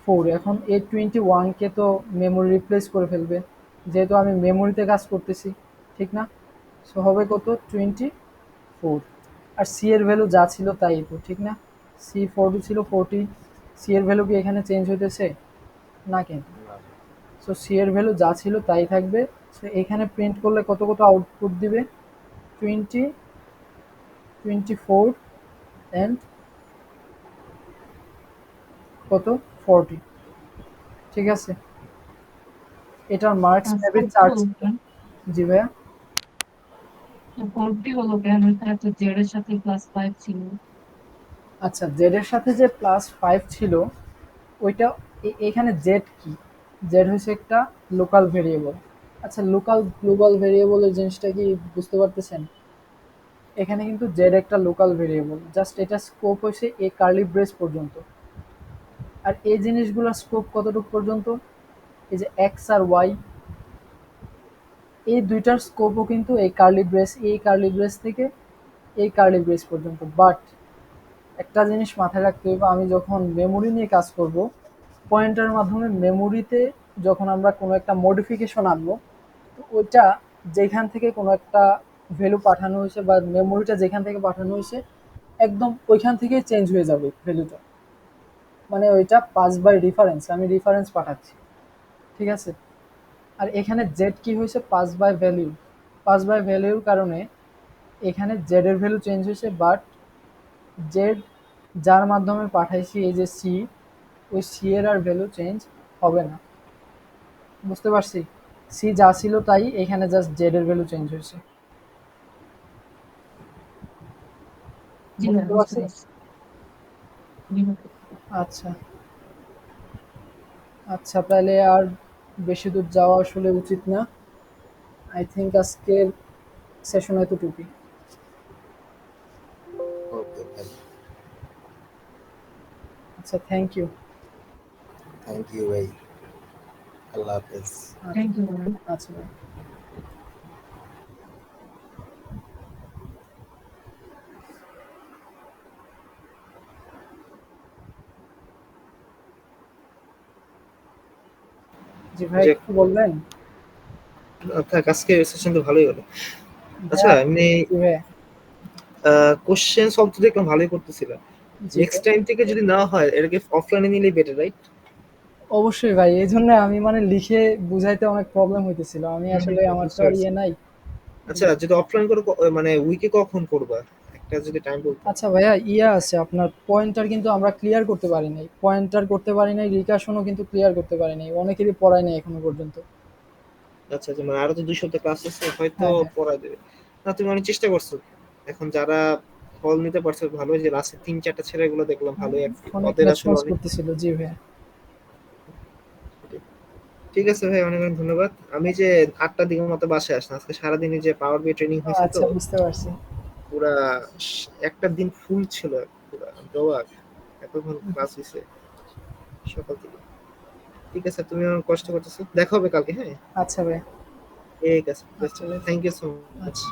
4। এখন এই 21 কে তো মেমোরি রিপ্লেস করে ফেলবে, যেহেতু আমি মেমোরিতে কাজ করতেছি, ঠিক না। সো হবে কত 24। আর সি এর ভ্যালু যা ছিল তাই তো, ঠিক না। সি 40 ছিল 40, সি এর ভ্যালু কি এখানে চেঞ্জ হইতেছে না, কিন্তু। সো সি এর ভ্যালু যা ছিল তাই থাকবে। সো এখানে প্রিন্ট করলে কত কত আউটপুট দিবে, 20, 24 অ্যান্ড কত 40, ঠিক আছে। এটার মার্কস নেবে 4। জি ভাইয়া। 40 হলো কেন? এখানে তো জেড এর সাথে +5 ছিল। আচ্ছা, জেড এর সাথে যে +5 ছিল ওইটা, এখানে জেড কি, জেড হচ্ছে একটা লোকাল ভেরিয়েবল। আচ্ছা, লোকাল গ্লোবাল ভেরিয়েবলের জিনিসটা কি বুঝতে পারতেছেন? এখানে কিন্তু জেড একটা লোকাল ভেরিয়েবল, জাস্ট এটা স্কোপ হয়েছে এই কার্লি ব্রেস পর্যন্ত। আর এই জিনিসগুলোর স্কোপ কতটুকু পর্যন্ত, এই যে এক্স আর ওয়াই, এই দুইটার স্কোপও কিন্তু এই কার্লি ব্রেস থেকে এই কার্লি ব্রেস পর্যন্ত। বাট একটা জিনিস মাথায় রাখতে হবে, আমি যখন মেমোরি নিয়ে কাজ করব, পয়েন্টারের মাধ্যমে মেমোরিতে যখন আমরা কোনো একটা মডিফিকেশন আনবো, তো ওইটা যেখান থেকে কোনো একটা ভ্যালু পাঠানো হয়েছে বা মেমোরিটা যেখান থেকে পাঠানো হয়েছে একদম ওইখান থেকেই চেঞ্জ হয়ে যাবে ভ্যালুটা, মানে ওইটা পাস বাই রেফারেন্স, আমি রেফারেন্স পাঠাচ্ছি, ঠিক আছে। আর এখানে জেড কি হয়েছে, pass by value, pass by ভ্যালুর কারণে এখানে জেড এর ভ্যালু চেঞ্জ হয়েছে, বাট জেড যার মাধ্যমে পাঠাইছি এই যে সি, ওই সি এর আর ভ্যালু চেঞ্জ হবে না, বুঝতে পারছি। সি যা ছিল তাই, এখানে জাস্ট জেড এর ভ্যালু চেঞ্জ হয়েছে, জি ভাই, বুঝতে বুঝতে পারছি। পারছি। জি ভাই। আচ্ছা আচ্ছা, তাহলে আর বেশি দূর যাওয়া আসলে উচিত না। আই থিঙ্ক আজকের সেশন এতটুকুই। ওকে ভাই, আচ্ছা, থ্যাংক ইউ। থ্যাংক ইউ ভাই, আল্লাহ হাফেজ। থ্যাংক ইউ ভাই। আচ্ছা ভাই। জি ভাই, যে কিছু বলবেন? থাক, আজকে সেশন তো ভালোই হলো। আচ্ছা, ভাইয়া, এমনি জি ভাইয়া। কোশ্চেন সলভ তো দেখলাম ভালোই করতেছিল। জি নেক্সট ভাই। টাইম থেকে যদি না হয় এটাকে অফলাইনে নিলেই বেটার, রাইট? অবশ্যই ভাই, এই জন্য আমি মানে লিখে বুঝাইতে অনেক প্রবলেম হইতেছিল, আমি আসলে আমার তো বুঝতে আর পারছি। ইয়ে নাই। আচ্ছা, যদি অফলাইন করে মানে উইকে কখন করবা, একটা যদি টাইম বলতে। আচ্ছা ভাইয়া, ইয়া আছে আপনার পয়েন্টার কিন্তু আমরা ক্লিয়ার করতে পারি নাই, পয়েন্টার করতে পারি নাই, রিকাশনও কিন্তু ক্লিয়ার করতে পারি নাই, অনেকেরই পড়ায় নাই এখনো পর্যন্ত। আচ্ছা আচ্ছা, মানে আরো তো 2 সপ্তাহ ক্লাস আছে, হয়তো হ্যাঁ হ্যাঁ। পড়া দেবে। না, তুমি অনেক চেষ্টা করছো। এখন যারা হল নিতে পারছো ভালো, যে লাস্টে 3-4টা ছেলেগুলো দেখলাম ভালোই অ্যাক্টিভ, ফোনে ওদের আসলে রেসপন্স অনেক। করতেছিল, জি ভাইয়া। ঠিক আছে ভাই, অনেক অনেক ধন্যবাদ। আমি যে 8টার দিকের মতো বাসায় আসলাম, আজকে সারাদিনে যে পাওয়ার বি ট্রেনিং হয়েছে তো, আচ্ছা, বুঝতে পারছি। পুরা একটা দিন ফুল ছিল, পুরা জবাক, এতক্ষণ ক্লাস হয়েছে সকাল থেকে। ঠিক আছে, তুমি অনেক কষ্ট করতেছো, দেখা হবে কালকে, হ্যাঁ? আচ্ছা ভাইয়া। ঠিক আছে, আচ্ছা ভাই। Thank you so much. আচ্ছা।